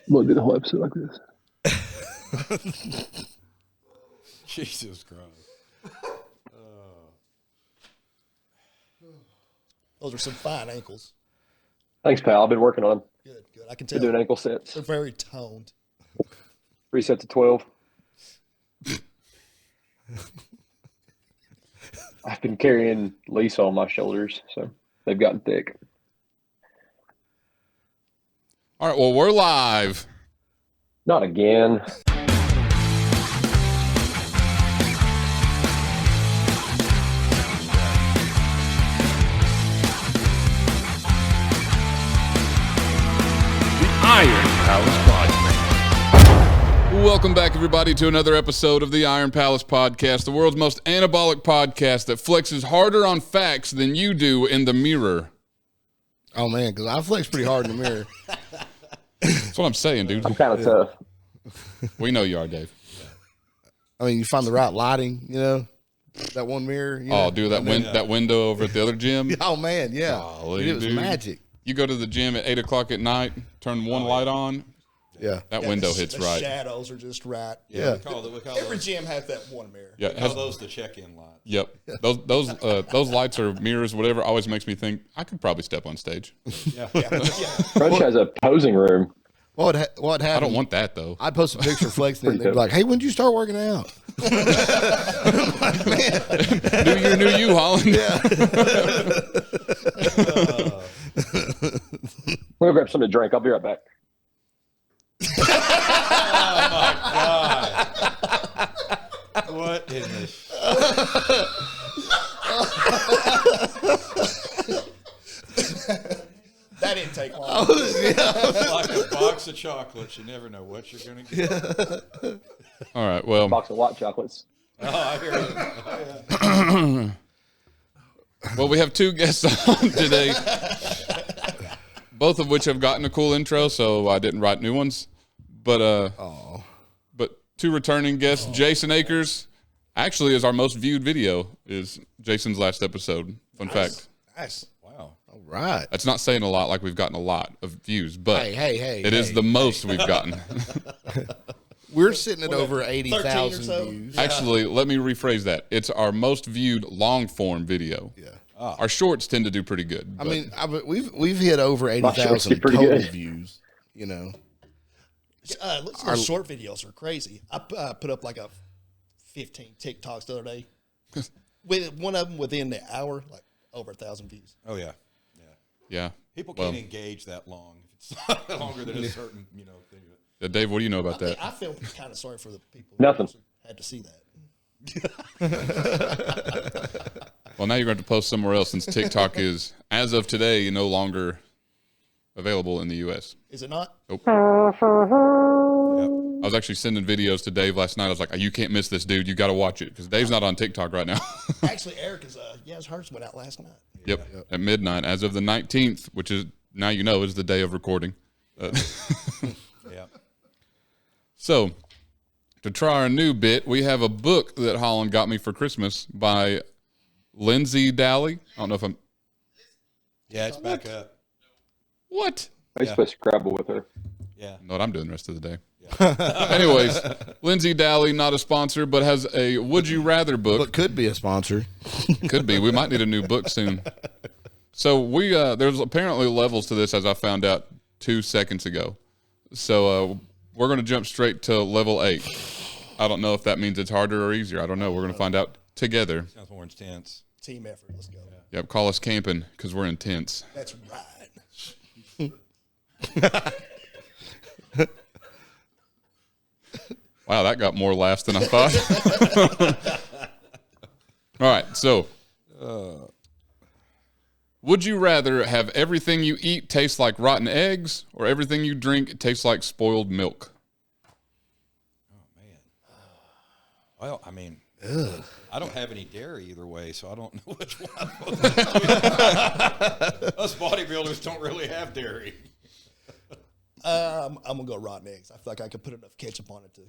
We'll do the whole episode like this. Jesus Christ. Those are some fine ankles. Thanks, pal. I've been working on them. Good, good. I can tell. Been doing ankle sets. They're very toned. 3 sets of 12. I've been carrying Lisa on my shoulders, so they've gotten thick. All right, well, we're live. Not again. Iron Palace Podcast. Welcome back, everybody, to another episode of the Iron Palace Podcast, the world's most anabolic podcast that flexes harder on facts than you do in the mirror. Oh, man, because I flex pretty hard in the mirror. That's what I'm saying, dude. I'm kind of tough. We know you are, Dave. I mean, you find the right lighting, you know, that one mirror. You know? Oh, dude, that window over at the other gym. Oh, man, yeah. Golly, It was dude. magic. You go to the gym at 8 o'clock at night, turn one light on, Yeah. that window hits the right. shadows are just right. Yeah. We call Every those, gym has that one mirror. Yeah, we call those the check-in lights. Yep. Those lights or mirrors, whatever, always makes me think I could probably step on stage. Yeah. Crunch has a posing room. What happened? I don't want that though. I'd post a picture flexing and they'd be like, hey, when did you start working out? New year, new you, Holland. Yeah. We'll grab something to drink. I'll be right back. What in this? That didn't take long. It's like a box of chocolates. You never know what you're going to get. All right. Well, Box of white chocolates. Oh, I hear you. Oh, yeah. well, we have two guests on today, both of which have gotten a cool intro, so I didn't write new ones. But two returning guests, Jason Akers, actually is our most viewed video. Is Jason's last episode? Fun fact. Nice. Wow. All right. That's not saying a lot, like we've gotten a lot of views, but Hey. it is the most we've gotten. We're sitting at over 13 or 80,000 so? views. Actually, let me rephrase that. It's our most viewed long form video. Yeah. Our shorts tend to do pretty good. I but- mean, we've hit over shorts 80,000 do pretty total good. views, you know. Listen, those short videos are crazy. I put up like a 15 TikToks the other day. With one of them within the hour, like over 1,000 views. Oh, yeah. yeah. People Well, can't engage that long. If it's not longer than a certain, thing. Dave, what do you know about that? I feel kind of sorry for the people Nothing. who had to see that. Well, now you're going to have to post somewhere else since TikTok is, as of today, no longer available in the U.S. Is it not? Nope. Yep. I was actually sending videos to Dave last night. I was like, you can't miss this, dude. You got to watch it because Dave's not on TikTok right now. Actually, Eric is, hers went out last night. Yep. At midnight, as of the 19th, which is, now you know, is the day of recording. Yeah. So, to try our new bit, we have a book that Holland got me for Christmas by Lindsay Dally. I don't know if I'm... Yeah, it's back up. What? I used to play Scrabble with her. Yeah. Know what I'm doing the rest of the day. Anyways, Lindsay Dally, not a sponsor, but has a Would You Rather book. But could be a sponsor. Could be. We might need a new book soon. So there's apparently levels to this, as I found out 2 seconds ago. So we're going to jump straight to level 8. I don't know if that means it's harder or easier. I don't know. We're going to find out together. Sounds more intense. Team effort. Let's go. Yep, call us camping because we're intense. That's right. Wow, that got more laughs than I thought. All right, so would you rather have everything you eat taste like rotten eggs or everything you drink taste like spoiled milk? Oh, man. Well, I mean, I don't have any dairy either way, so I don't know which one. Us bodybuilders don't really have dairy. I'm going to go rotten eggs. I feel like I could put enough ketchup on it to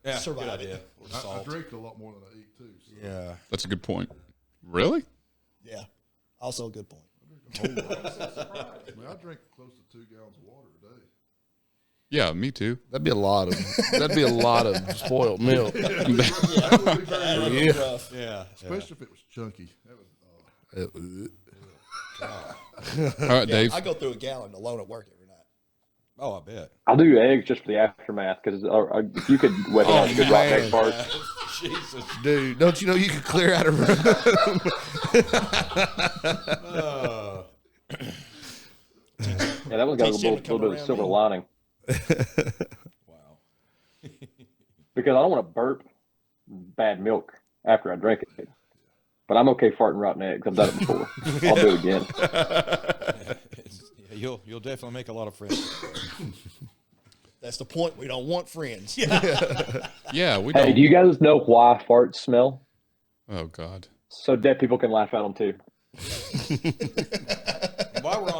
Yeah, survive good idea. it. Or I salt. drink a lot more than I eat too. So. Yeah. That's a good point. Really? Yeah. Also a good point. I mean, I drink close to 2 gallons of water a day. Yeah, me too. That'd be a lot of spoiled milk. That would be rough. Yeah. Especially if it was chunky. That was, All right, Dave. I go through a gallon alone at work every night. Oh, I bet. I'll do eggs just for the aftermath because if you could wet down a good rock egg part. Jesus. Dude, don't you know you could clear out a room? Yeah, that one's got a Teach them little to come bit of around silver me. lining Wow. because I don't want to burp bad milk after I drink it. But I'm okay farting rotten eggs. I've done it before. I'll do it again. You'll definitely make a lot of friends. That's the point. We don't want friends. Yeah, we Hey, don't. do you guys know why farts smell? Oh God. So dead people can laugh at them too. While we're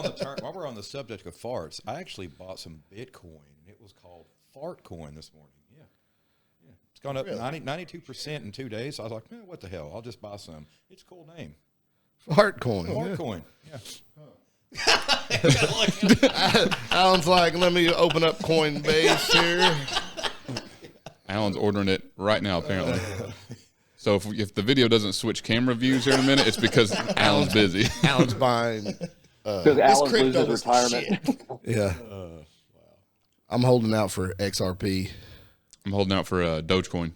on the subject of farts, I actually bought some Bitcoin. It was called Fart Coin this morning. Yeah. It's gone up 92% in 2 days. I was like, what the hell? I'll just buy some. It's a cool name. Fart coin. Fart Coin. Yeah. Alan's like, let me open up Coinbase here. Alan's ordering it right now, apparently. So if the video doesn't switch camera views here in a minute, it's because Alan's busy. Alan's buying. Because Alan's crypto losing is the retirement. Yeah. I'm holding out for XRP. I'm holding out for Dogecoin.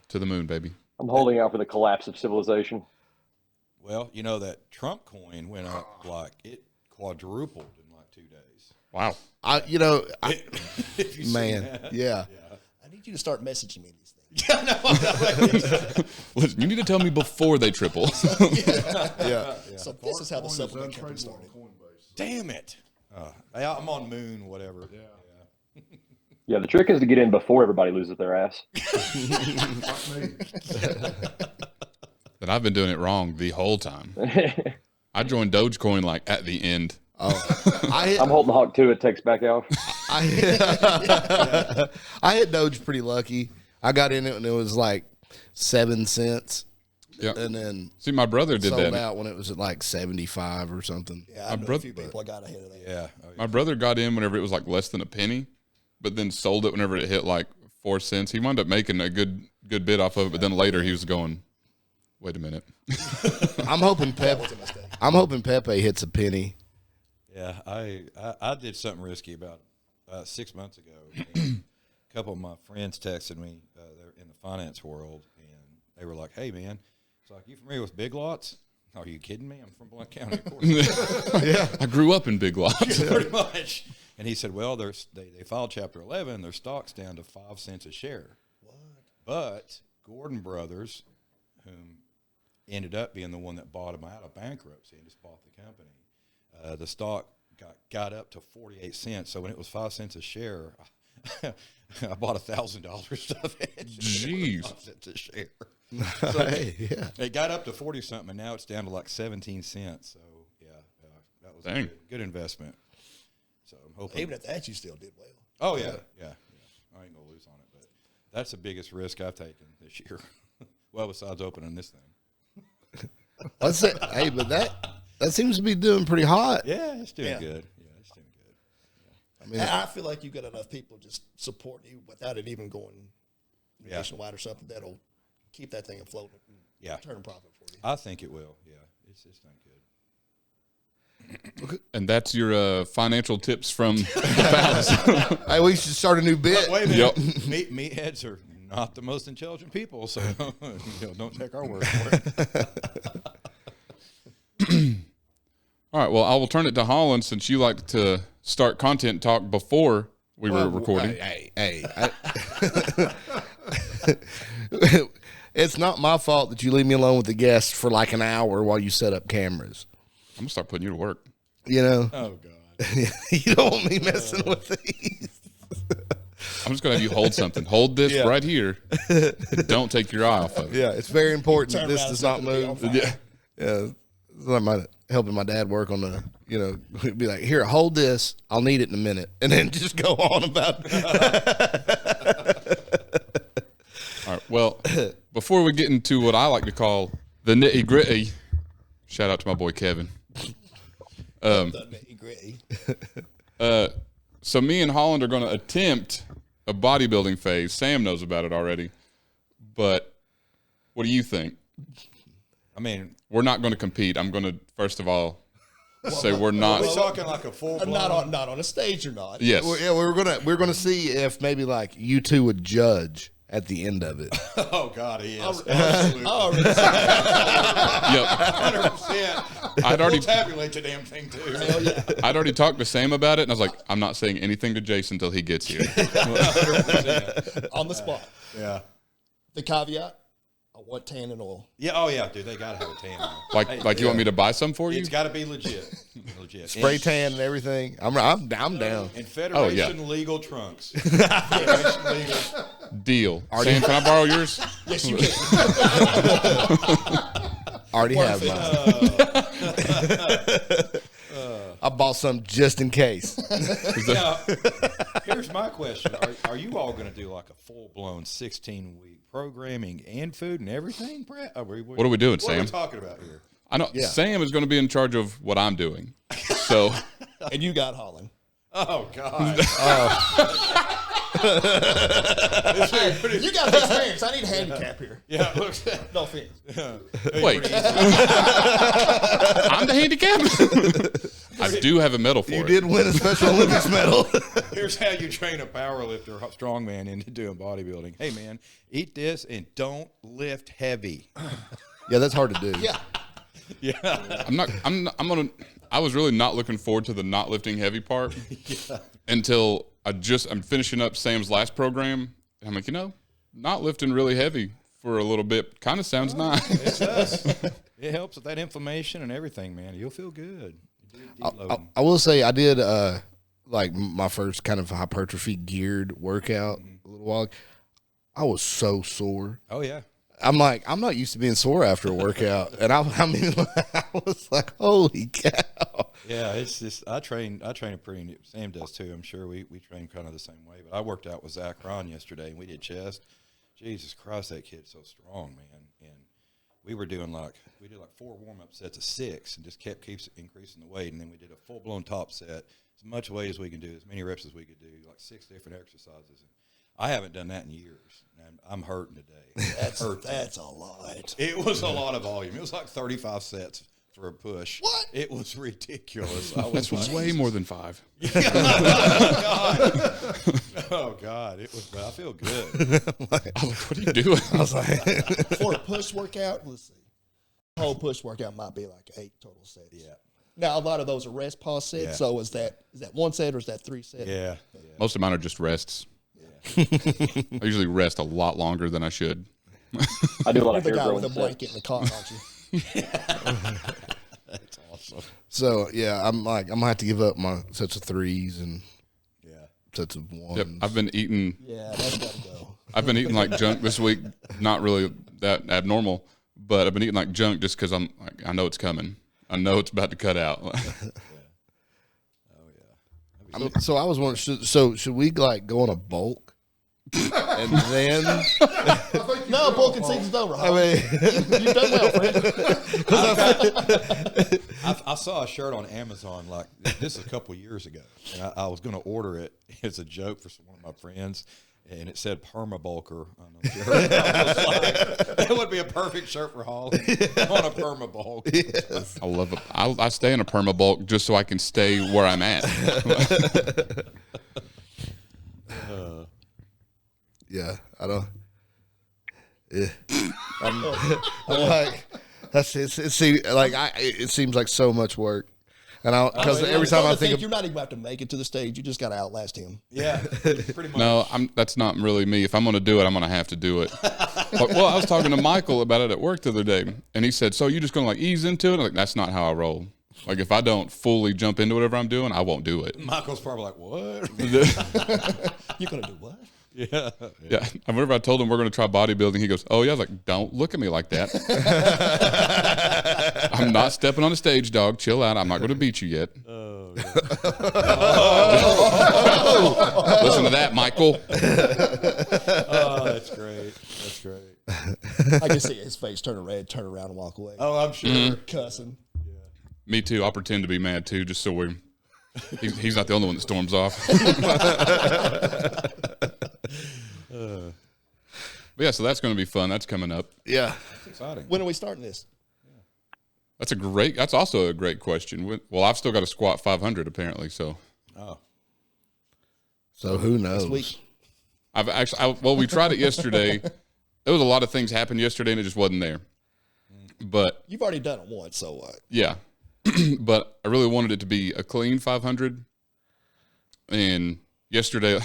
To the moon, baby. I'm holding out for the collapse of civilization. Well, you know that Trump coin went up it quadrupled in like 2 days. Wow. If you Man, yeah. I need you to start messaging me these things. Listen, you need to tell me before they triple. Yeah. So this is how the Coin is supplement company untradeable started. on Coinbase. Damn it. I'm on Moon, whatever. Yeah. Yeah, the trick is to get in before everybody loses their ass. Like me. But I've been doing it wrong the whole time. I joined Dogecoin like at the end. I'm holding Hawk 2. It takes back off. I hit Doge pretty lucky. I got in it when it was like 7 cents, Yeah. and then See, my brother did sold that. out when it was at like 75 or something. Yeah, I know a brother- few people I got ahead of that. Yeah. Oh, yeah. My brother got in whenever it was like less than a penny, but then sold it whenever it hit like 4 cents. He wound up making a good bit off of it, but then later he was going, wait a minute. I'm hoping That was a mistake. I'm hoping Pepe hits a penny. Yeah, I did something risky about 6 months ago. And a couple of my friends texted me. They're in the finance world, and they were like, "Hey, man, it's like, you familiar with Big Lots?" Are you kidding me? I'm from Blount County, of course. I grew up in Big Lots. Pretty much. And he said, "Well, they filed Chapter 11. Their stock's down to 5 cents a share. What? But Gordon Brothers, whom ended up being the one that bought them out of bankruptcy and just bought the company, the stock got up to 48 cents. So when it was 5 cents a share, I bought $1,000 of it. Jeez. 5 cents a share. Hey, yeah. It got up to 40 something, and now it's down to like 17 cents. So yeah, that was Dang. a good investment. So I'm hoping. Even at that, you still did well. Oh yeah. I ain't gonna lose on it, but that's the biggest risk I've taken this year. Well, besides opening this thing. Let's say, hey, but that seems to be doing pretty hot. Yeah, it's doing Yeah. good. Yeah, it's doing good. I mean, And I feel like you've got enough people just supporting you without it even going Yeah. nationwide or something that'll keep that thing afloat and Yeah. turn a profit for you. I think it will. Yeah, it's done good. And that's your financial tips from the palace. hey, we should start a new bit. Wait a Yep. minute. Meatheads are not the most intelligent people, so don't take our word for it. All right, well, I will turn it to Holland since you like to start content talk before we were recording. Hey. It's not my fault that you leave me alone with the guests for like an hour while you set up cameras. I'm going to start putting you to work. You know, Oh God. you don't want me messing with these. I'm just going to have you hold something. Hold this right here. Don't take your eye off of it. Yeah, it's very important that Turn this around does and not something to be on move. fire. Yeah, it's like helping my dad work on the, be like, here, hold this. I'll need it in a minute, and then just go on about All right, well, before we get into what I like to call the nitty gritty, shout out to my boy Kevin. The nitty-gritty. So me and Holland are going to attempt a bodybuilding phase. Sam knows about it already. But what do you think? I mean, We're not going to compete. I'm going to, first of all, say we're not. we're talking like a full blown. Not on a stage or not. Yes. Well, yeah, we're gonna see if maybe like you two would judge at the end of it. Oh God, he is absolutely. Oh, Yep. 100%. I'd already We'll tabulate the damn thing too. I'd already talked to Sam about it, and I was like, I'm not saying anything to Jason until he gets here. 100%. on the spot. Yeah. The caveat: I want tan and oil. Yeah. Oh yeah, dude. They gotta have a tan. Like you want me to buy some for you? It's got to be legit. Legit. Spray tan and everything. I'm down. In Federation Oh, legal trunks. Federation legal. Deal. Sam, can I borrow yours? Yes, you can. Already have mine. I bought some just in case. Now, here's my question: Are you all going to do like a full blown 16-week programming and food and everything, Brett? What are we doing, What are Sam? we talking about here? I know Sam is going to be in charge of what I'm doing. So And you got Holland. Oh God! You got the experience. I need a handicap here. Yeah, look. No offense. wait, I'm the handicap. I do have a medal for You it. did win a Special Olympics medal. Here's how you train a power lifter, strongman into doing bodybuilding. Hey man, eat this and don't lift heavy. Yeah, that's hard to do. Yeah. Yeah. I was really not looking forward to the not lifting heavy part until I'm finishing up Sam's last program. And I'm like, not lifting really heavy for a little bit kind of sounds nice. It does. It helps with that inflammation and everything, man. You'll feel good. I will say I did like my first kind of hypertrophy geared workout a little while ago. I was so sore. Oh yeah. I'm like, I'm not used to being sore after a workout. And I mean, I was like, holy cow. Yeah, it's just I train a pretty. Sam does too. I'm sure we train kind of the same way. But I worked out with Zach Ron yesterday, and we did chest. Jesus Christ, that kid's so strong, man. And we did like 4 warm up sets of 6, and just keeps increasing the weight. And then we did a full blown top set, as much weight as we can do, as many reps as we could do, like 6 different exercises. And I haven't done that in years, and I'm hurting today. That's a lot. It was a lot of volume. It was like 35 sets for a push. What? It was ridiculous. I That's was like, way more than 5. oh God, it was. I feel good. What are you doing? I was like, For a push workout, let's see. The whole push workout might be like 8 total sets. Yeah, Now, a lot of those are rest pause sets. Yeah. So is that 1 set or is that 3 sets? yeah. Most of mine are just rests. I usually rest a lot longer than I should. I do a lot You're of the hair guy with growing a blanket sets. and a cotton, aren't you? That's awesome. so yeah, I'm gonna have to give up my sets of 3s and Yeah. sets of 1s. Yep, I've been eating Yeah, that's got to go. I've been eating like junk this week. Not really that abnormal, but I've been eating like junk just because I know it's coming. I know it's about to cut out. So I was wondering, should we like go on a bulk? And then No, bulking season's over. I mean, You've done well, friend. I saw a shirt on Amazon like this a couple years ago, and I was going to order it as a joke for one of my friends, and it said perma-bulker on the shirt. I was like, that would be a perfect shirt for Holly on a perma-bulk. yes. I love it. I stay in a perma bulk just so I can stay where I'm at. Yeah, I don't. Yeah, I'm like that's it. It seems like so much work, and because every time I think you're not even about to make it to the stage, you just got to outlast him. Yeah, pretty much. No, that's not really me. If I'm going to do it, I'm going to have to do it. Well, I was talking to Michael about it at work the other day, and he said, "So you just going to like ease into it?" I'm like, that's not how I roll. Like if I don't fully jump into whatever I'm doing, I won't do it. Michael's probably like, what? You're going to do what? Yeah. Yeah. And whenever I told him we're going to try bodybuilding, he goes, "Oh yeah." I was like, "Don't look at me like that. I'm not stepping on the stage, dog. Chill out. I'm not going to beat you yet." Oh, Listen to that, Michael. oh, that's great. That's great. I can see his face turn red, turn around, and walk away. Oh, I'm sure. Cussing. Me too. I'll pretend to be mad too, just so we're He's not the only one that storms off. But yeah, so that's going to be fun. That's coming up. Yeah. It's exciting. When are we starting this? That's also a great question. Well, I've still got to squat 500 apparently. So, So who knows? This week. we tried it yesterday. There was a lot of things happened yesterday and it just wasn't there. But You've already done it once, so what? yeah, but I really wanted it to be a clean 500. And yesterday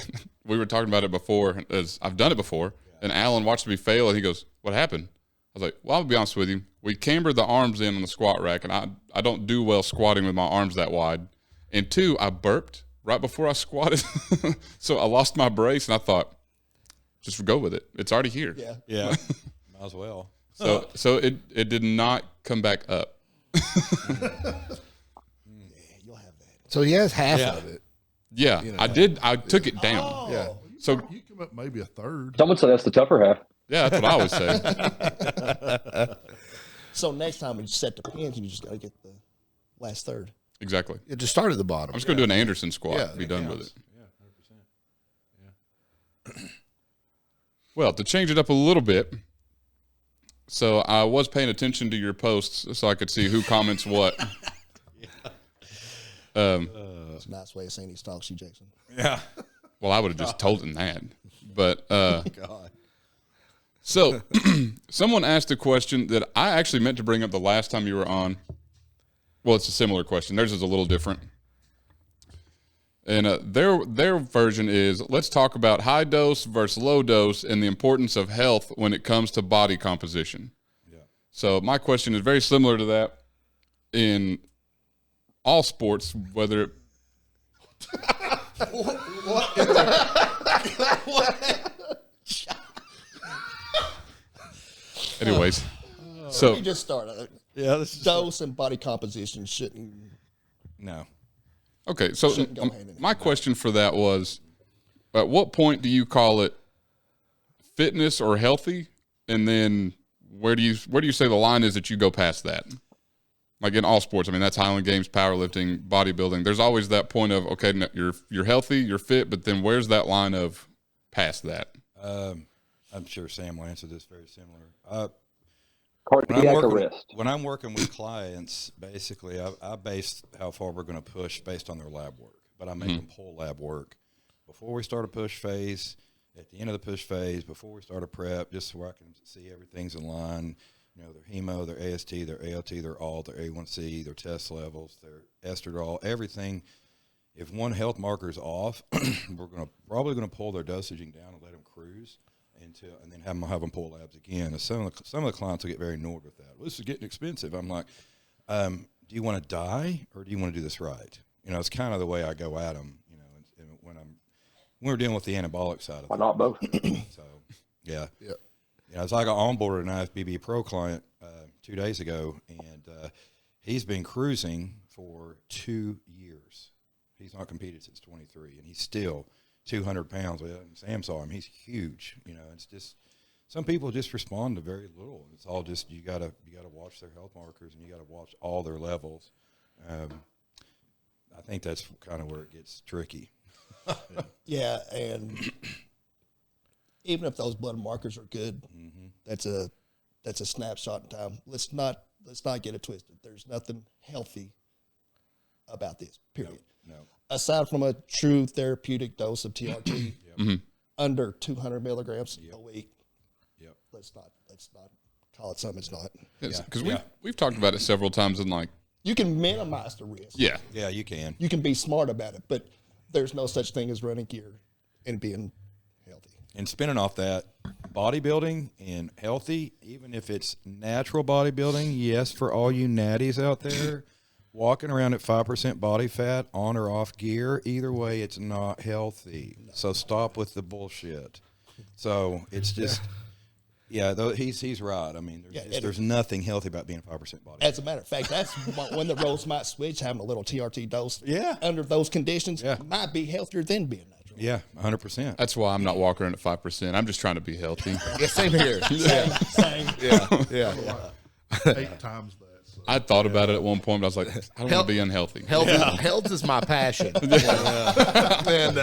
we were talking about it before, as I've done it before. And Alan watched me fail and he goes, "What happened?" I was like, "Well, I'll be honest with you. We cambered the arms in on the squat rack, and I don't do well squatting with my arms that wide. And 2, I burped right before I squatted. So I lost my brace, and I thought, just go with it. It's already here." Yeah. Yeah, might as well. So it did not come back up. You'll have that. So he has half Yeah. of it. Yeah, I did. I took it down. Oh. Yeah. So You come up maybe a third. Someone said that's the tougher half. yeah, that's what I always say. So next time when you set the pins, you just got to get the last third. Exactly. It just started at the bottom. I'm just going to do an Anderson squat. Yeah, Be done with counts. it. Yeah, 100%. Well, to change it up a little bit, so I was paying attention to your posts so I could see who comments what. It's a nice way of saying he stalks you, Jason. Yeah. Well, I would have just told him that. But God. so someone asked a question that I actually meant to bring up the last time you were on. Well, it's a similar question. Theirs is a little different. And their version is, let's talk about high dose versus low dose and the importance of health when it comes to body composition. Yeah. So my question is very similar to that in all sports, whether anyways. So We just started. Yeah, this is Dose and body composition shouldn't. no. okay, so Shouldn't go hand in hand. my question for that was, at what point do you call it fitness or healthy, and then where do you say the line is that you go past that? Like in all sports, I mean that's Highland Games, powerlifting, bodybuilding. There's always that point of okay, you're healthy, you're fit, but then where's that line of past that? I'm sure Sam will answer this very similar. Cardiac arrest. When I'm working with clients, basically, I base how far we're going to push based on their lab work. But I make them pull lab work before we start a push phase, at the end of the push phase, before we start a prep, just so I can see everything's in line. You know, their hemo, their AST, their ALT, their ALT, their A1C, their test levels, their estradiol, everything. If one health marker is off, we're probably going to pull their dosaging down and let them cruise and then have them pull labs again. And some of the clients will get very annoyed with that. Well, this is getting expensive. I'm like, do you want to die or do you want to do this right? You know, it's kind of the way I go at them. You know, and when we're dealing with the anabolic side of Why it. not both? So, yeah. You know, it's like I onboarded an IFBB Pro client 2 days ago, and he's been cruising for 2 years. He's not competed since 23, and he's still 200 pounds. Sam saw him; he's huge. You know, it's just some people just respond to very little. It's all just you gotta watch their health markers, and you gotta watch all their levels. I think that's kind of where it gets tricky. Yeah, and even if those blood markers are good, that's a snapshot in time. Let's not get it twisted. There's nothing healthy about this. Period. No. Aside from a true therapeutic dose of TRT, under 200 milligrams a week. Yep. Let's not call it something it's not. Because we've talked about it several times in like You can minimize the risk. yeah. Yeah, you can. You can be smart about it, but there's no such thing as running gear and being healthy. And spinning off that, bodybuilding and healthy, even if it's natural bodybuilding, yes, for all you natties out there, walking around at 5% body fat, on or off gear, either way, it's not healthy. So stop with the bullshit. So it's just, though he's right. I mean, there's nothing healthy about being 5% body. As a matter of fact, that's when the roles might switch. Having a little TRT dose, under those conditions, might be healthier than being natural. Yeah, 100%. That's why I'm not walking around at 5%. I'm just trying to be healthy. Yeah, same here. Same. Yeah. 8 times that. So. I thought about it at one point, but I was like, I don't want to be unhealthy. Health is my passion. And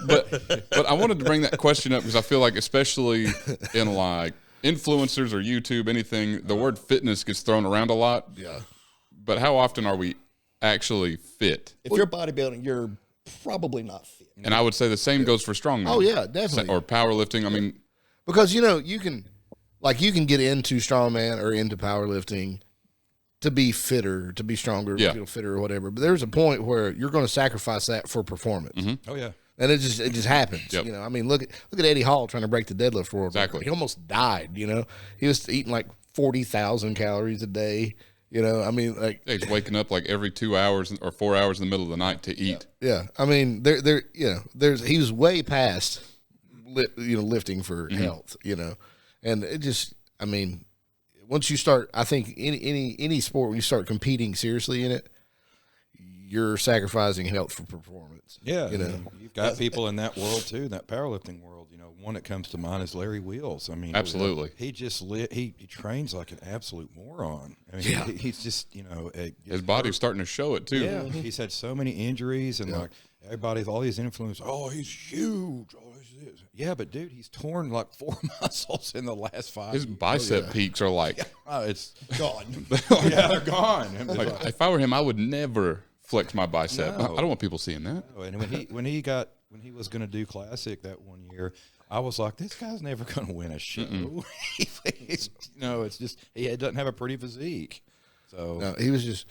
But I wanted to bring that question up because I feel like, especially in like influencers or YouTube, anything, the word fitness gets thrown around a lot. yeah, But how often are we actually fit? If you're bodybuilding, you're probably not fit. And I would say the same goes for strongman. oh yeah, definitely. Or powerlifting. I mean, Because you can get into strongman or into powerlifting to be fitter, to be stronger, Yeah. feel fitter or whatever. But there's a point where you're going to sacrifice that for performance, Oh yeah. and it just happens. Yep. You know, I mean, look at Eddie Hall trying to break the deadlift world Exactly. record. He almost died. You know, he was eating like 40,000 calories a day. You know, I mean, like, he's waking up like every 2 hours or 4 hours in the middle of the night to eat. yeah. I mean, he was way past, lifting for health. You know, and it just, I mean, once you start, I think any sport, when you start competing seriously in it, you're sacrificing health for performance. Yeah, you know. I mean, you've got people in that world too, that powerlifting world. You know, one that comes to mind is Larry Wheels. I mean, Absolutely. he just he trains like an absolute moron. I mean, he's just His body's starting to show it too. Yeah, he's had so many injuries, and like everybody's all these influencers. Oh, he's huge. Oh, this is. Yeah, but dude, he's torn like 4 muscles in the last 5 His years. bicep peaks are like, It's Gone. yeah, they're gone. I mean, like, if I were him, I would never flex my bicep. No. I don't want people seeing that. and when he was going to do classic that one year, I was like, this guy's never going to win a show. It's just he doesn't have a pretty physique. So No, he was just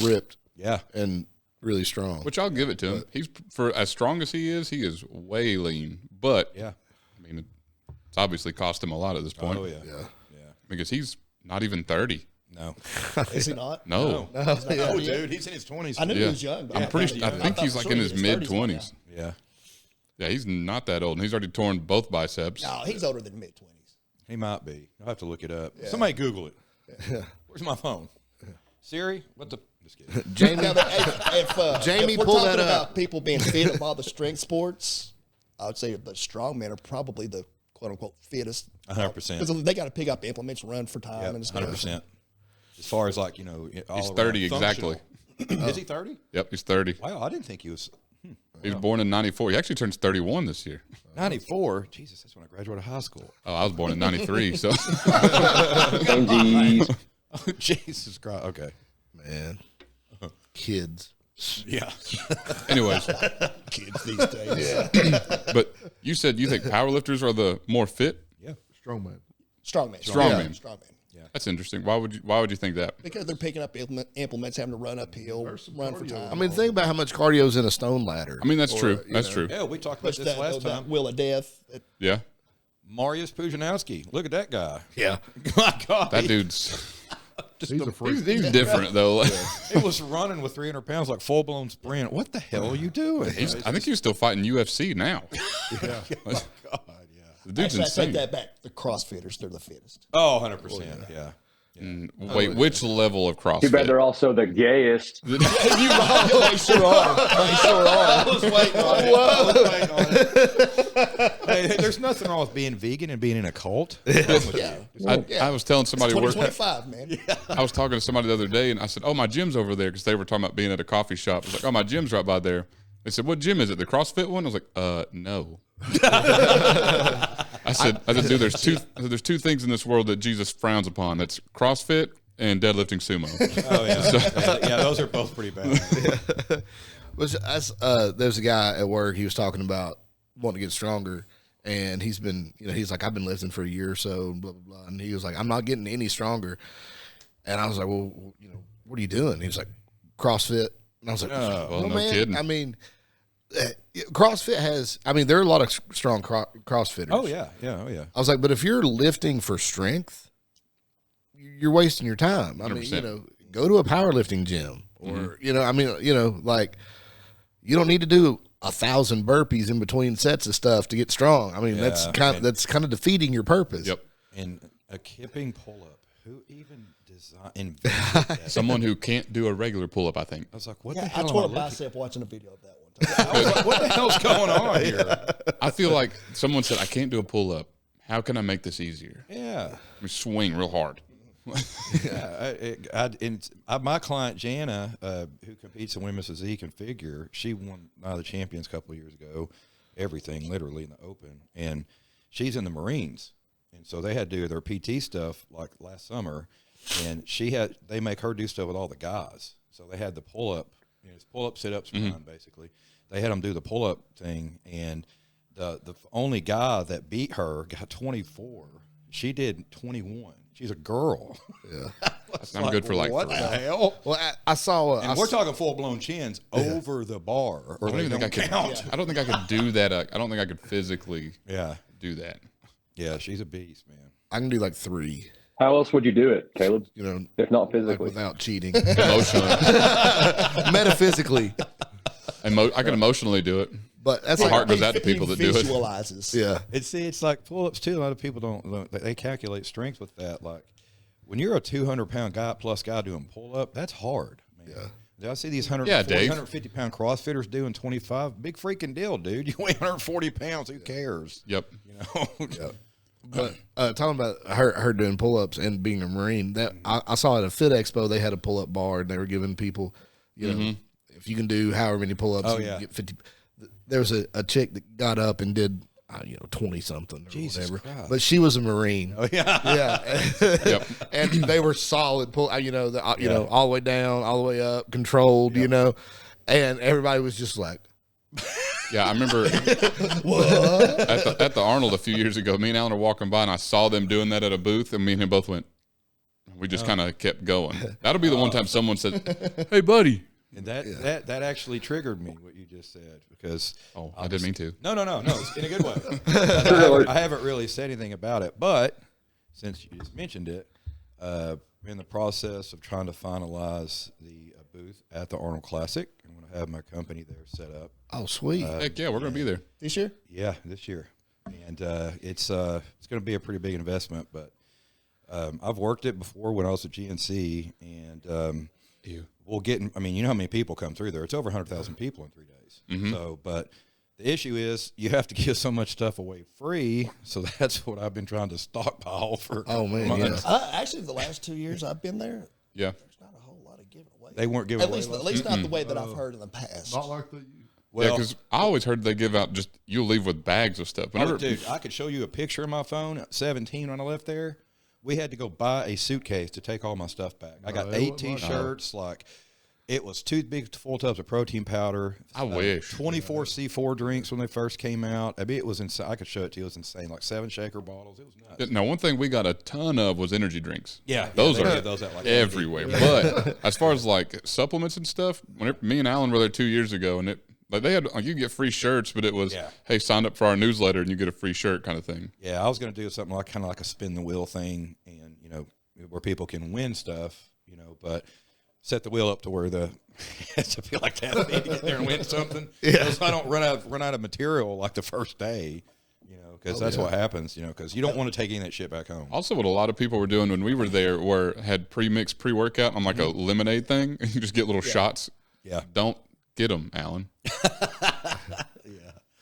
ripped yeah, and really strong. Which I'll give it to him. He's, for as strong as he is way lean. But yeah. I mean, it's obviously cost him a lot at this point. Oh yeah, Yeah. Because he's not even 30. No, Is he not? No. no, dude, he's in his 20s. I knew Yeah. he was young. But I'm pretty. I think thought he's for like sure in he his was mid 30s by now. 20s. Yeah, Yeah, he's not that old, and he's already torn both biceps. No, he's older than mid 20s. he might be. I'll have to look it up. Somebody Google it. Where's my phone? Siri, what the? Just kidding. Jamie, Yeah, but if Jamie, if we're pull talking that about up. people being fit of all the strength sports, I would say the strongmen are probably the quote unquote fittest. 100%. Because they got to pick up implements, run for time, Yeah, and stuff. 100%. As far as like all He's around 30 functional. exactly. Is he 30? Yep, he's 30. Wow, I didn't think he was He was born in 94. He actually turns 31 this year. 94. Jesus, that's when I graduated high school. Oh, I was born in 93, so Samesies. Oh, Jesus Christ. Okay. man, kids. Yeah. anyways. Kids these days. But you said you think powerlifters are the more fit? Yeah. Strongman. Strongman. Strongman. Strongman. That's interesting. Why would you think that? Because they're picking up implements, having to run uphill, run for time. I mean, think about how much cardio's in a stone ladder. I mean, that's true. you That's know. true. Yeah, we talked about Push this that, last that time. wheel of death. Yeah. Mariusz Pujanowski. Look at that guy. Yeah. My God. That dude's He's a freak. he's different though. He was running with 300 pounds like full blown sprint. What the hell are you doing? I think he's still fighting UFC now. God, yeah. The dude's Actually, I insane. take that back. The CrossFitters, they're the fittest. Oh, 100%. Yeah. Wait, which level of CrossFit? Too bad they're also the gayest. They sure are. They sure are. I was waiting on it. I was waiting on it. Hey, there's nothing wrong with being vegan and being in a cult. Yeah. I was telling somebody work. 2025, man. I was talking to somebody the other day, and I said, "Oh, my gym's over there," because they were talking about being at a coffee shop. I was like, "Oh, my gym's right by there." They said, "What gym is it? The CrossFit one?" I was like, no." I said, dude, there's two things in this world that Jesus frowns upon. That's CrossFit and deadlifting sumo. Oh, yeah. Yeah, those are both pretty bad. There's a guy at work. He was talking about wanting to get stronger, and he's been, he's like, I've been lifting for a year or so, blah blah blah. And he was like, I'm not getting any stronger. And I was like, well, what are you doing? He was like, CrossFit. And I was like, well, no man, kidding. I mean, CrossFit has. I mean, there are a lot of strong CrossFitters. Oh, yeah. Oh, yeah. I was like, but if you're lifting for strength, you're wasting your time. I mean, 100%. go to a powerlifting gym, or like, you don't need to do 1,000 burpees in between sets of stuff to get strong. I mean, that's kind of defeating your purpose. Yep. And a kipping pull-up. Who even invented that? Someone who can't do a regular pull-up, I think. I was like, what the Yeah, I hell? tore a am I looking- bicep watching a video of that one. I was like, what the hell's going on here? I feel like someone said, I can't do a pull-up. How can I make this easier? Yeah. Let me swing real hard. My client Jana, who competes in women's physique and figure, she won Night of the Champions a couple of years ago. Everything, literally, in the open, and she's in the Marines, and so they had to do their PT stuff like last summer, and they make her do stuff with all the guys. So they had the pull up, pull up, sit ups, run basically. They had them do the pull up thing, and the only guy that beat her got 24. She did 21. She's a girl. Yeah. I'm good for like what 3. the hell? Well, I saw. And we're talking full blown chins over the bar, or I don't even think I could. count. I don't think I could do that. I don't think I could physically do that. Yeah, she's a beast, man. I can do like 3. How else would you do it, Caleb? If not Like physically. without cheating, Emotionally, metaphysically. I can emotionally do it. But that's My like heart goes out to people that do it. Visualizes. yeah. It's like pull ups too. A lot of people don't. They calculate strength with that. Like when you're a 200-pound guy doing pull up, that's hard, man. Yeah. Did I see these 140, Yeah, Dave. 150-pound CrossFitters doing 25? Big freaking deal, dude. You weigh 140 pounds. Who cares? Yep. You know. Yeah. But talking about her doing pull ups and being a Marine, that I saw at a Fit Expo they had a pull up bar and they were giving people, if you can do however many pull ups, you can get 50. There was a chick that got up and did 20 something or Jesus whatever, Christ. but she was a Marine. Oh yeah. Yeah, Yep. and they were solid pull. all the way down, all the way up, controlled. And everybody was just like, Yeah, I remember at the Arnold a few years ago, me and Alan were walking by, and I saw them doing that at a booth, and me and him both went. We just kind of kept going. That'll be the one time someone said, "Hey, buddy." And that actually triggered me what you just said because I didn't mean to. No, it's in a good way. I haven't really said anything about it, but since you just mentioned it, we're in the process of trying to finalize the booth at the Arnold Classic. I'm going to have my company there set up. "Oh, sweet." Heck yeah, we're gonna be there. This year? Yeah, this year, and it's going to be a pretty big investment, but I've worked it before when I was at GNC, and we'll get. I mean, you know how many people come through there? It's over 100,000 people in 3 days. Mm-hmm. So, but the issue is you have to give so much stuff away free. So that's what I've been trying to stockpile for. Oh man, months. Actually, the last 2 years I've been there, Yeah. there's not a whole lot of giving away. They weren't giving At away. least not the way that I've heard in the past. Not like the Yeah, because I always heard they give out you'll leave with bags of stuff. Whenever, dude, I could show you a picture on my phone at 17 when I left there. We had to go buy a suitcase to take all my stuff back. I got 8 T-shirts. Like, it was 2 big full tubs of protein powder. I wish. 24 C4 drinks when they first came out. I mean, it was insane. I could show it to you. It was insane. Like 7 shaker bottles. It was nuts. Now, one thing we got a ton of was energy drinks. Those are give those out like everywhere. But as far as like supplements and stuff, whenever me and Alan were there 2 years ago, and they had you get free shirts, but it was hey, sign up for our newsletter and you get a free shirt kind of thing. Yeah, I was going to do something like kind of like a spin the wheel thing, and where people can win stuff, but set the wheel up to where it has to feel like that. I need to get there and win something. So I don't run out of material like the first day. Because that's what happens. Because you don't want to take any of that shit back home. Also, what a lot of people were doing when we were there had pre-mixed pre-workout on like a lemonade thing, and you just get little shots. Yeah. Don't get them, Alan.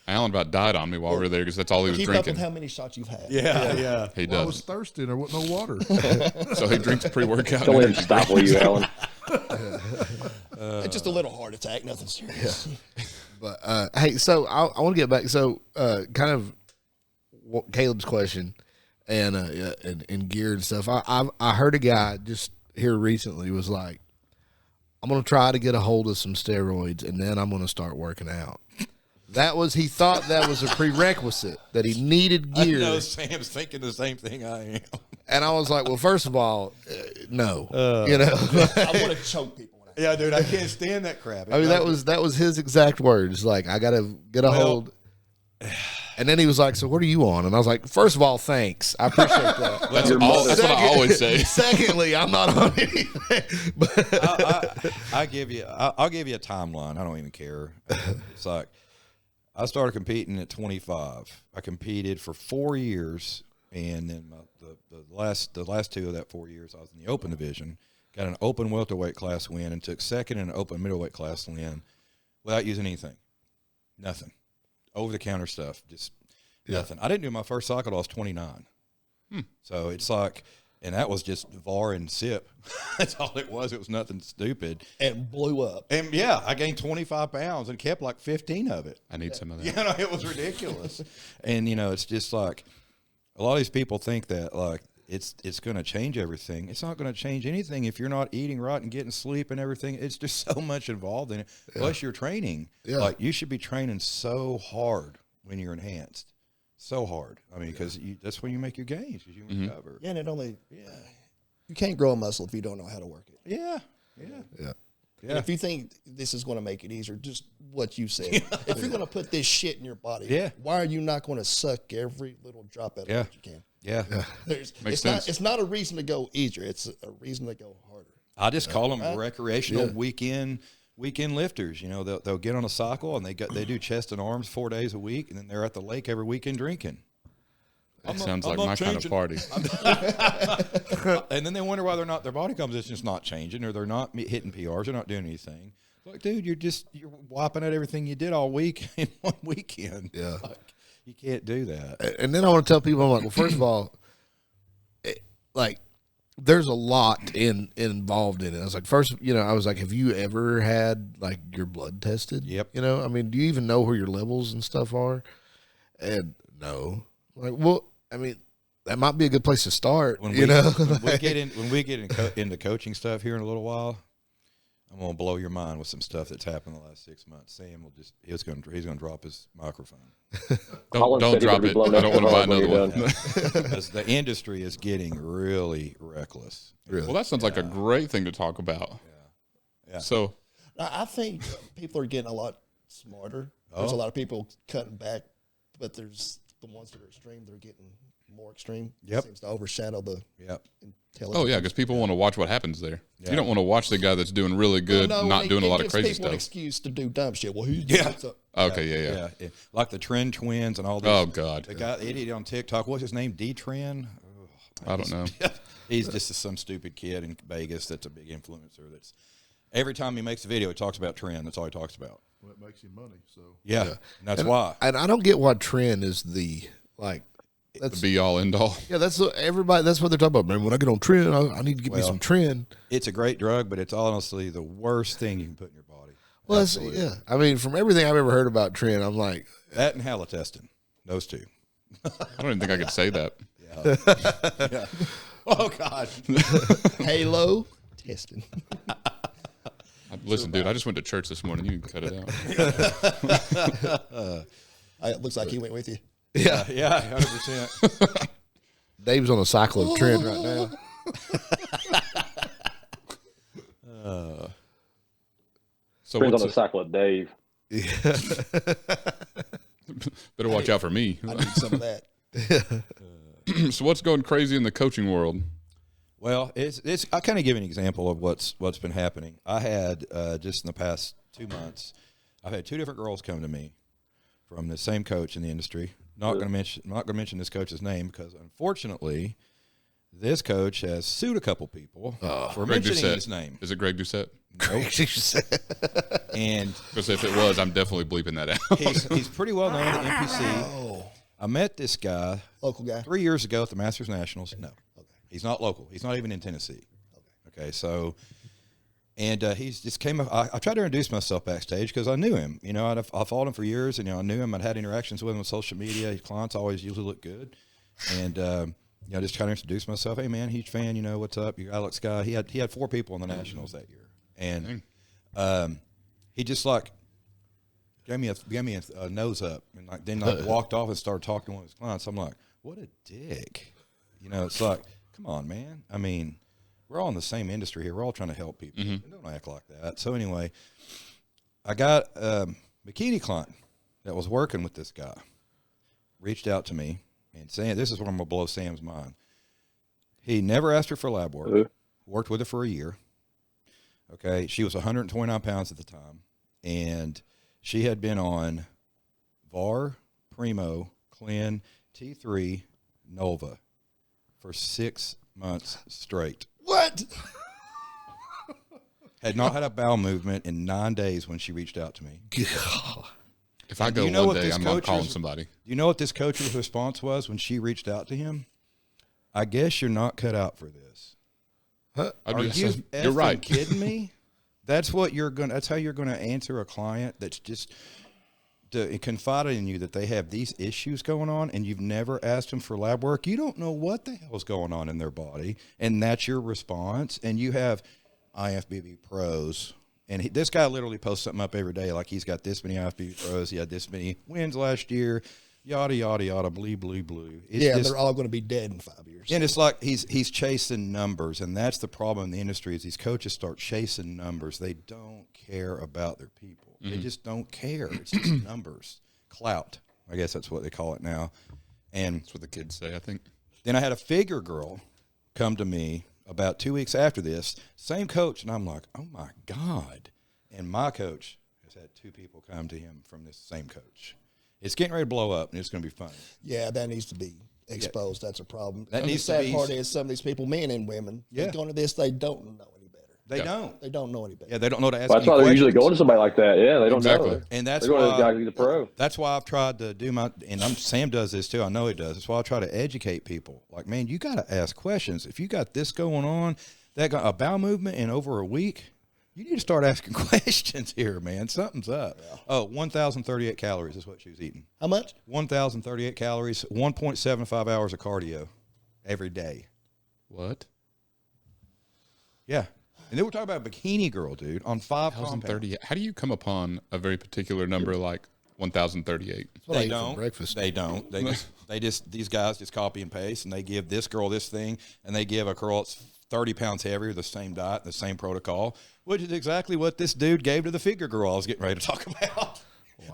Alan about died on me while we were there because that's all he was Keep drinking. up with how many shots you've had. Yeah. He I was does. thirsty and there wasn't no water. So he drinks pre-workout. Don't let him stifle you, Alan. Just a little heart attack, nothing serious. But hey, so I want to get back. So kind of Caleb's question and gear and stuff. I heard a guy just here recently was like, "I'm going to try to get a hold of some steroids and then I'm going to start working out." He thought that was a prerequisite, that he needed gear. I know Sam's thinking the same thing I am. And I was like, well, first of all, no. I want to choke people. Yeah, dude, I can't stand that crap. I mean, that was his exact words. Like, I got to get a hold. And then he was like, so what are you on? And I was like, first of all, thanks. I appreciate that. That's what I always say. Secondly, I'm not on anything. But I'll give you a timeline. I don't even care. It's like, I started competing at 25. I competed for 4 years, and then the last 2 of that 4 years, I was in the open division. Got an open welterweight class win, and took second in an open middleweight class win without using anything, nothing, over the counter stuff, just nothing. I didn't do my first cycle till I was 29. So it's like And that was just VAR and SIP. That's all it was. It was nothing stupid. And blew up. And yeah, I gained 25 pounds and kept like 15 of it. I need some of that. You know, it was ridiculous. And, you know, it's just like a lot of these people think that like it's going to change everything. It's not going to change anything if you're not eating right and getting sleep and everything. It's just so much involved in it. Yeah. Plus your training. Yeah. Like you should be training so hard when you're enhanced. So hard. I mean, because that's when you make your gains, because you recover. Yeah, and you can't grow a muscle if you don't know how to work it. Yeah. And if you think this is going to make it easier, just what you said. If you're going to put this shit in your body, why are you not going to suck every little drop out of it you can? Yeah. It's not a reason to go easier. It's a reason to go harder. I just call them recreational weekend lifters. You know, they'll get on a cycle and they do chest and arms 4 days a week, and then they're at the lake every weekend drinking. That sounds like my kind of party. And then they wonder why their body composition's not changing, or they're not hitting PRs, they're not doing anything. Like, dude, you're wiping out everything you did all week in one weekend. Yeah, like, you can't do that. And then I want to tell people, I'm like, well, first of all, there's a lot involved in it. I was like, first, I was like, have you ever had like your blood tested? Yep. I mean, do you even know where your levels and stuff are? And no. Like, well, I mean, that might be a good place to start. When we get into coaching stuff here in a little while, I'm gonna blow your mind with some stuff that's happened in the last 6 months. Sam will he's gonna drop his microphone. don't drop it. I don't want to buy another one. Because the industry is getting really reckless. Really? Well, that sounds like a great thing to talk about. Yeah. So I think people are getting a lot smarter. There's a lot of people cutting back, but there's the ones that are extreme. They're getting more extreme. Yep. It seems to overshadow the intelligence. Oh yeah, because people want to watch what happens there. Yeah. You don't want to watch the guy that's doing really good, not doing a lot of crazy stuff. An excuse to do dumb shit. Well, he's Okay, yeah. Like the Trend Twins and all these. Oh God, the guy idiot on TikTok. What's his name? D-Trend. I don't know. He's just some stupid kid in Vegas that's a big influencer. That's every time he makes a video, he talks about Trend. That's all he talks about. Well, it makes him money. So yeah. And that's why. And I don't get why Trend is the be all end all. Yeah, that's everybody. That's what they're talking about. Man, when I get on Trend, I need to get me some Trend. It's a great drug, but it's honestly the worst thing you can put in your body. Well, I mean, from everything I've ever heard about Trend, I'm like that and halotestin, those two. I don't even think I could say that. Yeah. Oh God. Halo testing. Listen, dude, I just went to church this morning. You can cut it out. It looks like he went with you. Yeah, 100%. Dave's on a cycle of Trend right now. So Trend's on a cycle of Dave. Yeah. Better watch out for me. I need some of that. So what's going crazy in the coaching world? Well, it's. I kind of give an example of what's been happening. I had just in the past 2 months, I've had 2 different girls come to me from the same coach in the industry. Not going to mention this coach's name because unfortunately, this coach has sued a couple people for Greg mentioning Doucette. his name. Is it Greg Doucette? Greg Doucette. And because if it was, I'm definitely bleeping that out. he's pretty well known at NPC. Oh. I met this guy, local guy, 3 years ago at the Masters Nationals. No, he's not local. He's not even in Tennessee. Okay, so. And he's just came up. I tried to introduce myself backstage because I knew him. I followed him for years, and I knew him. I'd had interactions with him on social media. His clients always usually look good, and just trying to introduce myself. Hey man, huge fan. What's up? Your Alex guy. He had 4 people in the Nationals that year, and he just gave me a nose up, and then walked off and started talking to one of his clients. I'm like, what a dick. It's like, come on, man. I mean. We're all in the same industry here. We're all trying to help people. Mm-hmm. Don't act like that. So anyway, I got a bikini client that was working with this guy. Reached out to me and saying, this is what I'm going to blow Sam's mind. He never asked her for lab work. Worked with her for a year. Okay. She was 129 pounds at the time. And she had been on VAR, Primo, Clean, T3, Nova for 6 months straight. What? Had not had a bowel movement in 9 days when she reached out to me. If I go one day, I'm not calling somebody. Do you know what this coach's response was when she reached out to him? I guess you're not cut out for this. Are you you're effing right. kidding me? That's what you're going. That's how you're going to answer a client that's just confided in you that they have these issues going on, and you've never asked them for lab work. You don't know what the hell's going on in their body, and that's your response. And you have IFBB pros, and this guy literally posts something up every day, like he's got this many IFBB pros, he had this many wins last year, yada yada yada, blue. It's Yeah, just, they're all going to be dead in 5 years. and it's like he's chasing numbers, and that's the problem in the industry is these coaches start chasing numbers. They don't care about their people. They just don't care. It's just numbers. Clout. I guess that's what they call it now. And That's what the kids say, I think. then I had a figure girl come to me about 2 weeks after this, same coach, and I'm like, oh my God. And my coach has had 2 people come to him from this same coach. It's getting ready to blow up, and it's going to be funny. Yeah, that needs to be exposed. That's a problem. That And needs the to sad be- part is some of these people, men and women, they go into this, they don't know any better. They don't. They don't know any better. Yeah, they don't know to ask Well, that's any why they're usually questions. going to somebody like that. Yeah, they don't Exactly. know. And that's They're going to the guy why who's a pro. that's why I've tried to do Sam does this too. I know he does. That's why I try to educate people. Like, man, you got to ask questions. If you got this going on, that got a bowel movement in over a week, you need to start asking questions here, man. Something's up. Yeah. Oh, 1,038 calories is what she was eating. How much? 1,038 calories, 1.75 hours of cardio every day. What? Yeah. And then we're talking about a bikini girl, dude, on 5 compounds. 1,038. How do you come upon a very particular number like 1,038? That's what I They eat for don't. breakfast. They don't. They just these guys just copy and paste, and they give this girl this thing, and they give a girl that's 30 pounds heavier the same diet, the same protocol, which is exactly what this dude gave to the figure girl I was getting ready to talk about.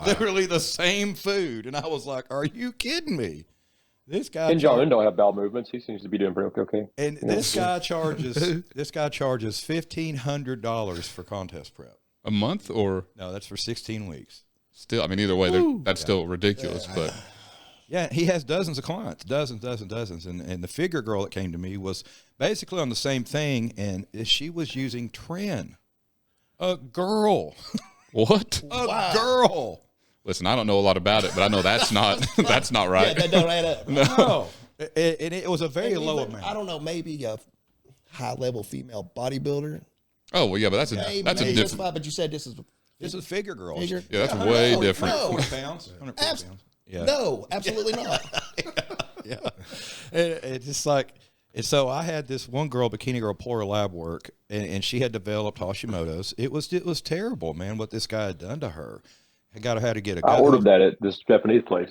Literally the same food, and I was like, "Are you kidding me?" This guy Ken Jong-un don't have bowel movements. He seems to be doing pretty okay. and this guy charges $1,500 for contest prep. A month or No, that's for 16 weeks. still? I mean, either way, that's still ridiculous. But Yeah, he has dozens of clients, dozens. And the figure girl that came to me was basically on the same thing, and she was using Tren. A girl. what? A girl. Listen, I don't know a lot about it, but I know that's not that's not Yeah, right. that don't add up. No. And it was a very And low even, amount. I don't know, maybe a high-level female bodybuilder. Oh well, yeah, but that's a Maybe that's a that's different. fine, but you said this is This is figure girls. figure. Yeah, that's way different. 140 pounds. 140 pounds. Yeah. No, absolutely not. Yeah. It's just like, and so I had this one girl, bikini girl, pull her lab work, and she had developed Hashimoto's. It was terrible, man, what this guy had done to her. I got her how to get a I gut ordered that at this Japanese place.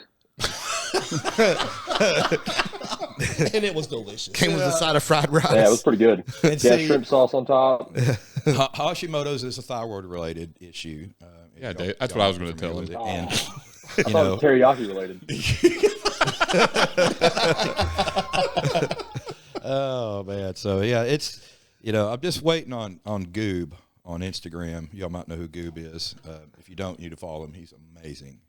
And it was delicious. Came with a side of fried rice. Yeah, it was pretty good. And Yeah, see- shrimp sauce on top. Hashimoto's is a thyroid-related issue. Yeah, Dave, that's what I was going to tell him. And, I you thought it know, was teriyaki related. oh, man. So, yeah, it's, I'm just waiting on Goob on Instagram. Y'all might know who Goob is. If you don't, you need to follow him. He's amazing.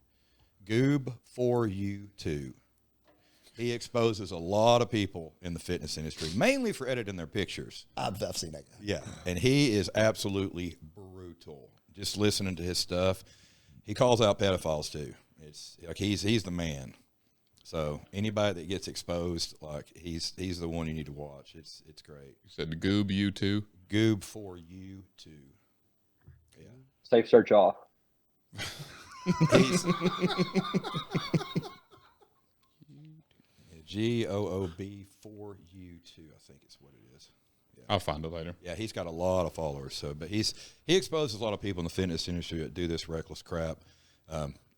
Goob for you too. He exposes a lot of people in the fitness industry, mainly for editing their pictures. I've seen that guy. Yeah, and he is absolutely brutal. Just listening to his stuff, he calls out pedophiles too. It's like he's the man. So anybody that gets exposed, like he's the one you need to watch. It's great. You said Goob, you too. Goob for you too. Yeah, Safe search off. he's GOOB for you too. I think is what it is. I'll find it later. Yeah, he's got a lot of followers. So, but he exposes a lot of people in the fitness industry that do this reckless crap.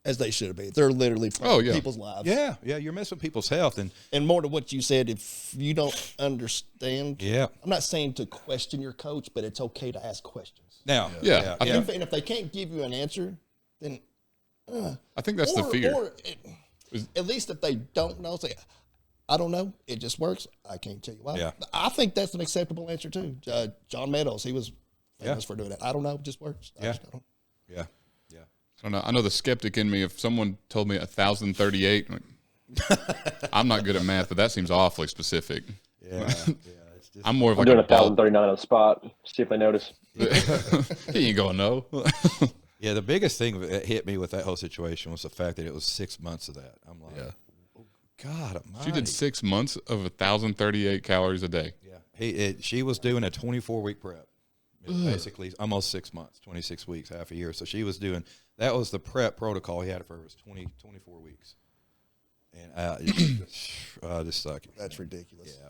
As they should be. They're literally Oh, yeah. people's lives. Yeah, you're messing with people's health, and And more to what you said, if you don't understand, yeah. I'm not saying to question your coach, but it's okay to ask questions. Now, Yeah, I think- And if they can't give you an answer, then I think that's the fear. Or at least if they don't know, say, I don't know. It just works. I can't tell you why. Yeah. I think that's an acceptable answer too. John Meadows, he was famous for doing that. I don't know. It just works. I Yeah. just don't. yeah. I don't know. I know the skeptic in me. If someone told me 1,038, I'm not good at math, but that seems awfully specific. Yeah, it's just, I'm more of I'm like doing a ball. 1,039 on the spot. See if they notice. He ain't gonna know. yeah. The biggest thing that hit me with that whole situation was the fact that it was 6 months of that. I'm like, God almighty. She did 6 months of 1,038 calories a day. Yeah. She was doing a 24-week prep. Basically almost 6 months, 26 weeks, half a year. So she was doing, that was the prep protocol he had for her, was 24 weeks. And just suck. That's ridiculous. Yeah.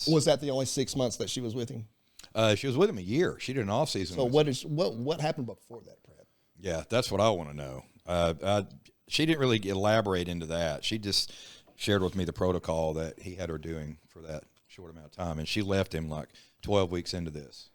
Was that the only 6 months that she was with him? She was with him a year. She did an off season. So what happened before that prep? Yeah, that's what I want to know. She didn't really elaborate into that. She just shared with me the protocol that he had her doing for that short amount of time, and she left him like 12 weeks into this.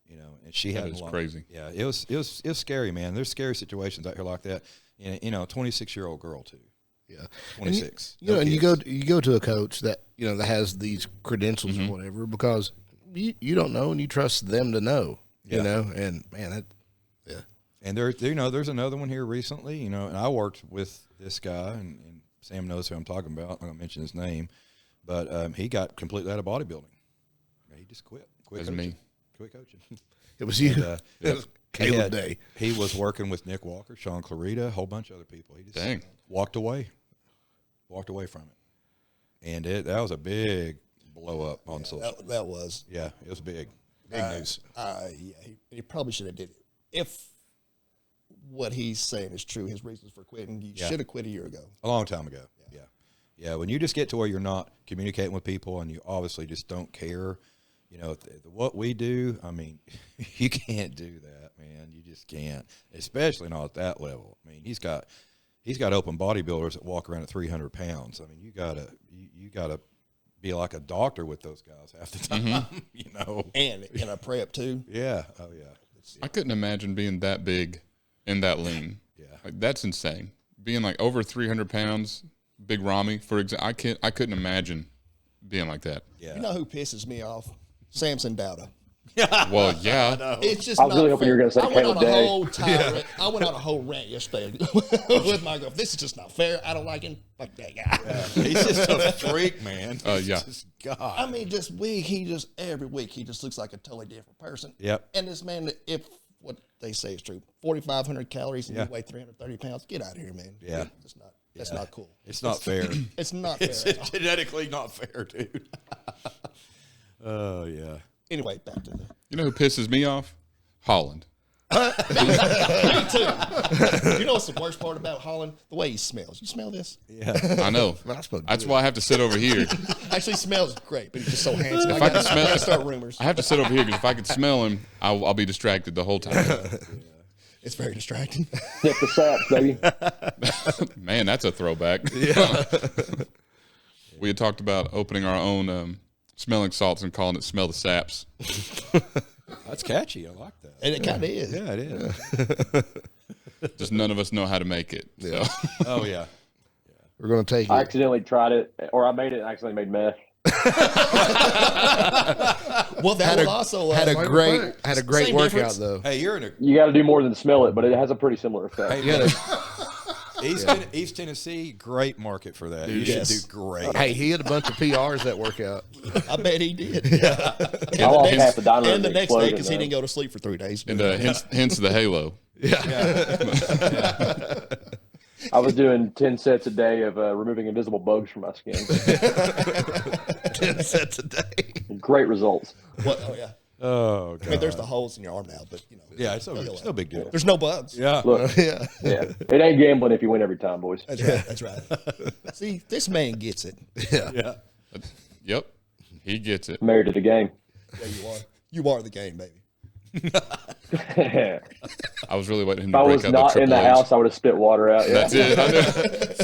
You know, and she had crazy. Yeah, it was scary, man. There's scary situations out here like that. And, you know, a 26-year-old girl too. Yeah, 26. And you go to a coach that that has these credentials or whatever, because you don't know and you trust them to know. You know, and man, And there's another one here recently. And I worked with this guy, and Sam knows who I'm talking about. I'm not gonna mention his name, but he got completely out of bodybuilding. He just quit. That's me. Quit coaching. it was you. And, It was Caleb Day. He was working with Nick Walker, Sean Clarita, a whole bunch of other people. He just walked away from it, and that was a big blow up on social. That was. Yeah, it was big news. He probably should have did it. If what he's saying is true, his reasons for quitting, you should have quit a year ago. A long time ago. Yeah. When you just get to where you're not communicating with people and you obviously just don't care. What we do, I mean, you can't do that, man. You just can't, especially not at that level. I mean, he's got open bodybuilders that walk around at 300 pounds. I mean, you gotta be like a doctor with those guys half the time, And in a prep too. Yeah. Oh yeah. I couldn't imagine being that big and that lean. Yeah. Like, that's insane. Being like over 300 pounds, Big Rami, for example, I couldn't imagine being like that. Yeah. You know who pisses me off? Samson Dowda. Well, yeah. It's just I was really hoping you were going to say Caleb Day. I went on a whole rant yesterday with my girl. This is just not fair. I don't like him. Fuck that guy. He's just a freak, man. Yeah. God. I mean, every week he just looks like a totally different person. Yep. And this man, if what they say is true, 4,500 calories and you weigh 330 pounds, get out of here, man. Yeah. That's not cool. It's not fair. It's not fair. It's at all. genetically not fair, dude. Oh yeah. Anyway, back to the. You know who pisses me off? Holland. Me too. You know what's the worst part about Holland? The way he smells. You smell this? Yeah. I know. Man, I smell That's good. why I have to sit over here. Actually, smells great, but he's just so handsome. If I can smell, I gotta start rumors. I have to sit over here because if I could smell him, I'll be distracted the whole time. It's very distracting. Hit the saps, baby. Man, that's a throwback. Yeah. We had talked about opening our own smelling salts and calling it "Smell the Saps." That's catchy. I like that. And it kind of is. Yeah, it is. Just none of us know how to make it. So. Oh yeah. We're going to take I it. accidentally tried it, or I made it and accidentally made meth. Well, that would also Had a great Same workout difference. though. Hey, you're in a You got to do more than smell it, but it has a pretty similar effect. East Tennessee, great market for that. You Yes. should do great. Hey, he had a bunch of PRs that workout. I bet he did. I lost half the dining room And the in next day, explosion, because he though. didn't go to sleep for 3 days. And hence the halo. I was doing 10 sets a day of removing invisible bugs from my skin. 10 sets a day. Great results. What? Oh, yeah. Oh I mean, there's the holes in your arm now, but, yeah, it's no big deal. There's no bugs. Yeah. Look, Yeah. yeah, it ain't gambling if you win every time, boys. That's right. That's right. See, this man gets it. Yeah. Yep, he gets it. Married to the game. Yeah, you are. You are the game, baby. If I was really waiting for him I to break was out not the in Triple the H. house, I would have spit water out. Yeah. That's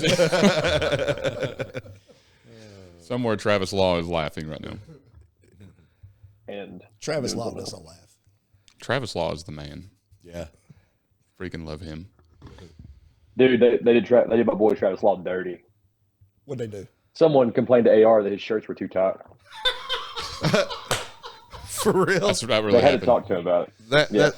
it. I know. Somewhere Travis Law is laughing right now. And Travis Law doesn't laugh. Travis Law is the man. Yeah. Freaking love him. dude, they did my boy Travis Law dirty. What'd they do? Someone complained to AR that his shirts were too tight. For real? That's what really They had happened. to talk to him about it.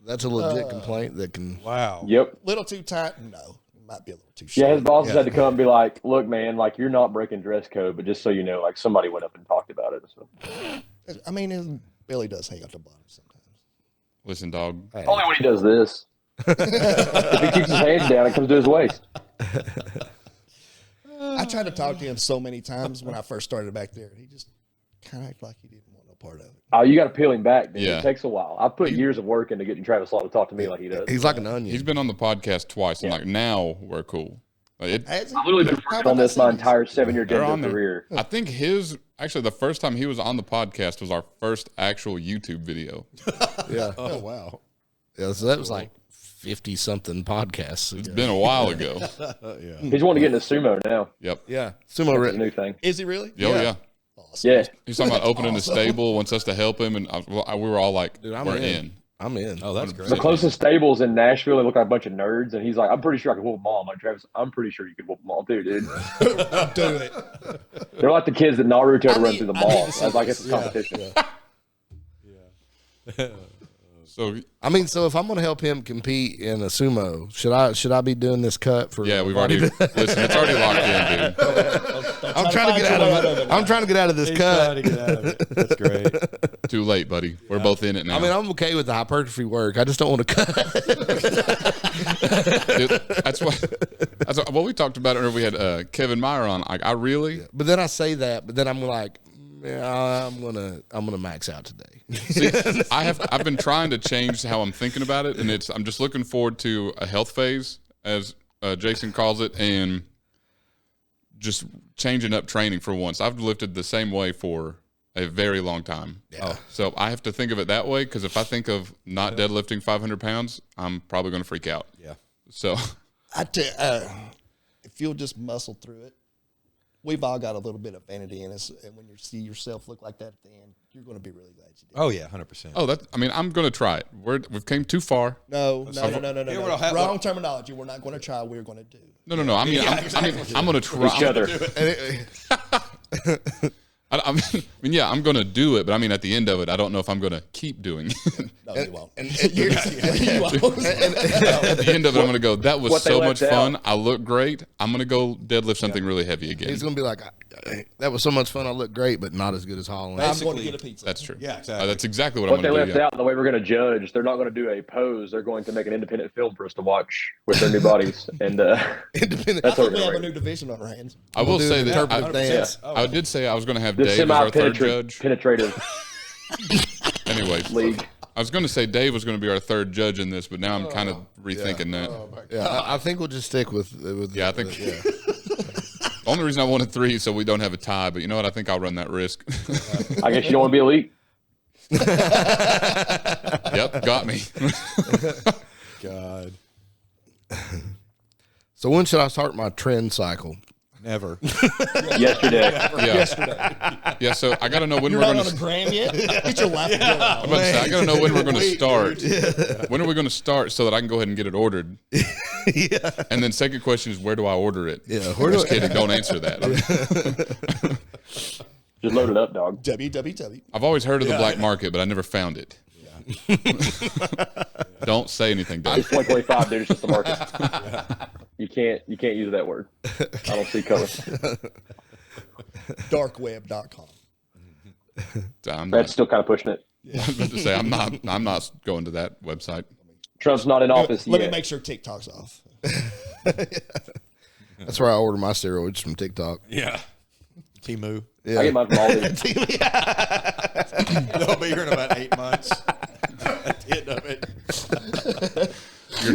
That's a legit complaint that can. Wow. Yep. Little too tight? No. Might be a little too short. Yeah, his bosses had to come and be like, "Look, man, like you're not breaking dress code, but just so you know, like somebody went up and talked about it." So. I mean, Billy does hang out the bottom sometimes. Listen, dog. Only when he does this. If he keeps his hands down, it comes to his waist. I tried to talk to him so many times when I first started back there. He just kind of acted like he didn't want no part of it. Oh, you got to peel him back, dude. Yeah. It takes a while. I put years of work into getting Travis Law to talk to me like he does. He's like an onion. He's been on the podcast twice, and like now we're cool. Like, Has he? I've literally been How working about on this that my series? entire 7-year They're on Denver there. career. I think actually the first time he was on the podcast was our first actual YouTube video. Yeah. Oh wow. Yeah, so that was like 50-something podcasts. It's been a while ago. Yeah. He's wanting to get into sumo now. Yep. Yeah. Sumo That's a Red. new thing. Is he really? Oh, yeah. Awesome. Yeah. He's talking about opening a stable, wants us to help him, and we were all like, Dude, I'm we're in. in. I'm in. Oh, that's great. The closest stables in Nashville, they look like a bunch of nerds, and he's like, I'm pretty sure I can whoop them all. I'm like, Travis, I'm pretty sure you can whoop them all too, dude. Do it. They're like the kids that Naruto I run need- through the I need mall. to see That's like this. it's a competition. So I mean, so if I'm going to help him compete in a sumo, should I be doing this cut for? yeah, we've already listen. It's already locked in, dude. I'm trying to get out of it. I'm trying to get out of this He's cut. trying to get out of it. That's great. Too late, buddy. We're both in it now. I mean, I'm okay with the hypertrophy work. I just don't want to cut. Dude, that's what we talked about earlier. We had Kevin Meyer on. Like, I really But then I say that, but then I'm like, yeah, I'm gonna max out today. see. I've been trying to change how I'm thinking about it, and I'm just looking forward to a health phase, as Jason calls it, and just changing up training for once. I've lifted the same way for a very long time. Yeah. So I have to think of it that way, because if I think of not deadlifting 500 pounds, I'm probably going to freak out. Yeah. So If you'll just muscle through it, we've all got a little bit of vanity in us, and when you see yourself look like that at the end, you're going to be really glad you did. Oh yeah, 100%. I'm going to try it. We've came too far. No. Here we'll have- Wrong terminology. We're not going to try. We're going to do. No. I mean, I'm going to try. Each other. I mean, yeah, I'm going to do it, but I mean, at the end of it, I don't know if I'm going to keep doing it. No, you won't. And You won't. At the end of it, I'm going to go, that was What they so left much fun. out. I look great. I'm going to go deadlift something really heavy again. he's gonna be like, that was so much fun. I look great, but not as good as Holland. I'm going to get a pizza. That's true. Yeah, exactly. That's exactly what, What I'm they going to left do. out, the way we're going to judge, they're not going to do a pose. They're going to make an independent film for us to watch with their new bodies. And Independent. that's I what think we we're have a going to new division on our hands. I will do say an that interpretive dance. I did say I was going to have the Dave as our third semi-penetrative judge. Anyways, league. I was going to say Dave was going to be our third judge in this, but now I'm kind of rethinking that. Yeah, I think we'll just stick with. Yeah, I think. The only reason I wanted 3 so we don't have a tie, but you know what? I think I'll run that risk. I guess you don't want to be elite. Yep, got me. God, So when should I start my trend cycle? never. Yesterday. Yeah, so I got to know when You're we're not going on to. a gram yet? Get your laptop out. I'm about to say, I got to know when we're going to start. When are we going to start so that I can go ahead and get it ordered? Yeah. And then second question is, where do I order it? Yeah, I'm just kidding. Don't answer that. Just load it up, dog. www. I've always heard of the black market, but I never found it. Don't say anything, Dave. It's 2025, dude. It's just the market. You can't use that word. I don't see color. Darkweb.com. I'm Brad's not, still kind of pushing it. I was about to say I'm not going to that website. Trump's not in office Let me yet. make sure TikTok's off. That's where I order my steroids from TikTok. Yeah. Timu. Yeah. I get mine from Aldi. They'll be here in about 8 months. At the end of it.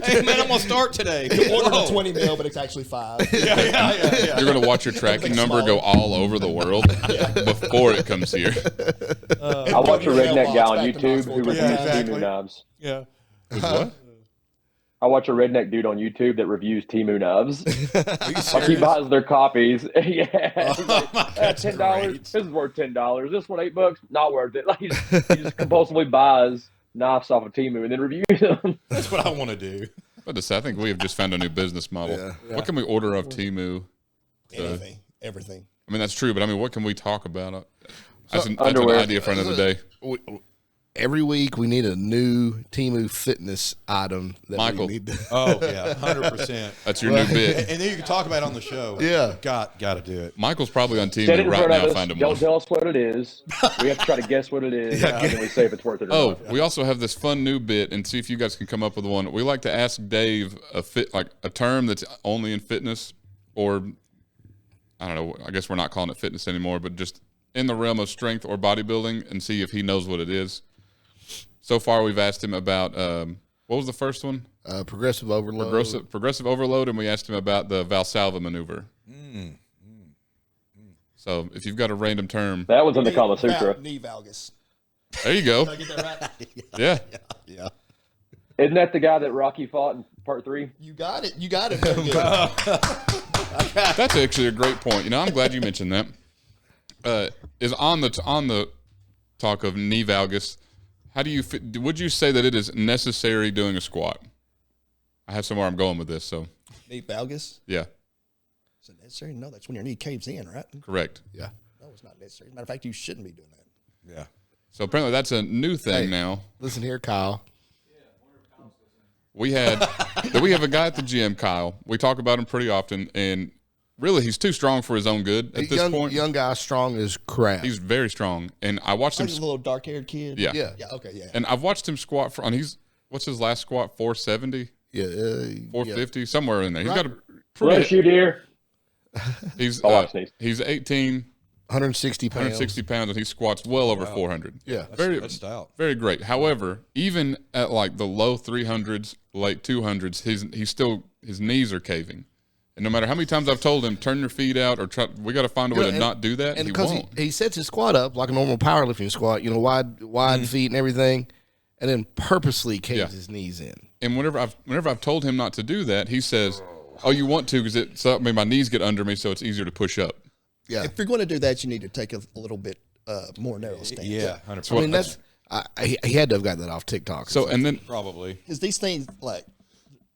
Hey man, I'm gonna start today. Ordered Whoa. a 20 mil, but it's actually 5. Yeah. You're going to watch your tracking number go all over the world before it comes here. I watch a redneck guy on Back to YouTube who Knoxville. reviews Yeah, exactly. Timu knives. Yeah. What? I watch a redneck dude on YouTube that reviews Timu knives. Are you Like he serious? buys their copies. Yeah. He's like, my "That's God, $10. great. This is worth $10. This one $8. Not worth it. Like he just compulsively buys knives off of Timu and then reviews them. That's what I want to do. But to say, I think we have just found a new business model. Yeah. What can we order of Timu? Anything. Everything. I mean, that's true, but I mean, what can we talk about? That's an underwear. idea for another day. Every week we need a new Temu fitness item that Michael. we need to. Oh yeah, 100%. That's your new bit. And then you can talk about it on the show. Yeah. Got to do it. Michael's probably on Set it Timu in right front now. of us. Find him Don't one. tell us what it is. We have to try to guess what it is, and then we say if it's worth it or Oh, not. we also have this fun new bit, and see if you guys can come up with one. We like to ask Dave a term that's only in fitness, or I don't know, I guess we're not calling it fitness anymore, but just in the realm of strength or bodybuilding and see if he knows what it is. So far, we've asked him about, what was the first one? Progressive overload. Progressive overload, and we asked him about the Valsalva maneuver. So if you've got a random term, That was in the Kama Sutra. Knee valgus. there you go. Did I get that right? Yeah. Yeah. Isn't that the guy that Rocky fought in part 3? You got it. You got it. Very good. That's actually a great point. You know, I'm glad you mentioned that. Is on the talk of knee valgus. How do you would you say that it is necessary doing a squat? I have somewhere I'm going with this. So Knee valgus. yeah, Is it necessary? No, that's when your knee caves in, right? correct. Yeah. No, it's not necessary. As a matter of fact, you shouldn't be doing that. Yeah. So apparently that's a new thing Hey. now. Listen here, Kyle. We have a guy at the gym, Kyle. We talk about him pretty often, and really he's too strong for his own good at this point. Young guy, strong as crap. He's very strong, and I watched him. Like a little dark-haired kid. Yeah. yeah. Yeah. Okay. Yeah. And I've watched him squat for. And what's his last squat? 470, Yeah. 450, somewhere in there. He's Right. got a Bless pretty. you, dear. He's Oh, I sneezed. he's 18, 160 pounds. 160 pounds, and he squats well over 400. Yeah. That's stout. Very great. However, even at like the low 300s, late 200s, his knees are caving. And no matter how many times I've told him, turn your feet out or try, we got to find a way to not do that. And He because won't. he sets his squat up like a normal powerlifting squat, wide feet and everything, and then purposely caves his knees in. And whenever I've told him not to do that, he says, "Oh, you want to because my knees get under me, so it's easier to push up." Yeah. If you're going to do that, you need to take a little bit more narrow stance. Yeah. 100%. I mean, he had to have got that off TikTok. So and then Probably. Because these things, like,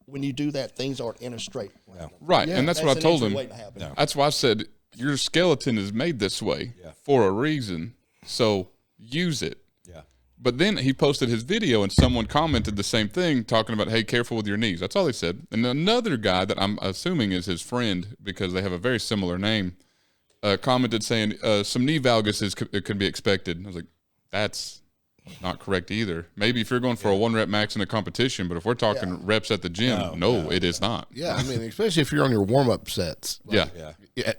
when you do that, things aren't in a straight line. right, and that's what I an told easy him. way to happen. That's why I said your skeleton is made this way for a reason. So use it. Yeah. But then he posted his video and someone commented the same thing, talking about, hey, careful with your knees. That's all he said. And another guy that I'm assuming is his friend because they have a very similar name, commented saying some knee valgus could be expected. I was like, that's not correct either. Maybe if you're going for a 1 rep max in a competition, but if we're talking reps at the gym, no, it is not. yeah, I mean, especially if you're on your warm up sets. Yeah. Yeah.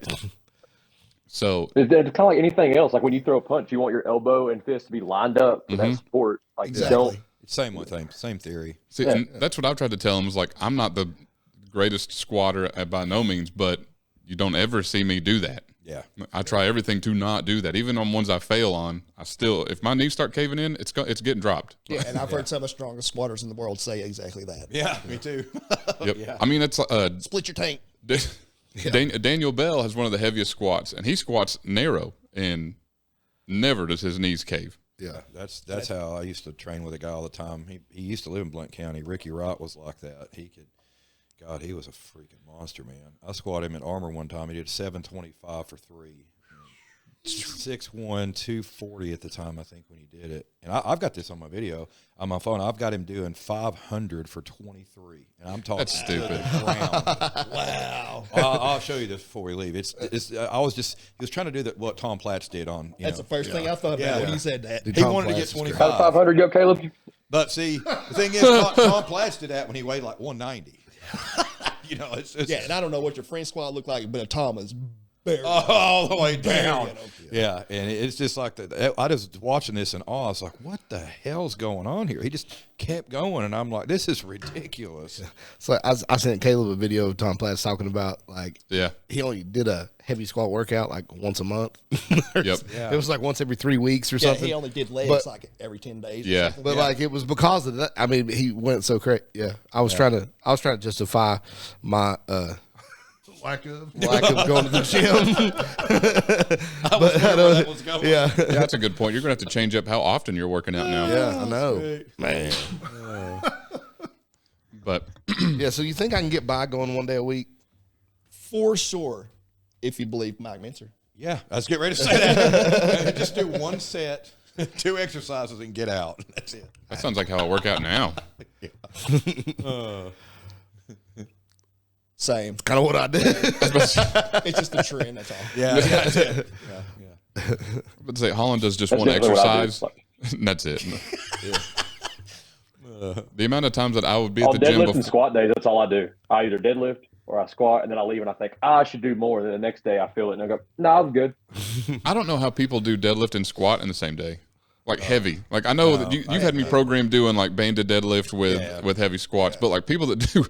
So It's kind of like anything else. Like when you throw a punch, you want your elbow and fist to be lined up for that support. Like Exactly. Same theory. see, and that's what I've tried to tell him is like, I'm not the greatest squatter by no means, but you don't ever see me do that. Yeah. I try everything to not do that. Even on ones I fail on, I still, if my knees start caving in, it's getting dropped. Yeah, and I've heard some of the strongest squatters in the world say exactly that. Yeah. Me too. Yep. I mean, it's Split your tank. Daniel Bell has one of the heaviest squats, and he squats narrow, and never does his knees cave. Yeah. That's how I used to train with a guy all the time. He used to live in Blount County. Ricky Wright was like that. God, he was a freaking monster, man. I squatted him at Armour one time. He did 725 for 3. 6'1", 240 at the time, I think, when he did it. And I've got this on my video, on my phone. I've got him doing 500 for 23. And I'm talking That's stupid. to the ground. Wow. I'll show you this before we leave. He was trying to do what Tom Platz did on, That's the first thing I thought about when you said that. he wanted to get How did 25. 500 go, Caleb? But see, the thing is, Tom Platz did that when he weighed like 190. It's Yeah, and I don't know what your friend squad looked like, but a Tom is buried. all the way down. Buried. Yeah, and it's just like that. I was watching this in awe. I was like, "What the hell's going on here?" He just kept going, and I'm like, "This is ridiculous." So I sent Caleb a video of Tom Platz talking about like Yeah. he only did a heavy squat workout like once a month. Yep. It was like once every 3 weeks or Yeah, something. he only did legs But- like every 10 days. Yeah. Or something. But like it was because of that. I mean, he went so crazy. Yeah, I was trying to justify my Lack of. lack of going to the gym. I was wondering where that was going. Yeah, Yeah, that's a good point. You're going to have to change up how often you're working out now. yeah, I know, man. But Yeah, so you think I can get by going 1 day a week? For sure, if you believe Mike Mincer. Yeah, I was getting ready to say that. Just do 1 set, 2 exercises, and get out. That's it. that sounds like how I work out now. Same. Kind of what I did. It's just a trend, that's all. Yeah, that's it. But say Holland does just That's one definitely what I do. exercise. And that's it. The amount of times that I would be at On the gym deadlift before. and squat days, that's all I do. I either deadlift or I squat and then I leave and I think, I should do more. And then the next day I feel it and I go, no, I was good. I don't know how people do deadlift and squat in the same day. Like heavy. Like I know that you've had me programmed doing like banded deadlift with heavy squats, but like people that do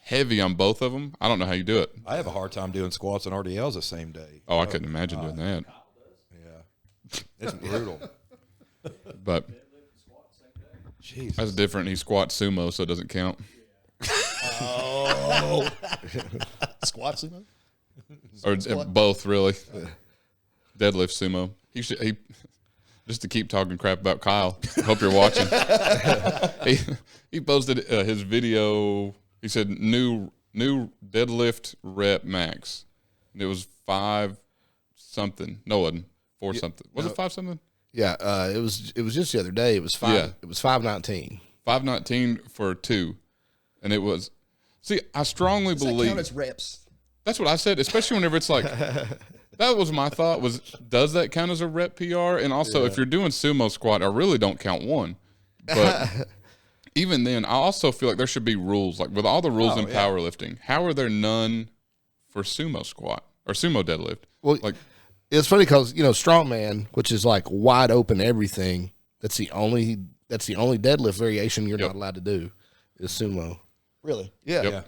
heavy on both of them, I don't know how you do it. I have a hard time doing squats and RDLs the same day. Oh, I couldn't imagine doing that. Yeah, it's brutal. But Jeez, that's different. He squats sumo, so it doesn't count. Oh, squats, you know? Or both, really. Deadlift sumo. He just to keep talking crap about Kyle. Hope you're watching. he posted his video. He said new deadlift rep max. And it was 5 something. No, it wasn't 4 something. Was it 5 something? Yeah, it was just the other day. It was 5. Yeah. It was 519. 519 for 2, and it was. See, I strongly Does that believe count as reps? that's what I said. Especially whenever it's like that was my thought was does that count as a rep PR? And also, if you're doing sumo squat, I really don't count one. But even then, I also feel like there should be rules. Like with all the rules in powerlifting, how are there none for sumo squat or sumo deadlift? Well, Like it's funny because strongman, which is like wide open everything. That's the only deadlift variation you're not allowed to do is sumo. Really? Yeah. Yep.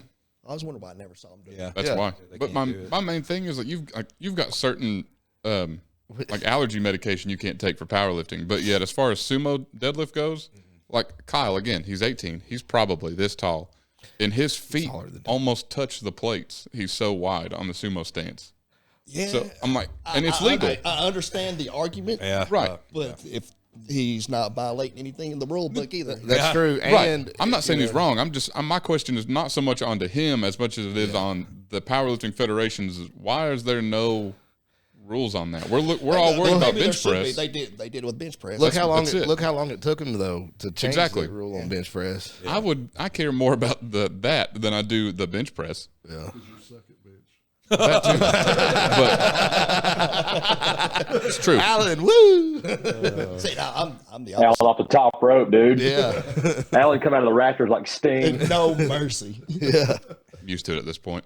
I was wondering why I never saw them do it. Yeah, that's Yeah. why. But can't do it. my main thing is that you've got certain like allergy medication you can't take for powerlifting. But yet, as far as sumo deadlift goes, like Kyle again, he's 18. He's probably this tall, and his feet almost touch the plates. He's so wide on the sumo stance. Yeah. So I'm like, and it's legal. I understand the argument. Yeah, Right. But if he's not violating anything in the rule book either. That's true. Right. And I'm not saying he's wrong. My question is not so much onto him as much as it is on the powerlifting federations. Why is there no rules on that? We're all worried about Maybe there bench should be. press. They did with bench press. Look how long that's it. look how long it took him though to change Exactly. the rule on bench press. I care more about that than I do the bench press. Yeah. That too. But it's true. Alan, woo! See, now, I'm the Alan opposite. off the top rope, dude. Yeah. Alan come out of the rafters like Sting. No mercy. Yeah. I'm used to it at this point.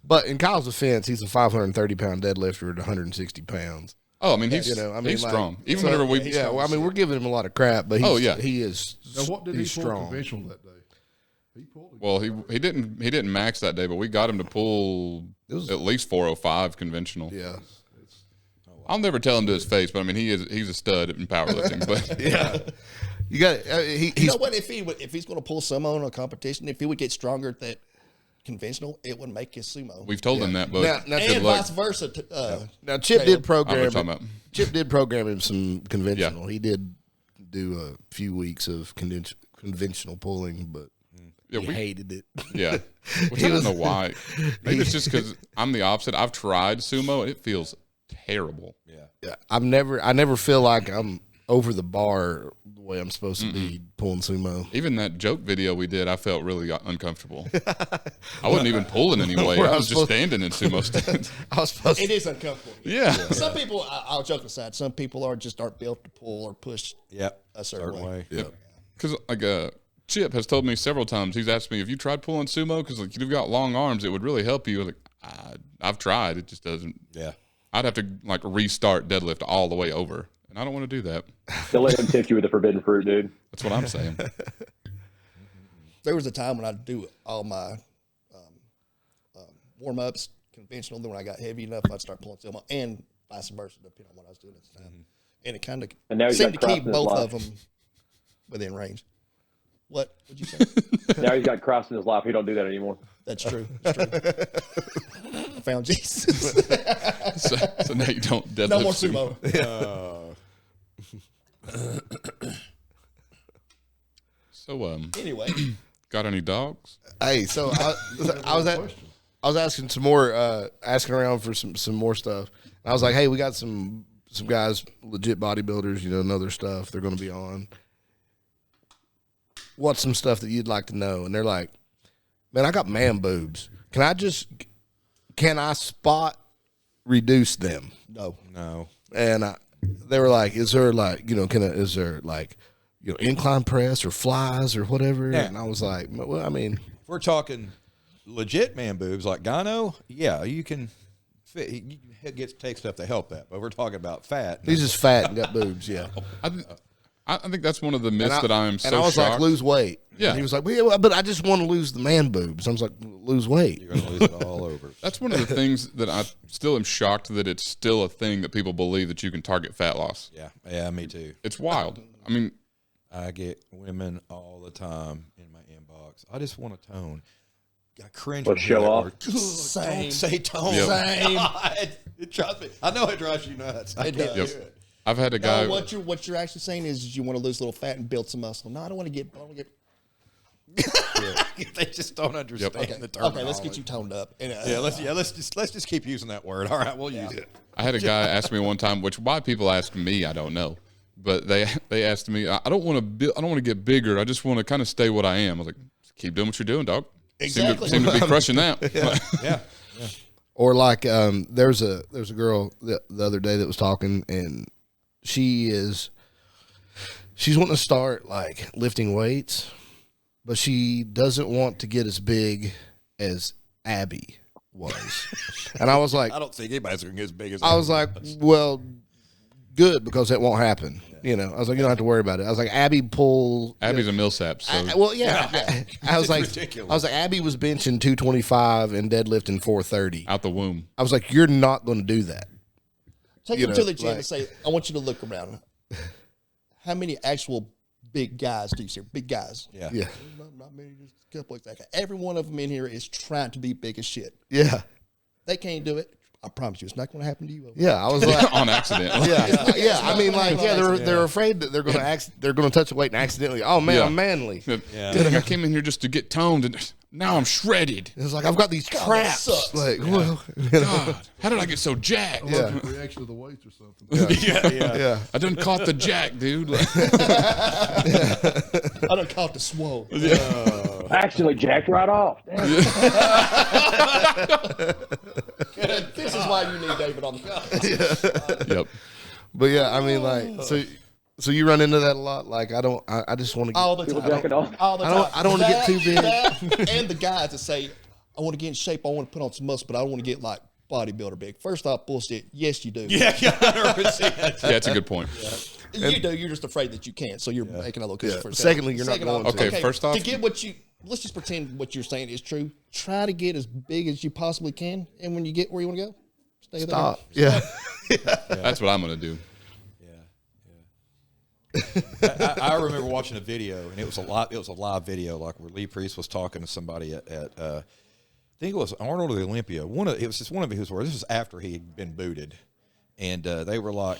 But in Kyle's defense, he's a 530-pound deadlifter at 160 pounds. Oh, I mean he's He's like, strong. Even whenever we we're giving him a lot of crap, but he is. Now, what did he he's pull strong. conventional that day? He pulled. well he didn't max that day, but we got him to pull at least 405 conventional. Yeah. I'll never tell him to his face, but I mean he's a stud in powerlifting. But Yeah. You got You he's know what? If he's going to pull sumo in a competition, if he would get stronger at that conventional, it would make his sumo. we've told him that. But Now, and luck. vice versa. now Chip Caleb. did I know what program. you're talking about. Chip did program him some conventional. He did do a few weeks of conventional pulling, but Yeah, he hated it. Yeah, which I don't know why. Maybe it's just because I'm the opposite. I've tried sumo and it feels terrible. Yeah, I never feel like I'm over the bar the way I'm supposed to be pulling sumo. Even that joke video we did, I felt really uncomfortable. I wasn't even pulling anyway. I was just standing in sumo stance. I was supposed It to. is uncomfortable. Yeah. Some people, I'll joke aside, some people aren't built to pull or push Yep. a certain way. Because like Chip has told me several times. He's asked me, "Have you tried pulling sumo? Because like you've got long arms, it would really help you." I was like, I've tried. It just doesn't. Yeah. I'd have to like restart deadlift all the way over, and I don't want to do that. Don't let him tempt you with the forbidden fruit, dude. That's what I'm saying. There was a time when I'd do all my warm ups conventional. Then when I got heavy enough, I'd start pulling sumo, and vice versa, depending on what I was doing at the time. And it kind And now of he's seemed to got keep crossed in his both life. of them within range. What would you say? Now he's got Christ in his life. He don't do that anymore. That's true. That's true. I found Jesus. So now you don't deadlift. No more sumo. So Anyway, got any dogs? Hey, so I was asking some more, asking around for some more stuff. And I was like, hey, we got some guys, legit bodybuilders, know their stuff. They're going to be on. What's some stuff that you'd like to know? And they're like, man, I got man boobs. Can I spot reduce them? no. And they were like, is there like, is there like, incline press or flies or whatever? Yeah. And I was like, well, I mean, we're talking legit man boobs like gyno, yeah, you can fit. Take stuff to help that. But we're talking about fat. He's just fat and got boobs. Yeah. I think that's one of the myths that I am so And I was shocked. like, lose weight. Yeah. And he was like, well, but I just want to lose the man boobs. I was like, lose weight. You're gonna lose it all over. That's one of the things that I still am shocked that it's still a thing that people believe that you can target fat loss. Yeah, me too. It's wild. I mean, I get women all the time in my inbox. I just want to tone. I cringe. Let's show off. Same. Don't say tone. Yep. Same. God, it drives me. I know it drives you nuts. I can't do Yep. it. I've had a guy. No, what you're actually saying is you want to lose a little fat and build some muscle. No, I don't want to get. They just don't understand Okay, the terminology. okay, let's get you toned up. And, let's just keep using that word. All right, we'll use it. I had a guy ask me one time, which why people ask me, I don't know, but they asked me, I don't want to get bigger. I just want to kind of stay what I am. I was like, keep doing what you're doing, dog. Exactly. Seem to be crushing that. Yeah. Or like, there's a girl the other day that was talking, and she's wanting to start like lifting weights, but she doesn't want to get as big as Abby was. And I was like, I don't think anybody's going to get as big as I was like, well, good, because that won't happen. You know, I was like, you don't have to worry about it. I was like, Abby's a Millsap. So well, yeah. I was like, ridiculous. I was like, Abby was benching 225 and deadlifting 430. out the womb. I was like, you're not going to do that. take you them know, to the gym like- and say, I want you to look around. How many actual big guys do you see? Big guys. Yeah. Yeah, Not many, just a couple exactly. Every one of them in here is trying to be big as shit. yeah, They can't do it. I promise you, it's not going to happen to you. yeah. I was like, On accident. yeah. I mean, like, yeah, they're afraid that they're going to touch a weight and accidentally. Oh man, Yeah. I'm manly. Dang, I came in here just to get toned, and now I'm shredded. It's like I've got these traps. sucks. Like, well, God, how did I get so jacked? Yeah. Reaction to the weights or something. yeah. I done caught the jack, dude. Like, I done caught the swole. Actually, jacked right off. Damn. This is why you need David on the podcast. yep. But yeah, I mean, like, so you run into that a lot. Like, I just want to. All the People time. jacking off. All the time. I don't wanna get too big. That, and the guys that say, I want to get in shape, I want to put on some muscle, but I don't want to get like bodybuilder big. First off, bullshit. Yes, you do. Yeah, 100%. Yeah, that's a good point. You do. You're just afraid that you can't. So you're making a little cushion for yourself. Secondly, you're not Second going off, to. Okay, first off- to get what you, let's just pretend what you're saying is true. Try to get as big as you possibly can, and when you get where you want to go, stay Stop. there. Yeah. That's what I'm gonna do. I remember watching a video, and it was a live video, like where Lee Priest was talking to somebody at I think it was Arnold of the Olympia. It was just one of his where this was after he had been booted, and they were like,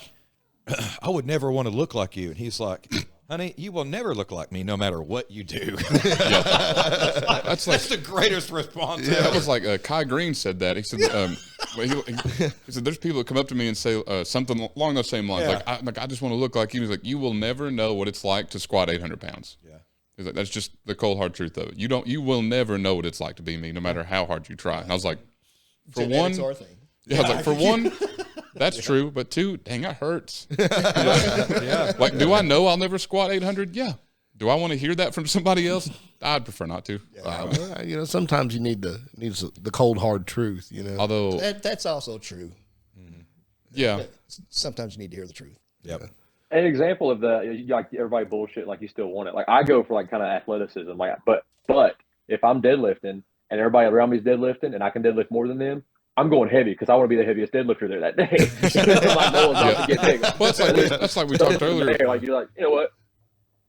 "I would never want to look like you," and he's like, "Honey, you will never look like me, no matter what you do." That's like That's the greatest response. that ever. was like Kai Green said that. He said, he said, "There's people that come up to me and say something along those same lines, Yeah. like I just want to look like you." He's like, "You will never know what it's like to squat 800 pounds." Yeah. He's like, "That's just the cold hard truth of it. You will never know what it's like to be me, no matter how hard you try." And I was like, for Genetics one, are a thing. yeah, I was like, for one, that's true, but two, dang, that hurts. Yeah. Like, do I know I'll never squat 800? Yeah. Do I want to hear that from somebody else? I'd prefer not to. Well, you know, sometimes you need the cold hard truth. You know. Although, That's also true. yeah, Sometimes you need to hear the truth. Yep. An example of the like everybody bullshit like you still want it. Like I go for like kind of athleticism. Like, but if I'm deadlifting and everybody around me is deadlifting and I can deadlift more than them, I'm going heavy because I want to be the heaviest deadlifter there that day. My goal is not to get bigger. well, that's like we talked earlier. Like you're like, you know what?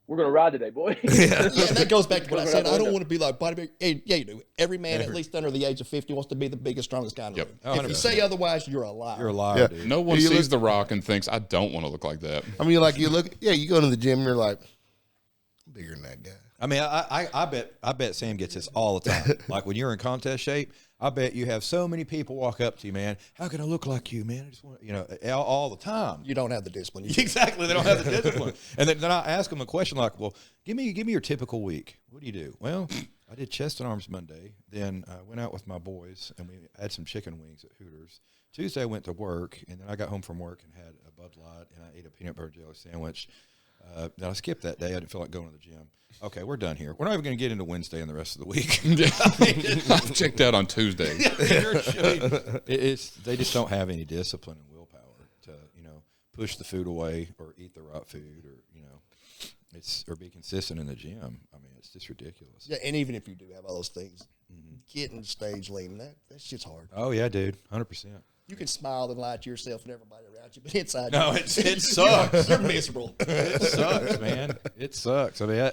We're gonna ride today, boy. Yeah, that goes back to what I said. I don't window. want to be like bodybuilder. Hey, yeah, you do. Every man, at least under the age of 50, wants to be the biggest, strongest guy in the Yep. room. If you 100%. say otherwise, you're a liar. You're a liar, Yeah. dude. No one You sees look- The Rock and thinks, I don't want to look like that. I mean, you go into the gym, and you're like, I'm bigger than that guy. I mean, I bet Sam gets this all the time. Like when you're in contest shape, I bet you have so many people walk up to you, man. How can I look like you, man? I just want, all the time. You don't have the discipline. You Exactly, they don't have the discipline. And then I ask them a question like, "Well, give me your typical week. What do you do?" Well, I did chest and arms Monday. Then I went out with my boys and we had some chicken wings at Hooters. Tuesday I went to work, and then I got home from work and had a Bud Light, and I ate a peanut butter jelly sandwich. I skipped that day. I didn't feel like going to the gym. Okay, we're done here. We're not even going to get into Wednesday and the rest of the week. I checked out on Tuesday. They just don't have any discipline and willpower to, push the food away or eat the right food or, or be consistent in the gym. I mean, it's just ridiculous. Yeah, and even if you do have all those things, getting stage lean, that shit's hard. Oh, yeah, dude, 100%. You can smile and lie to yourself and everybody around you, but inside, No, it sucks. You're miserable. It sucks, man. It sucks. I mean,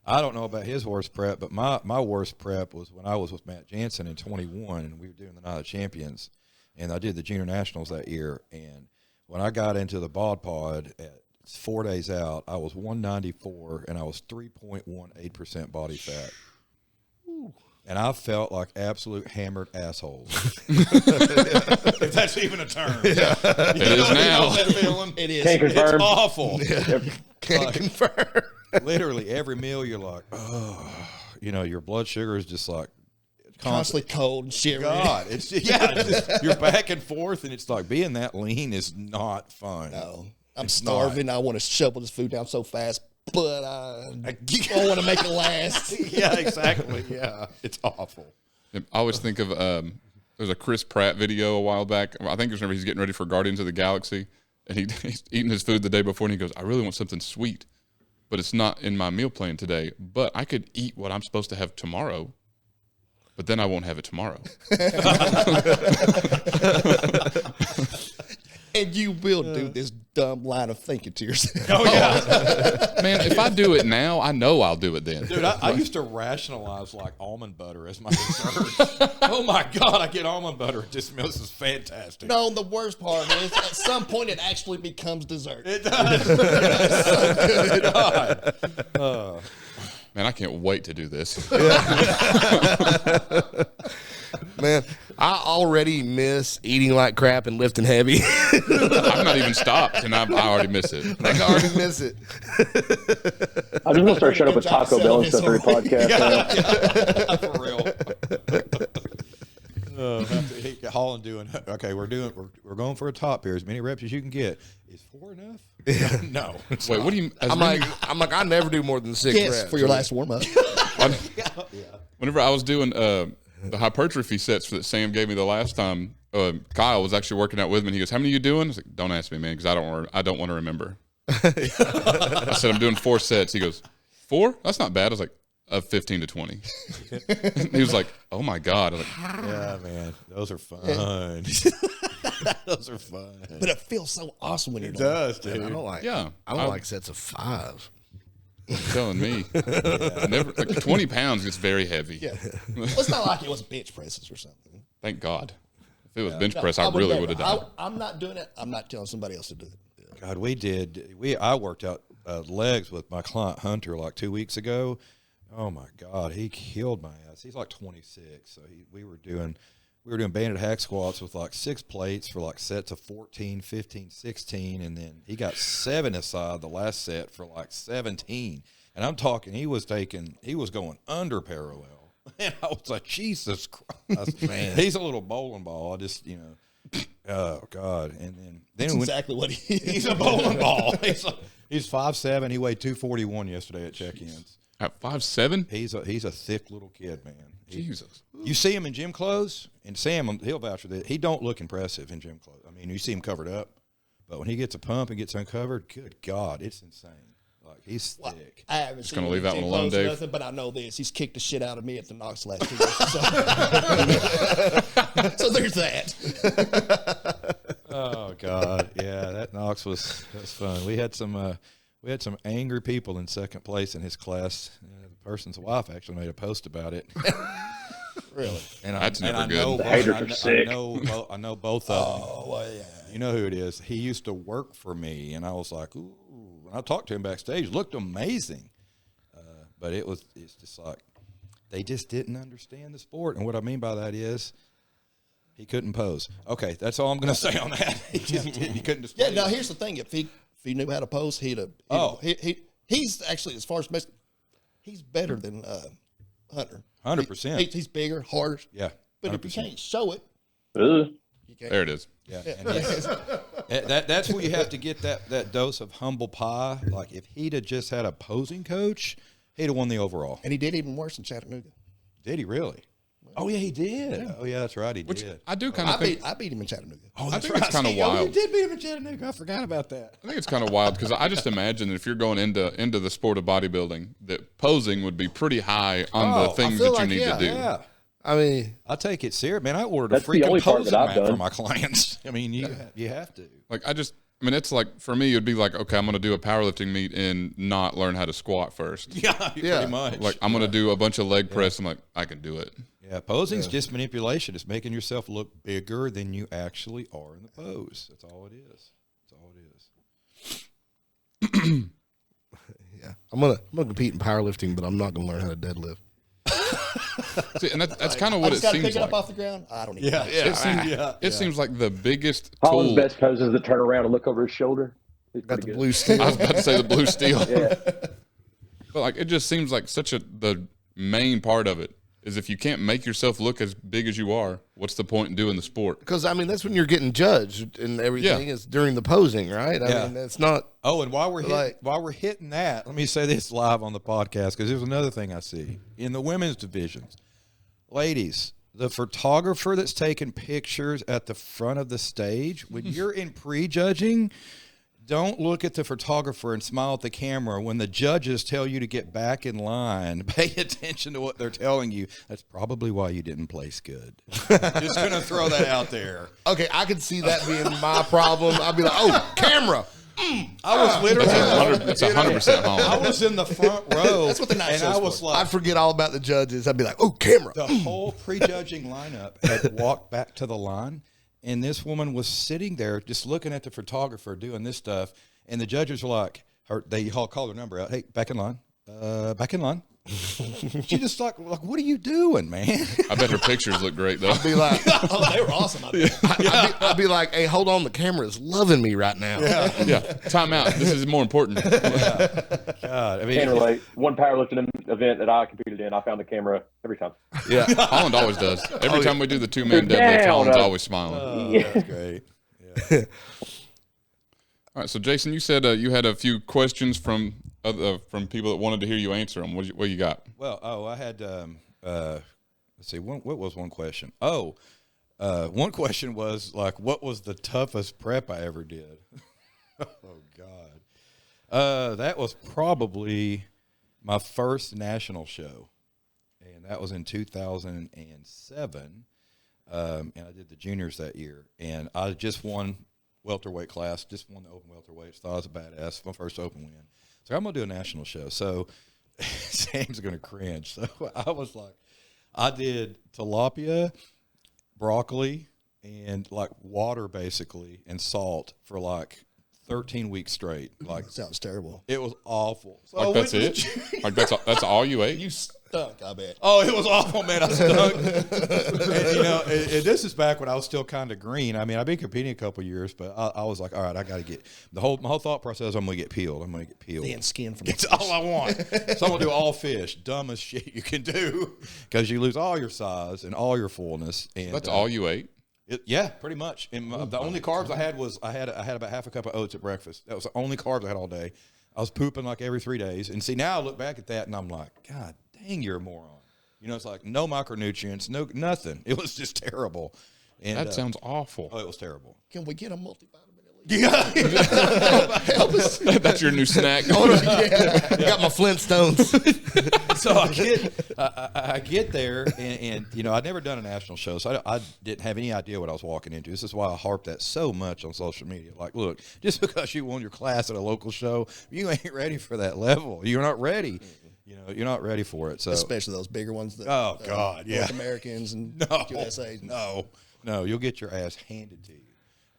I don't know about his worst prep, but my worst prep was when I was with Matt Jansen in 21, and we were doing the Night of Champions, and I did the Junior Nationals that year. And when I got into the bod pod at 4 days out, I was 194, and I was 3.18% body fat. And I felt like absolute hammered assholes. If that's even a term. Yeah. It is now. It is. Can't confirm. It's awful. Can't confirm. Literally every meal you're like, oh, your blood sugar is just like Constantly cold and shivering. God, it's you're back and forth, and it's like being that lean is not fun. No, I'm starving. I want to shovel this food down so fast, but I don't want to make it last. Yeah, exactly. Yeah, it's awful. I always think of there's a Chris Pratt video a while back. I think it was whenever he's getting ready for Guardians of the Galaxy, and he's eating his food the day before, and he goes, "I really want something sweet, but it's not in my meal plan today. But I could eat what I'm supposed to have tomorrow, but then I won't have it tomorrow." And you will do this dumb line of thinking to yourself. Oh yeah, Man, if I do it now, I know I'll do it then. dude. I used to rationalize like almond butter as my dessert. Oh my God, I get almond butter. It just smells is fantastic. No, the worst part is at some point it actually becomes dessert. It does. God. Man, I can't wait to do this. Man, I already miss eating like crap and lifting heavy. I've not even stopped, and I already miss it. I already miss it. I'm just gonna start showing up at Taco Bell and stuff for your podcast. For real. Holland doing okay. We're going for a top here. As many reps as you can get. Is 4 enough? No. Wait, what do you? I'm like, I never do more than 6 Yes, reps. for your last warm up. Whenever I was doing the hypertrophy sets that Sam gave me the last time, Kyle was actually working out with me, and he goes, "How many are you doing?" I was like, "Don't ask me, man, because I don't want to remember." I said, "I'm doing 4 sets." He goes, 4? That's not bad. I was like, 15 to 20. He was like, "Oh my God." I was like, Yeah, man, those are fun. Those are fun. But it feels so awesome when you're It done. does, dude. I don't like. Yeah. I don't like sets of 5. You're telling me. Never, like 20 pounds gets very heavy. Yeah. Well, it's not like it was bench presses or something. Thank God. If it was bench No, press, I really would have done it. I'm not doing it. I'm not telling somebody else to do it. God, I worked out legs with my client Hunter like 2 weeks ago. Oh my God, he killed my ass. He's like 26, so we were doing banded hack squats with like 6 plates for like sets of 14, 15, 16, and then he got 7 aside the last set for like 17. And I'm talking, he was going under parallel. And I was like, Jesus Christ, man. He's a little bowling ball. I just, oh God. And then That's exactly what he is. he's a bowling ball. He's 5'7". He weighed 241 yesterday at check-ins. At 5'7"? He's a thick little kid, man. Jesus. You see him in gym clothes, and Sam, he'll vouch for that. He don't look impressive in gym clothes. I mean, you see him covered up, but when he gets a pump and gets uncovered, good God, it's insane. Like, he's thick. I haven't seen gonna him leave in that one gym alone, clothes or Dave. nothing, but I know this. He's kicked the shit out of me at the Knox last 2 years. So there's that. Oh God, yeah, that Knox was fun. We had some angry people in second place in his class. The person's wife actually made a post about it. Really? And That's never good. The haters are sick. I know both of them. Oh, well, yeah. You know who it is. He used to work for me, and I was like, ooh. When I talked to him backstage, looked amazing. But it's just like they just didn't understand the sport. And what I mean by that is he couldn't pose. Okay, that's all I'm going to say on that. He couldn't display. Yeah, now here's the thing. If he knew how to pose, he's actually, as far as he's better than Hunter. 100%. He's bigger, harder. Yeah. 100%. But if you can't show it, Ugh. you There it is. Yeah, and that's where you have to get that dose of humble pie. Like if he'd have just had a posing coach, he'd have won the overall. And he did even worse in Chattanooga. Did he really? Oh yeah, he did. Yeah. Oh yeah, that's right, he did. I do kind of think. I beat him in Chattanooga. Oh, I think it's kind of wild. Oh, you did beat him in Chattanooga. I forgot about that. I think it's kind of wild because I just imagine that if you're going into the sport of bodybuilding, that posing would be pretty high on the things that you need to do. Yeah. I mean, I take it serious, man. I ordered That's a the freaking only part posing that I've mat done. for my clients. I mean, you have to. Like it's like for me, it'd be like, okay, I'm going to do a powerlifting meet and not learn how to squat first. Yeah, pretty much. Like I'm going to do a bunch of leg press. I'm like, I can do it. Yeah, posing's just manipulation. It's making yourself look bigger than you actually are in the pose. That's all it is. That's all it is. yeah, I'm gonna compete in powerlifting, but I'm not gonna learn how to deadlift. See, and that's kind of what I it just gotta seems pick it up like. off the ground. I don't even. It seems like the biggest Holland's tool. best pose is to turn around and look over his shoulder. He's Got pretty the good. blue steel. I was about to say the blue steel, Yeah. but like it just seems like the main part of it is if you can't make yourself look as big as you are, what's the point in doing the sport? Because I mean, that's when you're getting judged and everything is during the posing, right? I mean, it's not. Oh, and while we're Like- hitting that, let me say this live on the podcast because there's another thing I see in the women's divisions. Ladies, the photographer that's taking pictures at the front of the stage, when you're in prejudging, don't look at the photographer and smile at the camera. When the judges tell you to get back in line, pay attention to what they're telling you. That's probably why you didn't place good. Just going to throw that out there. Okay, I could see that being my problem. I'd be like, oh, camera. I was literally It's 100% I home. was in the front row. That's what the night and show's I was for. like, I'd forget all about the judges. I'd be like, oh, camera. the whole prejudging lineup had walked back to the line, and this woman was sitting there just looking at the photographer doing this stuff, and the judges were like, they called her number out. Hey, back in line. Back in line. She just like, what are you doing, man? I bet her pictures look great though. I'd be like, Oh, they were awesome. I bet. I'd be like, hey, hold on, the camera is loving me right now. Yeah, time out. This is more important. God, I mean, Can't relate. One powerlifting event that I competed in, I found the camera every time. Yeah. Holland always does. Every time we do the 2-man Down, deadlift, Holland's up. always smiling. oh, that's great. Yeah. All right, so Jason, you said you had a few questions from people that wanted to hear you answer them. What you got? Well, I had let's see, what was one question? One question was like, what was the toughest prep I ever did? Oh God, that was probably my first national show, and that was in 2007, and I did the juniors that year, and I just won welterweight class, just won the open welterweight. So I was a badass, my first open win. So I'm gonna do a national show. So Sam's gonna cringe. So I was like, I did tilapia, broccoli, and like water basically, and salt for like 13 weeks straight. Like Sounds terrible. it was awful. So I Like went that's to the it? Like that's all you ate? You stunk, I bet. Oh, it was awful, man. I stunk. And, you know, and this is back when I was still kind of green. I mean, I've been competing a couple years, but I was like, all right, I got to get my whole thought process. I'm going to get peeled. I'm going to get peeled. Thin skin from It's all I want. So I'm going to do all fish. Dumbest shit you can do because you lose all your size and all your fullness. And That's all you ate? yeah, pretty much. And the only carbs I had was I had about half a cup of oats at breakfast. That was the only carbs I had all day. I was pooping like every 3 days. And see, now I look back at that and I'm like, God dang, you're a moron. You know, it's like no micronutrients, no nothing. It was just terrible. And That sounds awful. oh, it was terrible. Can we get a multivitamin? Yeah. Help us. That's your new snack. I got my Flintstones. So I get there, and you know, I'd never done a national show, so I didn't have any idea what I was walking into. This is why I harp that so much on social media. Like, look, just because you won your class at a local show, you ain't ready for that level. You're not ready. You know, you're not ready for it. So Especially those bigger ones. That, Oh, God, yeah. North Americans and no, USAs. no, you'll get your ass handed to you.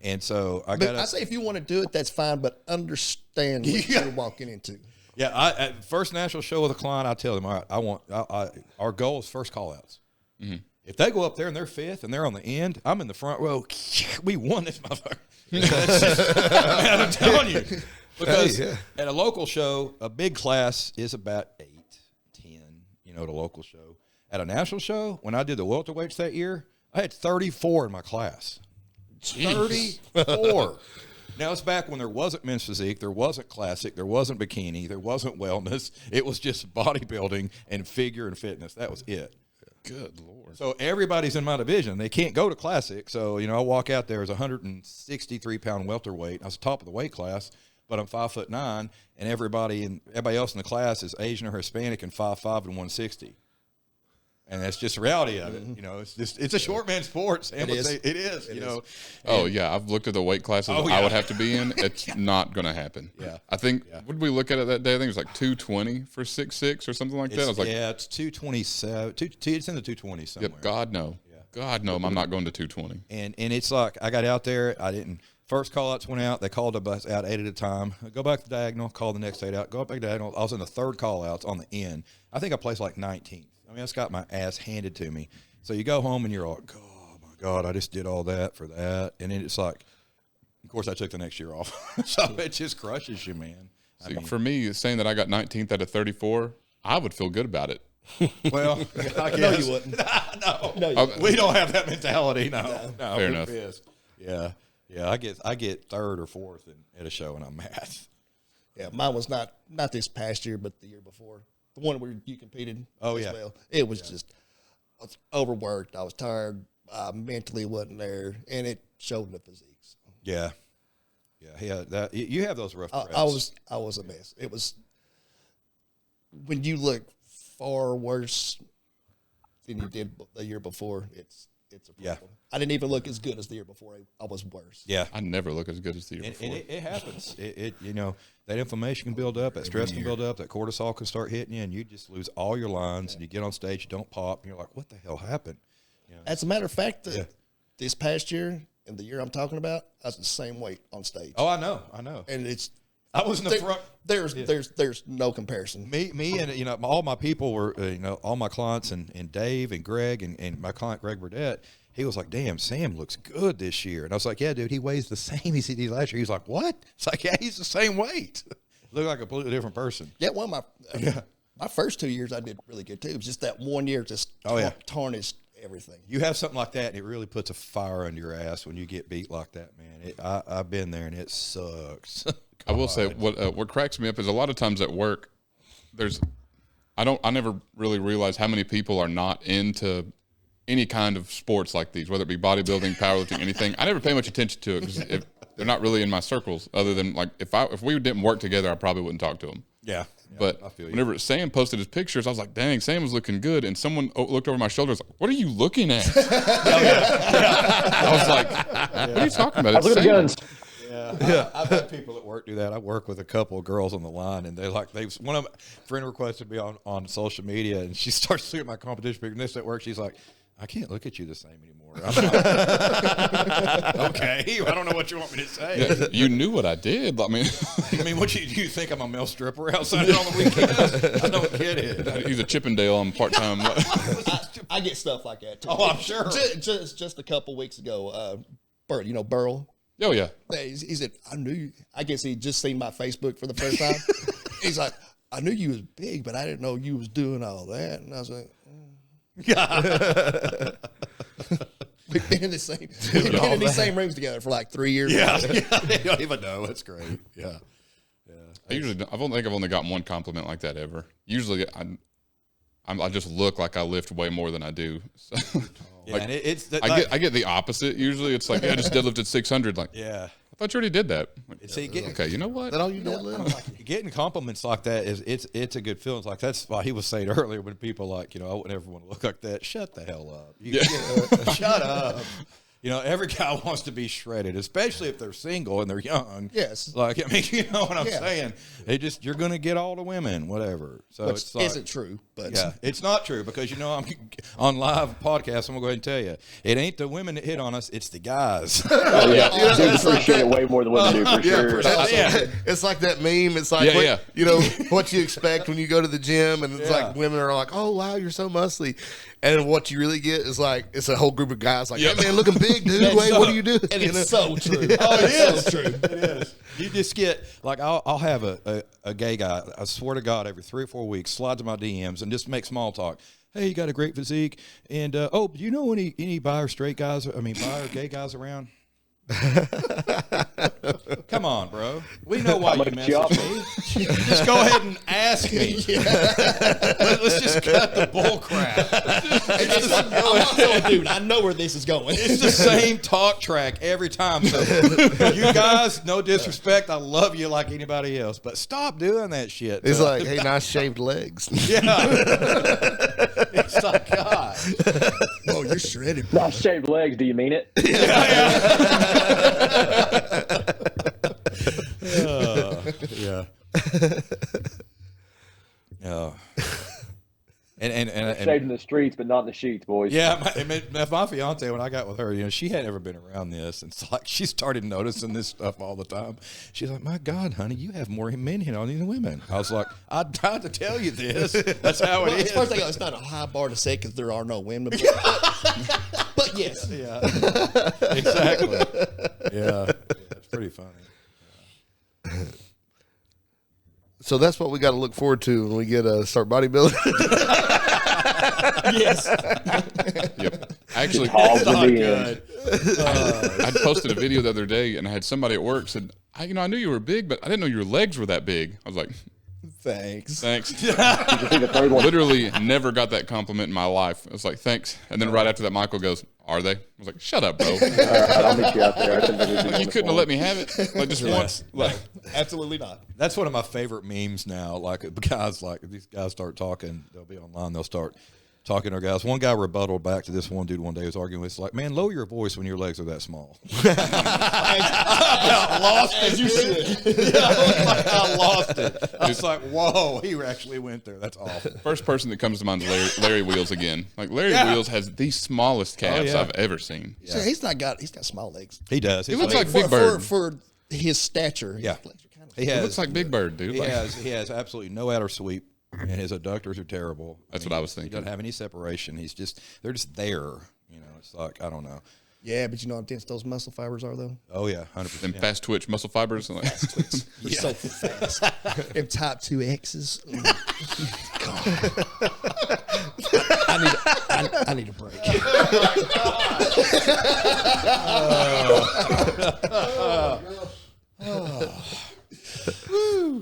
And so I But got I say if you want to do it, that's fine, but understand what you're walking into. yeah. I first national show with a client, I tell them, all right, our goal is first call outs. Mm-hmm. If they go up there and they're fifth and they're on the end, I'm in the front row. We won this motherfucker. Man, I'm telling you. Because at a local show, a big class is about 8, 10, you know, at a local show. At a national show, when I did the welterweights that year, I had 34 in my class. 34. Now, it's back when there wasn't men's physique, there wasn't classic, there wasn't bikini, there wasn't wellness. It was just bodybuilding and figure and fitness. That was it. Good Lord. So everybody's in my division. They can't go to classic. So, I walk out there as a 163-pound welterweight. I was top of the weight class, but I'm 5'9", and everybody else in the class is Asian or Hispanic and 5'5" and 160. And that's just the reality of it. It's a short man sport. Sam would say it is. Oh, yeah. I've looked at the weight classes I would have to be in. It's not going to happen. Yeah. I think, what did we look at it that day? I think it was like 220 for 6'6" or something like that. I was like, it's 227. It's in the 220 somewhere. Yep, God, no. Yeah. God, no. I'm not going to 220. And it's like I got out there. I didn't. First call outs went out. They called us out 8 at a time. Go back to diagonal, call the next 8 out. Go back to diagonal. I was in the third call outs on the end. I think I placed like 19th. I just got my ass handed to me. So you go home and you're like, oh, my God, I just did all that for that. And then it's like, of course, I took the next year off. So it just crushes you, man. See, for me, saying that I got 19th out of 34, I would feel good about it. Well, I guess. No, you wouldn't. No, we don't have that mentality. No, Fair enough. Pissed. Yeah. I get third or fourth at a show, and I'm mad. Yeah, mine was not this past year, but the year before. The one where you competed as well. It was just, I was overworked. I was tired. I mentally wasn't there, and it showed in the physiques. Yeah. That you have those rough reps. I was a mess. It was when you look far worse than you did the year before. It's a problem. Yeah. I didn't even look as good as the year before. I was worse. Yeah. I never look as good as the year before. And it happens. That inflammation can build up, that stress can build up, that cortisol can start hitting you, and you just lose all your lines, and you get on stage, you don't pop, and you're like, what the hell happened? As a matter of fact, this past year and the year I'm talking about, I was the same weight on stage. Oh, I know. And I was in the front. There's no comparison. Me and all my people were all my clients and Dave and Greg and my client Greg Burdett. He was like, "Damn, Sam looks good this year," and I was like, "Yeah, dude, he weighs the same as he did last year." He's like, "What?" It's like, "Yeah, he's the same weight." Look like a completely different person. Yeah, one of my first 2 years I did really good too. It was just that 1 year just tarnished everything. You have something like that, and it really puts a fire under your ass when you get beat like that, man. I've been there, and it sucks. I will say what cracks me up is a lot of times at work, I never really realize how many people are not into any kind of sports like these, whether it be bodybuilding, powerlifting, anything. I never pay much attention to it because they're not really in my circles. Other than like if we didn't work together, I probably wouldn't talk to them. Yeah. But whenever Sam posted his pictures, I was like, dang, Sam was looking good. And someone looked over my shoulder and was like, what are you looking at? I was like, what are you talking about? Look at the guns. Yeah. I've had people at work do that. I work with a couple of girls on the line, and one of my friend requested me on social media, and she starts looking at my competition picture. And this at work, she's like, I can't look at you the same anymore. I'm like, okay, I don't know what you want me to say. Yeah, you knew what I did. I mean, what do you think? I'm a male stripper outside on the weekends? I don't get it. He's a Chippendale on part-time. I get stuff like that too. Oh, I'm sure. Just a couple weeks ago, Burl. Oh, yeah. He said, I knew you. I guess he just seen my Facebook for the first time. He's like, I knew you was big, but I didn't know you was doing all that. And I was like, we've been in the same rooms together for like 3 years. Yeah. They don't even know. It's great. Yeah. I've only gotten one compliment like that ever. Usually I just look like I lift way more than I do. So, I get the opposite. Usually it's like, I just deadlifted 600. Like, yeah. I thought you already did that. Like, okay, you know what? Is that all you deadlift? Getting compliments like that it's a good feeling. It's like that's why he was saying earlier when people like, I wouldn't ever want to look like that. Shut the hell up. Shut up. Every guy wants to be shredded, especially if they're single and they're young. Yes. Like, you know what I'm saying? You're going to get all the women, whatever. So which it's like, isn't true, but yeah, it's not true because I'm on live podcast. I'm gonna go ahead and tell you, it ain't the women that hit on us; it's the guys. Dudes appreciate it way more than women do, for sure. It's like that meme. It's like what you expect when you go to the gym, and it's like women are like, "Oh wow, you're so muscly," and what you really get is like it's a whole group of guys like, "Hey man, looking big, dude. Wait, what do you do?" And it's so true. Oh, it is true. It is. You just get like I'll have a gay guy. I swear to God, every 3 or 4 weeks, slide to my DMs and just make small talk. Hey, you got a great physique, and do you know any bi or straight guys? Bi or gay guys around? Come on, bro. We know why I'm you gonna chop messaged me. Just go ahead and ask me. Let's just cut the bull crap. Dude, I know where this is going. It's the same talk track every time. So you guys, no disrespect, I love you like anybody else, but stop doing that shit. It's like, hey, nice shaved legs. yeah. It's like, God. Oh, you're shredded, bro. Not shaved legs. Do you mean it? Yeah. Yeah. And Shaved in the streets, but not in the sheets, boys. yeah, my fiance, when I got with her, she had never been around this, and it's like she started noticing this stuff all the time. She's like, "My God, honey, you have more men hit on you than women." I was like, "I tried to tell you this. That's how it is." First thing, it's not a high bar to say because there are no women, but yes. Yeah, exactly. Yeah, it's pretty funny. So that's what we got to look forward to when we get start bodybuilding. Yes. Yep. Actually, Hogs Not in the end. good. I posted a video the other day, and I had somebody at work said, I knew you were big, but I didn't know your legs were that big. I was like, Thanks. thanks. Did you see the third one? Literally never got that compliment in my life. I was like, thanks. And then right after that, Michael goes, are they? I was like, shut up, bro. All right, I'll meet you out there. I think we'll do You couldn't have let me have it, like just once. Like, Absolutely not. That's one of my favorite memes now. Like guys, like these guys start talking, they'll be online, they'll start talking to our guys. One guy rebutted back to this one dude one day who was arguing with, like, man, lower your voice when your legs are that small. I lost as you should. I lost it. I was like, whoa, he actually went there. That's awful. first person that comes to mind is Larry Wheels again. Like Larry Wheels has the smallest calves yeah. I've ever seen. So he's got small legs. He does. He looks like Big Bird. For his stature. Yeah. His legs are kind of He He has. looks like Big Bird, dude. He Like, has absolutely no outer sweep, and his adductors are terrible. That's what I was He thinking. doesn't have any separation. They're just there. You know, it's like, I don't know. Yeah, but you know how dense those muscle fibers are, though? Oh yeah, 100%. and fast twitch muscle fibers. And like, They're so fast. Them type 2 X's. I need a break.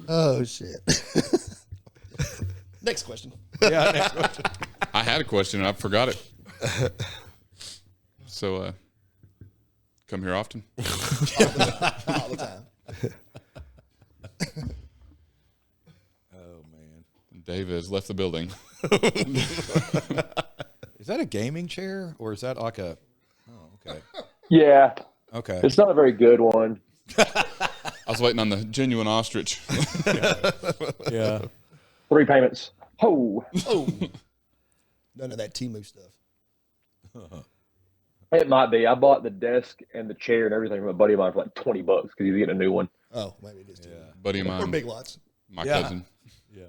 Oh, shit. Next question. Yeah, next question. I had a question and I forgot it. So, come here often. All the time. Oh man, Dave has left the building. is that a gaming chair or is that like a? Oh, okay, Yeah, okay. it's not a very good one. I was waiting on the genuine ostrich. Yeah. 3 payments. Ho! Oh. None of that Temu stuff. It might be. I bought the desk and the chair and everything from a buddy of mine for like $20 because he's getting a new one. Oh, maybe it is Temu. Buddy of Or mine, Big Lots. my Yeah. cousin. Yeah.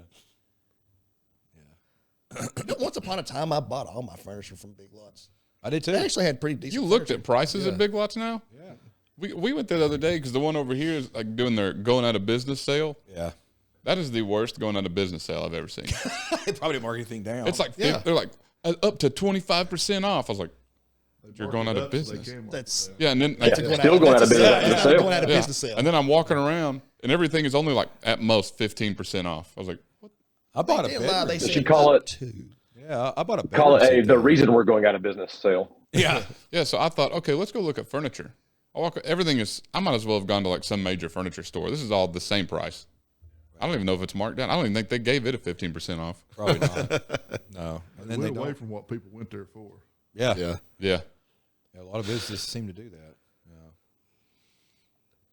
Once upon a time, I bought all my furniture from Big Lots. I did too. They actually had pretty decent You looked furniture. at prices at Big Lots now? Yeah. We went there the other day because the one over here is like doing their going out of business sale. Yeah. That is the worst going out of business sale I've ever seen. They probably didn't mark anything down. It's like Yeah. they're like up to 25% off. I was like, you're going out of business. That's Yeah, and then like, Still going out of business. Yeah, Sale. going out of yeah. business sale. And then I'm walking around and everything is only like at most 15% off. I was like, what? I bought a They lie, they bedroom. said should call up it- to. Yeah, I bought a Call it bedroom the seat. reason we're going out of business sale. Yeah. Yeah, so I thought, okay, let's go look at furniture. Everything is. I might as well have gone to like some major furniture store. This is all the same price. I don't even know if it's marked down. I don't even think they gave it a 15% off. Probably not. No. And They then went they away don't. from what people went there for. Yeah. Yeah. Yeah, Yeah, a lot of businesses seem to do that. Yeah.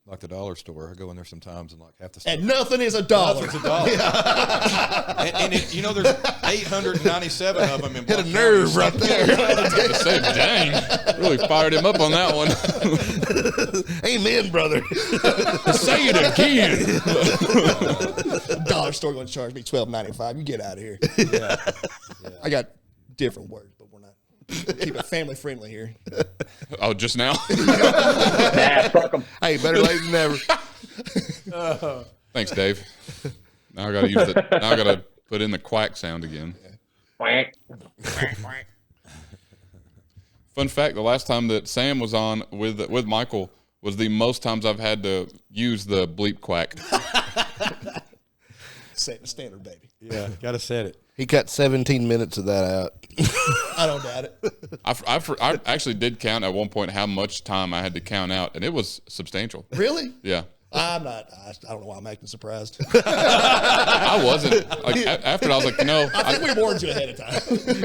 Like the dollar store. I go in there sometimes and like half the stuff. And nothing is a dollar. It's a dollar. and you know, there's 897 of them in Hit a Black nerve County. right there. I said, dang, really fired him up on that one. Amen, brother. Say it again. Dollar store going to charge me $12.95. You get out of here. Yeah. I got different words, but we're not. Keep it family friendly here. Oh, just now. Nah, fuck 'em. Hey, better late than never. Thanks, Dave. Now I got to use the. Now I got to put in the quack sound again. Quack. Fun fact: the last time that Sam was on with Michael was the most times I've had to use the bleep quack. Standard, baby. Yeah, gotta set it. He cut 17 minutes of that out. I don't doubt it. I actually did count at one point how much time I had to count out, and it was substantial. Really? Yeah. I'm not. I don't know why I'm acting surprised. I wasn't. Like, after I was like, no. I think we warned you ahead of time.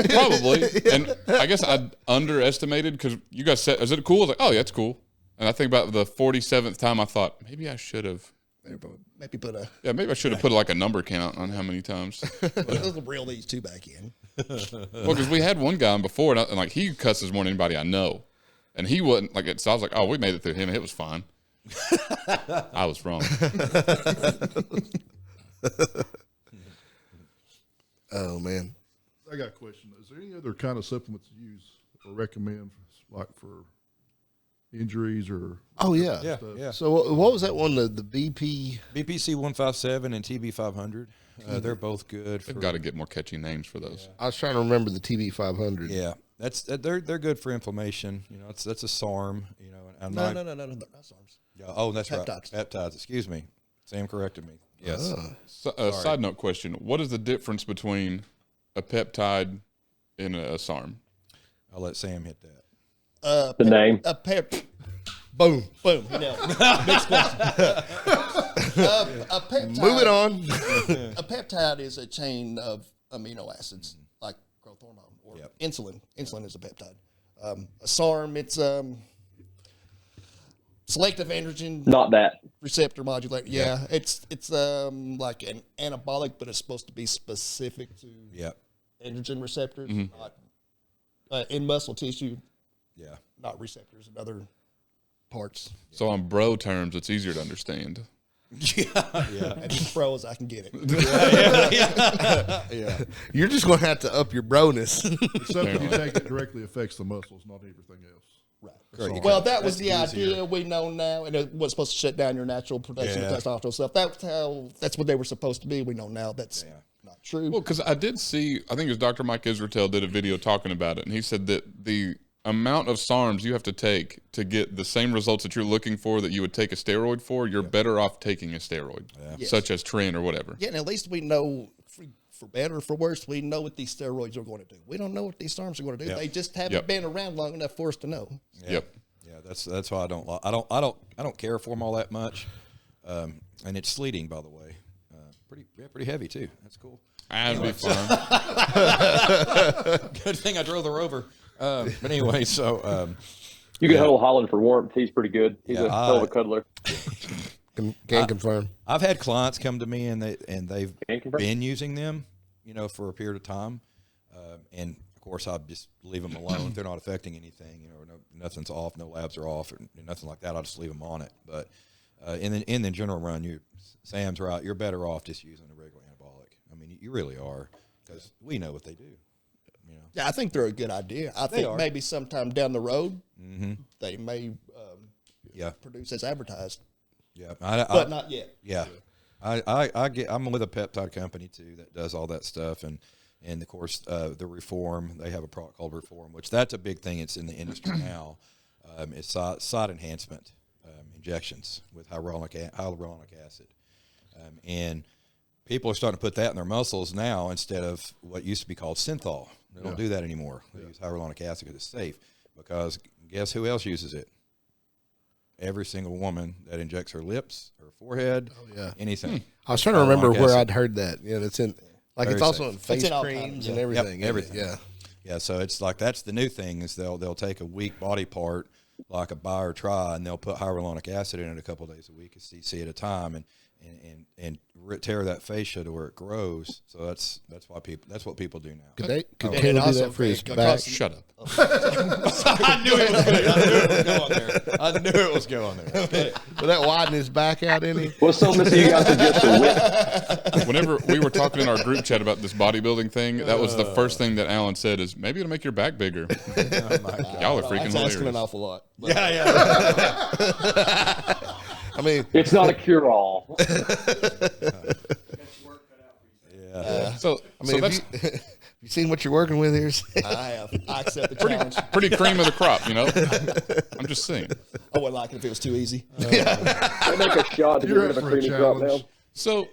Probably. And I guess I underestimated because you guys said, is it cool? I was like, oh, yeah, it's cool. And I think about the 47th time I thought, maybe I should have. Maybe put a. Yeah, maybe I should have put like a number count on how many times. Let's reel these two back in. Well, because we had one guy on before, and like he cusses more than anybody I know. And he wasn't like, so I was like, oh, we made it through him, and it was fine. I was wrong. Oh, man. I got a question. Is there any other kind of supplements you use or recommend, like for injuries or? Oh, yeah. Yeah. So what was that one, the BP? BPC 157 and TB 500. They're both good. They've got to get more catchy names for those. I was trying to remember the TB 500. Yeah, they're good for inflammation. You know, that's a SARM. You know, and No, not SARMs. Yeah, oh, that's Peptides. right. Peptides. Excuse me. Sam corrected me. Yes. So, side note question: what is the difference between a peptide and a SARM? I'll let Sam hit that. The name. A boom. You know, next question. A peptide. Moving on. A peptide is a chain of amino acids, like growth hormone or insulin. Insulin is a peptide. A SARM, it's selective androgen Not that. receptor modulator. Yeah, it's like an anabolic, but it's supposed to be specific to androgen receptors, not in muscle tissue. Yeah. Not receptors in other parts. So on bro terms, it's easier to understand. Yeah. And as pro as I can get it. Yeah. You're just going to have to up your broness. Something you take that directly affects the muscles, not everything else. Right. Well, that was the idea. We know now, and it was supposed to shut down your natural production of testosterone stuff. That's what they were supposed to be. We know now that's not true. Well, because I did see, I think it was Dr. Mike Israetel did a video talking about it, and he said that the amount of SARMs you have to take to get the same results that you're looking for that you would take a steroid for, you're better off taking a steroid, such as Tren or whatever. Yeah, and at least we know, for better or for worse, we know what these steroids are going to do. We don't know what these SARMs are going to do. They just haven't been around long enough for us to know. Yep. Yeah, that's why I don't care for them all that much. And it's sleeting, by the way. Pretty heavy too. That's cool. That'd be fun. Good thing I drove the Rover. But anyway, so You can hold Holland for warmth. He's pretty good. He's a hell of a cuddler. Can confirm. I've had clients come to me and they've Can confirm. been using them, for a period of time, and of course I just leave them alone. If they're not affecting anything, nothing's off, no labs are off, or nothing like that. I'll just leave them on it. But in the general run, Sam's right. You're better off just using a regular anabolic. I mean, you really are, because we know what they do. Yeah, I think they're a good idea. I think maybe sometime down the road, they may produce as advertised. Yeah, But not yet. Yeah, I'm with a peptide company too that does all that stuff, and of course the Reform, they have a product called Reform, which that's a big thing. It's in the industry now. It's side enhancement injections with hyaluronic acid, and people are starting to put that in their muscles now instead of what used to be called synthol. They don't do that anymore. They use hyaluronic acid because it's safe. Because guess who else uses it? Every single woman that injects her lips, her forehead, anything. I was trying to remember where I'd heard that. Yeah, it's in Very it's also safe. in face It's in all creams kinds, and yeah. everything. Yep, everything. Yeah. Yeah, so it's like that's the new thing is they'll take a weak body part like a buy or try, and they'll put hyaluronic acid in it a couple of days a week, a cc at a time, and tear that fascia to where it grows. So that's what people do now. Could they And do also that for his for- back? Shut up. I knew it was going there. Would that widen his back out any? What's so missing? You guys suggest the whip. Whenever we were talking in our group chat about this bodybuilding thing, that was the first thing that Alan said is maybe it'll make your back bigger. Y'all are freaking That's asking an hilarious. awful lot. But Yeah. I mean, It's not a cure-all. So I mean, that's if You seen what you're working with here? I have. I accept the challenge. Pretty cream of the crop, you know. I'm just saying. I wouldn't like it if it was too easy. They make a shot to get You're rid of up a for a creamy crop now. challenge.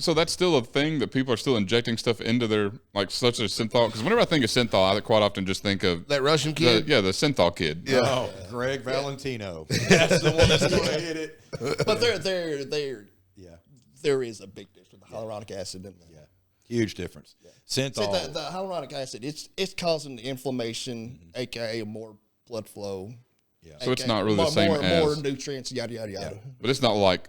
So that's still a thing that people are still injecting stuff into their, like, such as synthol. Because whenever I think of synthol, I quite often just think of That Russian kid? the synthol kid. Yeah. Oh, Greg Valentino. That's the one that's going to hit it. But Yeah. there is a big difference with the hyaluronic acid and Yeah. Huge difference. Synthol. See, the hyaluronic acid, it's causing the inflammation, aka more blood flow. Yeah. So it's aka not really the same more as, nutrients, yada yada yada. but it's not like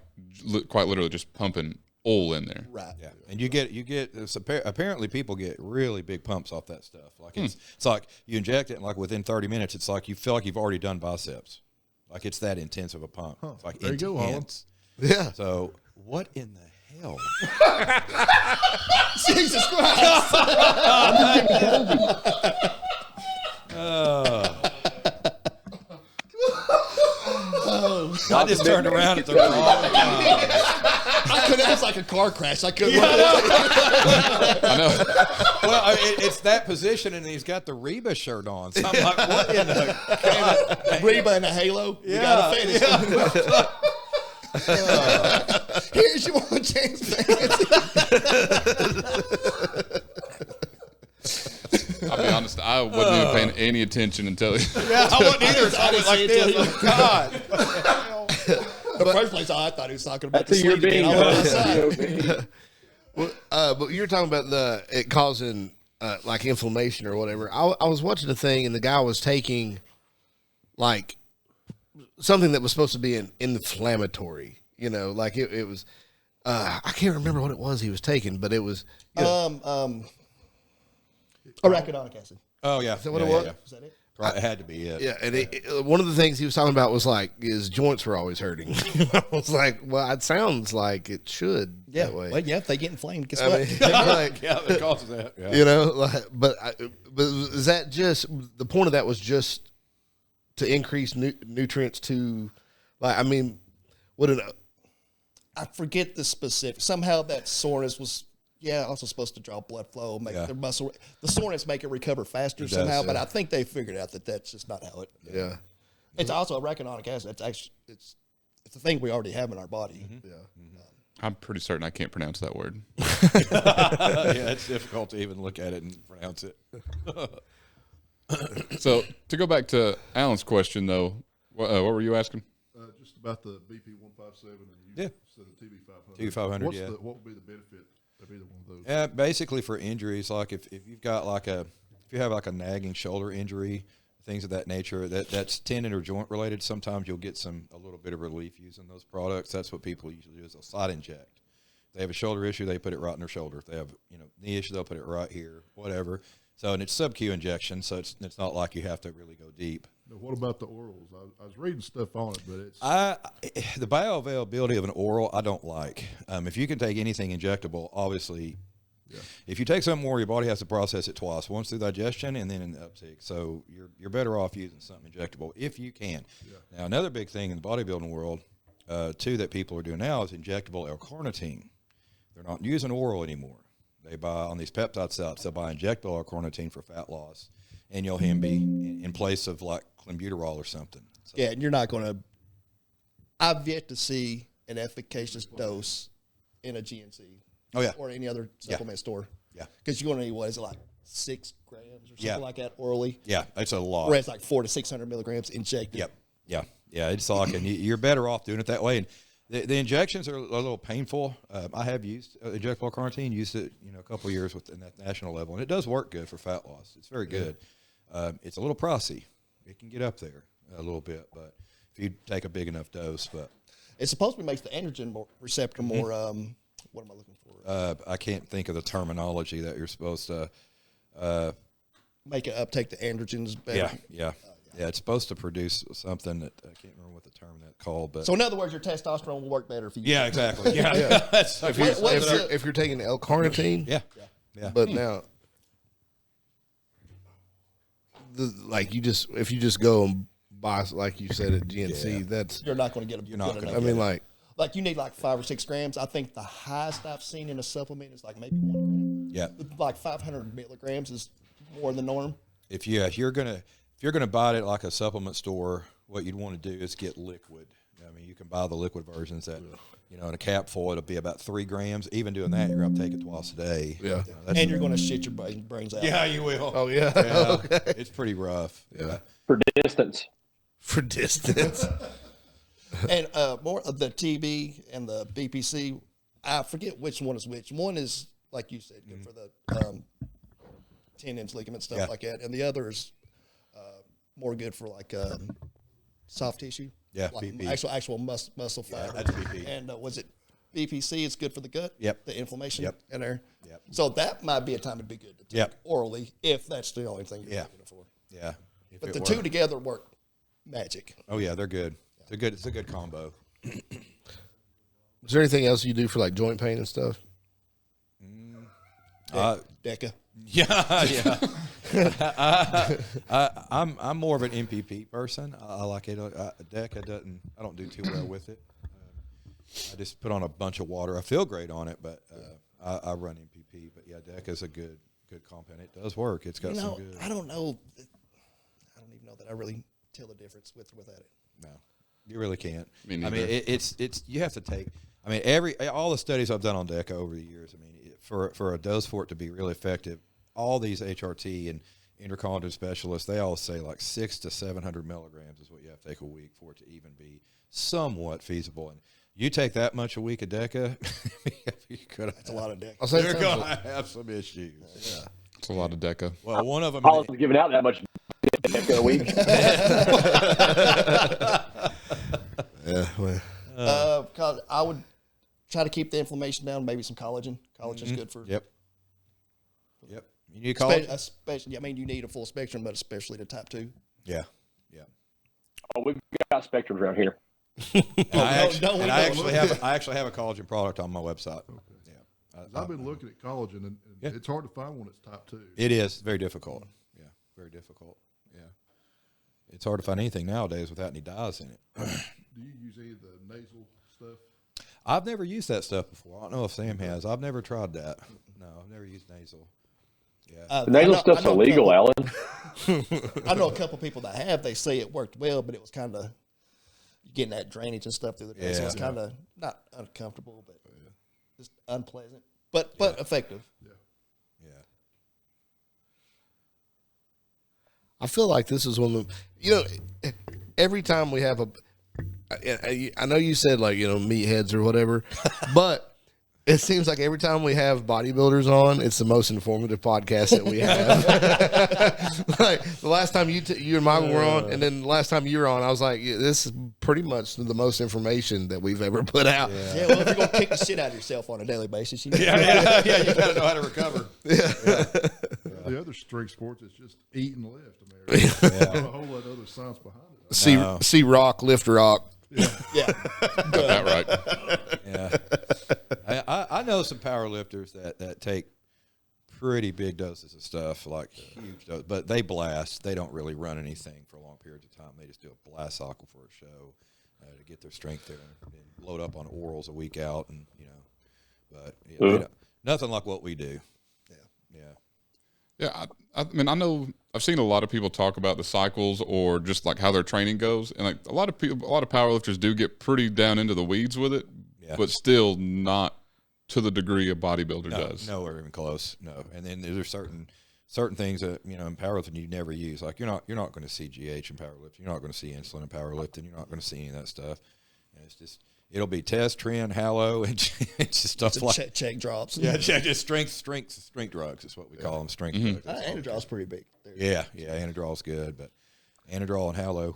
quite literally just pumping oil in there. Right. Yeah, and you get apparently people get really big pumps off that stuff. Like it's like you inject it, and like within 30 minutes, it's like you feel like you've already done biceps. Like it's that intense of a pump. It's like There you go, Holland. intense. Yeah. So what in the hell? Jesus Christ! I just turned around at the wrong time. I couldn't. It's like a car crash. I couldn't. I know. Well, it's that position, and he's got the Reba shirt on. So I'm like, what in the Reba and a halo. You gotta finish. Here's your one chance, I'll be honest, I wasn't even paying any attention until Yeah, I wasn't either. So I went like this. Oh, God. The first place I thought he was talking about That's the who you're sleep being. again. I was outside. But you're talking about it causing like inflammation or whatever. I was watching a thing and the guy was taking like something that was supposed to be an inflammatory. You know, like it was. I can't remember what it was he was taking, but it was. You know, Arachidonic acid. Oh, yeah. is that what it was? Is that it? Right, it had to be it. Yeah, and one of the things he was talking about was like his joints were always hurting. I was like, well, it sounds like it should Yeah. that way. Well, yeah. If they get inflamed, guess I what? mean, like, Yeah, that causes that. Yeah. you know, like, but is that just the point of that was just to increase nutrients to, like, I mean, what an I forget the specific. Somehow that soreness was, also supposed to draw blood flow, make their muscle. The soreness make it recover faster somehow. yeah. But I think they figured out that that's just not how it. yeah. It's also arachidonic acid. It's actually it's a thing we already have in our body. Yeah. I'm pretty certain I can't pronounce that word. Yeah, it's difficult to even look at it and pronounce it. So to go back to Alan's question, though, what were you asking? Just about the BP 157 and you Yeah. said the TB 500. TB 500, What's yeah. what would be the benefit of either one of those? Yeah, basically for injuries, like if you've got like if you have like a nagging shoulder injury, things of that nature, that's tendon or joint related, sometimes you'll get a little bit of relief using those products. That's what people usually do is they'll side inject. If they have a shoulder issue, they put it right in their shoulder. If they have knee issue, they'll put it right here, whatever. So, and it's sub-Q injection, so it's not like you have to really go deep. Now, what about the orals? I was reading stuff on it, but it's The bioavailability of an oral, I don't like. If you can take anything injectable, obviously, if you take something more, your body has to process it twice, once through digestion and then in the uptake. So you're better off using something injectable if you can. Yeah. Now, another big thing in the bodybuilding world, too, that people are doing now is injectable L-carnitine. They're not using oral anymore. They buy on these peptide sites. They'll buy injectable L-carnitine for fat loss and Yohimbe in place of like clenbuterol or something. So, Yeah, and you're not going to. I've yet to see an efficacious dose in a GNC. Oh, yeah. Or any other supplement store. Yeah. Because you're going to need, what is it, like 6 grams or something Yeah. like that orally? Yeah, it's a lot. Whereas like 400 to 600 milligrams injected. Yep. Yeah. It's like, and you're better off doing it that way. And the injections are a little painful. I have used injectable carnitine, used it, a couple of years in that national level, and it does work good for fat loss. It's very good. It's a little pricey. It can get up there a little bit, but if you take a big enough dose, but It supposedly makes the androgen receptor more, what am I looking for? I can't think of the terminology that you're supposed to. Make it uptake the androgens better. Yeah. It's supposed to produce something that I can't remember what the term that's called, but So in other words, your testosterone will work better if you. yeah, exactly. Yeah, That's If you're taking L-carnitine, yeah. but now, if you just go and buy, like you said at GNC, that's. You're not going to get a. You're not good gonna enough. I mean, like. Like you need like 5 or 6 grams. I think the highest I've seen in a supplement is like maybe 1 gram. Yeah. Like 500 milligrams is more than the norm. If you're gonna buy it like a supplement store, what you'd want to do is get liquid. I mean, you can buy the liquid versions that, in a capful, it'll be about 3 grams. Even doing that, you're going to take it twice a day. Yeah. And you're going to shit your brains out. Yeah, you will. Oh yeah. Yeah, Okay. it's pretty rough. Yeah. For distance. For distance. And more of the TB and the BPC, I forget which one is which. One is, like you said, good for the tendons, ligament, stuff like that. And the other is more good for like soft tissue. Yeah, like BP. actual muscle fiber. That's BP. And was it BPC? It's good for the gut. Yep. The inflammation Yep. in there. Yep. So that might be a time it'd be good to take Yep. orally if that's the only thing you're looking for. Yeah. If But it the works. two together work magic. Oh yeah, they're good. It's a good combo. Is there anything else you do for like joint pain and stuff? Deca. Yeah. I'm more of an MPP person. I like it. DECA I don't do too well with it. I just put on a bunch of water. I feel great on it, but I run MPP. But yeah, DECA is a good compound. It does work. It's got some good. I don't know. I don't even know that I really tell the difference with or without it. No, you really can't. Me I neither. mean, it's you have to take. I mean, all the studies I've done on DECA over the years. I mean, for a dose for it to be really effective, all these HRT and endocrinology specialists, they all say like 600 to 700 milligrams is what you have to take a week for it to even be somewhat feasible. And you take that much a week of DECA, That's a lot of Deca. I'll say you're something. going to have some issues. Yeah. It's a lot of DECA. Well, one of them. Holland's giving out that much a week. Yeah. Well, Because I would try to keep the inflammation down. Maybe some collagen. Collagen's good for. Yep. You need collagen? Especially, I mean, you need a full spectrum, but especially the type 2. Yeah. Oh, we've got spectrums around here. I don't. actually have a collagen product on my website. Yeah. I've been looking at collagen, and it's hard to find one that's type 2. It is very difficult. Yeah, very difficult. Yeah, it's hard to find anything nowadays without any dyes in it. Do you use any of the nasal stuff? I've never used that stuff before. I don't know if Sam has. I've never tried that. No, I've never used nasal. Yeah, The nasal stuff's illegal, Alan. I know a couple people that have. They say it worked well, but it was kind of getting that drainage and stuff through the day. So it's kind of not uncomfortable, but just unpleasant, but effective. yeah. I feel like this is one of the, every time we have I know you said like, meatheads or whatever, but it seems like every time we have bodybuilders on, it's the most informative podcast that we have. Like the last time you and Michael were on, and then the last time you were on, I was like, this is pretty much the most information that we've ever put out. Yeah, well, if you're gonna kick the shit out of yourself on a daily basis, you need You gotta know how to recover. The other strength sports is just eat and lift. I mean, there's not a whole lot of other science behind it. See rock, lift rock. yeah. That right. Yeah, I know some power lifters that take pretty big doses of stuff, like huge doses, but they blast. They don't really run anything for long periods of time. They just do a blast cycle for a show to get their strength there and load up on orals a week out, and but nothing like what we do. Yeah, I mean, I know I've seen a lot of people talk about the cycles or just like how their training goes, and like a lot of powerlifters do get pretty down into the weeds with it, but still not to the degree a bodybuilder does. Nowhere even close. No, and then there's certain things that in powerlifting you never use. Like you're not going to see GH in powerlifting. You're not going to see insulin in powerlifting. You're not going to see any of that stuff. And it's just it'll be test, trend, halo, and it's just stuff like check drops. Yeah, just strength drugs is what we call them. Strength drugs. Anadrol's pretty big. Yeah, Anadrol's good, but Anadrol and halo,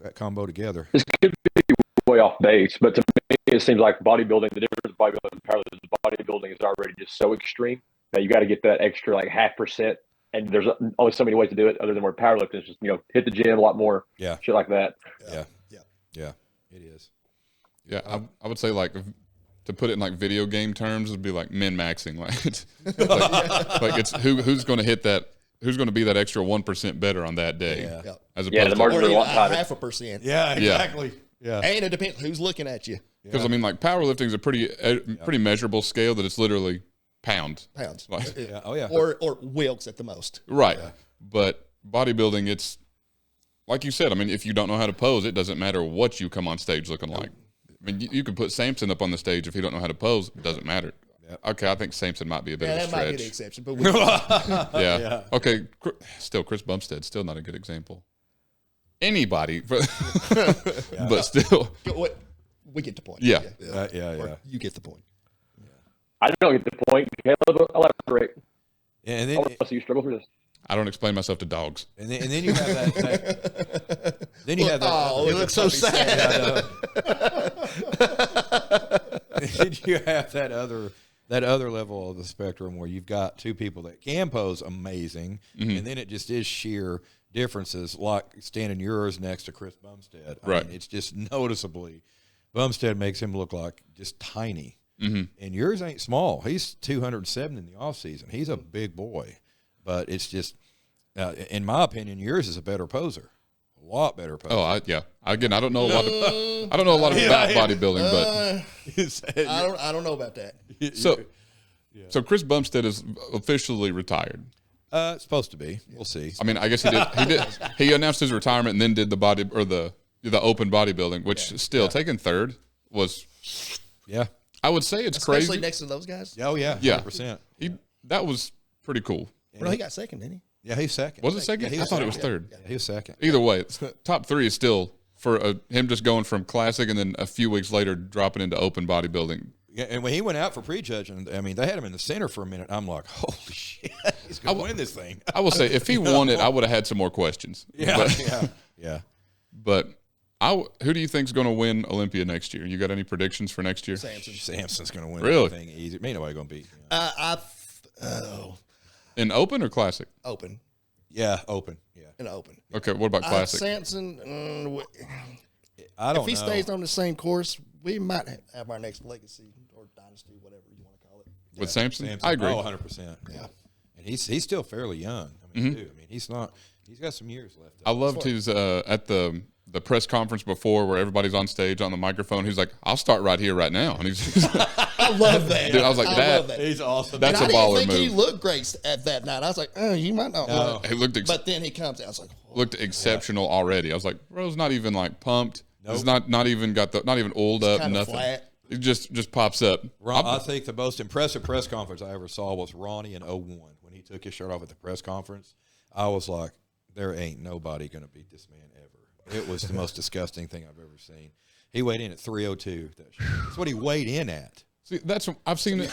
that combo together. This could be way off base, but to me, it seems like bodybuilding, the difference between bodybuilding and powerlifting, bodybuilding is already just so extreme that you got to get that extra like 0.5%. And there's only so many ways to do it other than where powerlifting is just, hit the gym a lot more. Yeah. Shit like that. Yeah, it is. Yeah, I would say like to put it in like video game terms, it'd be like min maxing. Like it's like it's who's going to hit that. Who's going to be that extra 1% better on that day? Yeah. As Yeah, opposed the margin Or is a even lot tighter. 0.5%. Yeah, exactly. Yeah. And it depends who's looking at you. because I mean, like powerlifting is a pretty measurable scale that it's literally pounds. Like, Yeah. Oh yeah. Or Wilkes at the most. right. But bodybuilding, it's like you said. I mean, if you don't know how to pose, it doesn't matter what you come on stage looking like. I mean, you can put Samson up on the stage if he don't know how to pose. It doesn't matter. Okay, I think Samson might be a bit of a That stretch. might be the exception, but we, Yeah. Okay. Still, Chris Bumstead, still not a good example. Anybody, but still. we get the point. Yeah. Or you get the point. I don't get the point. Caleb, elaborate. Yeah, and I then want to see you struggle through this. I don't explain myself to dogs. and then you have that then you have that. Oh, You look so sad. Then you have that other level of the spectrum where you've got two people that can pose amazing, and then it just is sheer differences, like standing yours next to Chris Bumstead. I Right. mean, it's just noticeably. Bumstead makes him look like just tiny, and yours ain't small. He's 207 in the off season. He's a big boy, but it's just, in my opinion, yours is a better poser, a lot better poser. Oh, Again, I don't know a lot. I don't know a lot about bodybuilding, I don't know about that. but so Chris Bumstead is officially retired. It's supposed to be. We'll see. I mean, I guess he did. He announced his retirement and then did the open bodybuilding, which still taking third was. Yeah. I would say it's Especially crazy. next to those guys. Oh yeah. Yeah. 100%. That was pretty cool. Well, he got second, didn't he? Yeah, he's second. Was it second? he I thought it was third. Yeah, he was second. Either way, top three is still for him just going from classic and then a few weeks later dropping into open bodybuilding. Yeah, and when he went out for prejudging, I mean, they had him in the center for a minute. I'm like, holy shit, he's going to win this thing. I will say, if he won it, I would have had some more questions. Yeah. But who do you think is going to win Olympia next year? You got any predictions for next year? Samson's going to win Really? everything easy. Ain't nobody going to beat. In open or classic? Open. Yeah, open. Yeah. And open. Okay, what about classic? Samson, I don't if he know. stays on the same course, we might have our next legacy or dynasty, whatever you want to call it. With Samson? Samson. I agree. Oh, 100%. Yeah. And he's still fairly young. I mean, too. I mean, he's got some years left. I loved his at the press conference before where everybody's on stage on the microphone. He's like, I'll start right here, right now. And he's I love that. Dude, I was like, love that. He's awesome. That's And a I baller didn't think he move. looked great at that night. I was like, oh, you might not. No. He But then he comes out. I was like, whoa. looked exceptional already. I was like, bro's not even like pumped. He's not even oiled up, kinda nothing. flat. It just pops up. I think the most impressive press conference I ever saw was Ronnie in 01 when he took his shirt off at the press conference. I was like, there ain't nobody going to beat this man ever. It was the most disgusting thing I've ever seen. He weighed in at 302. That's what he weighed in at. See, I've seen it.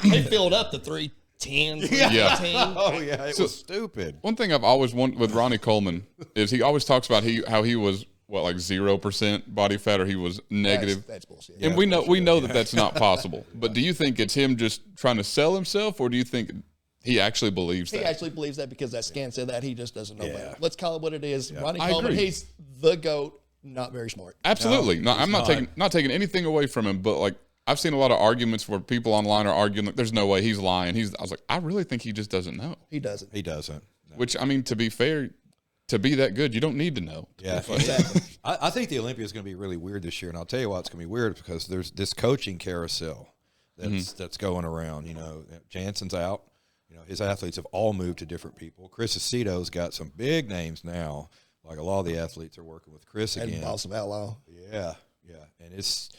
He filled up the 310, 315. Oh, yeah. It was stupid. One thing I've always wanted with Ronnie Coleman is he always talks about how he was like 0% body fat or he was negative. That's bullshit. And we know that that's not possible. But do you think it's him just trying to sell himself, or do you think he actually believes He that? actually believes that because that scan said that. He just doesn't know better. Yeah. Let's call it what it is. Ronnie I Coleman, agree. he's the GOAT, not very smart. Absolutely. No, I'm not not. taking anything away from him, but like I've seen a lot of arguments where people online are arguing like there's no way he's lying. I was like, I really think he just doesn't know. He doesn't. He doesn't. No. Which, I mean, to be fair, to be that good, you don't need to know. Yeah. Exactly. I think the Olympia is going to be really weird this year, and I'll tell you why it's going to be weird because there's this coaching carousel that's going around. You know, Jansen's out. You know, his athletes have all moved to different people. Chris Aceto's got some big names now. Like a lot of the athletes are working with Chris again. And Boss of Outlaw. Yeah, and it's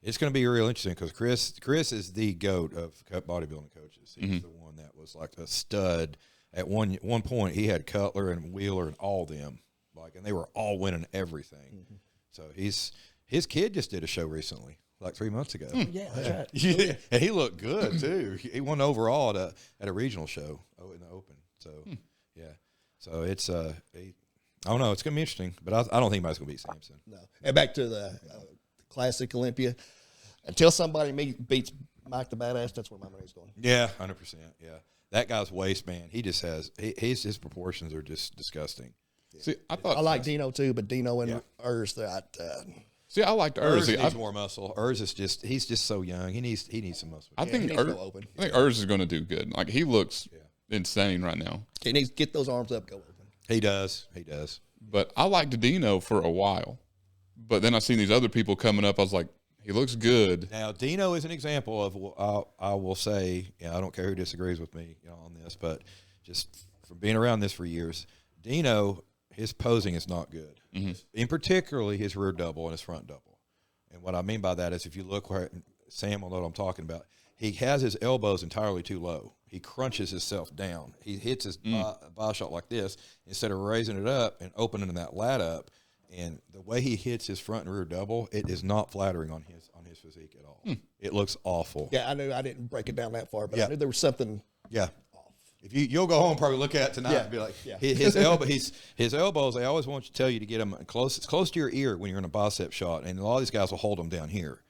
going to be real interesting because Chris is the GOAT of bodybuilding coaches. He's the one that was like a stud. At one point, he had Cutler and Wheeler and all them, and they were all winning everything. So his kid just did a show recently, like 3 months ago. Yeah, that's right. Yeah, and he looked good too. He won overall at a regional show in the Open. So yeah, so it's I don't know. It's gonna be interesting, but I don't think anybody's gonna beat Samson. No. And back to the classic Olympia. Until somebody beats Mike the Badass, that's where my money's going. Yeah, 100%. Yeah, that guy's waist, man. He just has his proportions are just disgusting. See, I like Dino too, but Dino and Urs, I liked Urs Urs. needs more muscle. Urs is he's just so young. He needs some muscle. I think he needs to go open. Urs is going to do good. Like he looks insane right now. he needs to get those arms up, go open. He does. But I liked Dino for a while. But then I seen these other people coming up. I was like, He looks good. Now, Dino is an example of, I will say, I don't care who disagrees with me on this, but just from being around this for years, Dino, his posing is not good. In particularly his rear double and his front double. And what I mean by that is if you look where Sam will know what I'm talking about, he has his elbows entirely too low. He crunches himself down. He hits his body shot like this instead of raising it up and opening that lat up. And the way he hits his front and rear double, it is not flattering on his physique at all. It looks awful. Yeah, I knew I didn't break it down that far, but I knew there was something. Yeah. If you'll go home and probably look at it tonight and be like, his elbows, they always want you to tell you to get them close to your ear when you're in a bicep shot. And a lot of these guys will hold them down here.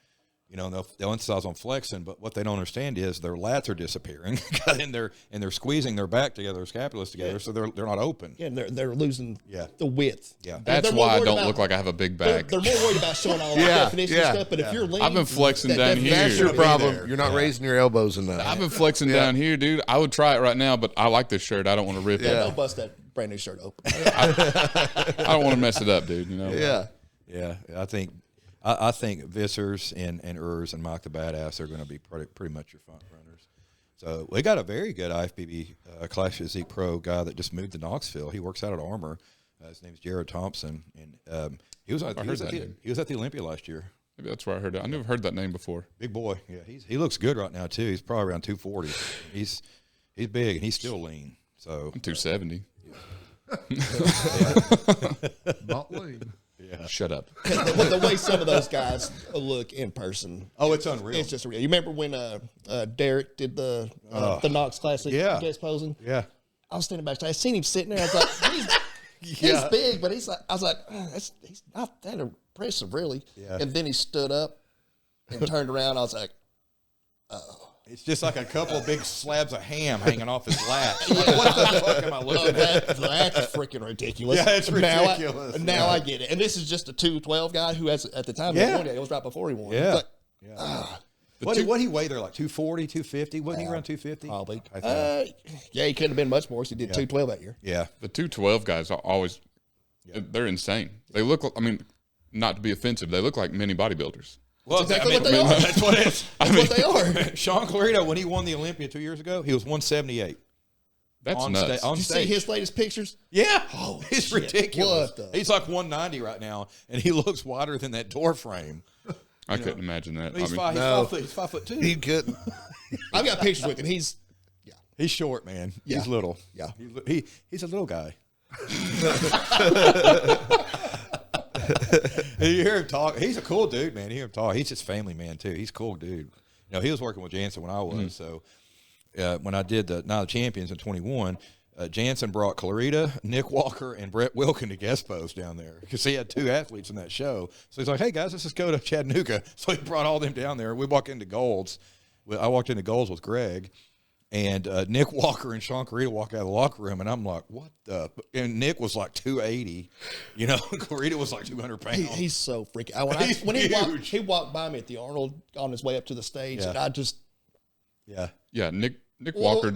You know, and they'll emphasize on flexing, but what they don't understand is their lats are disappearing, and they're squeezing their back together, their scapulas together, so they're not open. Yeah, and they're losing the width. Yeah, That's why I don't look like I have a big back. They're more worried about showing all the definition and stuff. But if you're lean, I've been flexing down here. That's your problem. You're not raising your elbows enough. I've been flexing down here, dude. I would try it right now, but I like this shirt. I don't want to rip it. Don't bust that brand new shirt open. I don't want to mess it up, dude. You know? Yeah. I think Vissers and Urs and Mike the Badass are going to be pretty much your front runners. So we got a very good IFBB Class Physique Pro guy that just moved to Knoxville. He works out at Armor. His name's Jared Thompson, and he was at the Olympia last year. Maybe that's where I heard it. I never heard that name before. Big boy. Yeah, he looks good right now too. He's probably around 240. He's big and he's still lean. So I'm 270. Not lean. Yeah. Shut up. The way some of those guys look in person, it's unreal. It's just real. You remember when Derek did the Knox Classic guest posing? Yeah. I was standing backstage. I seen him sitting there. I was like, he's big, but he's not that impressive, really. Yeah. And then he stood up and turned around. I was like, oh. It's just like a couple of big slabs of ham hanging off his lap. Like, what the fuck am I looking at? That's freaking ridiculous. Yeah, it's ridiculous. Now I get it. And this is just a 212 guy who has, at the time, he won it. It was right before he won. Yeah. Like, What he weigh there? Like 240, 250? Wasn't he around 250? probably. He couldn't have been much more. So he did 212 that year. Yeah. The 212 guys are always, they're insane. They look, I mean, not to be offensive, they look like mini bodybuilders. Well, That's exactly what they are. That's what it is. That's what they are. Sean Clarito, when he won the Olympia 2 years ago, he was 178. That's nuts. On Did you see stage. his latest pictures? Yeah. Oh, it's shit. ridiculous. What the- He's like 190 right now, and he looks wider than that door frame. I couldn't imagine that. He's, I mean, he's 5'2". He couldn't. I've got pictures with him. He's short, man. Yeah. He's little. Yeah. He's a little guy. You hear him talk. He's a cool dude, man. You hear him talk. He's just family man too. He's a cool dude. You know, he was working with Jansen when I was. So when I did the Night of Champions in 21, Jansen brought Clarita, Nick Walker, and Brett Wilkin to guest pose down there because he had two athletes in that show. So he's like, "Hey guys, let's just go to Chattanooga." So he brought all them down there. We walked into Gold's. I walked into Gold's with Greg. And Nick Walker and Sean Clarita walk out of the locker room, and I'm like, what the? And Nick was like 280. You know, Clarita was like 200 pounds. he's so freaking. When he walked by me at the Arnold on his way up to the stage, and I just yeah, Nick Walker.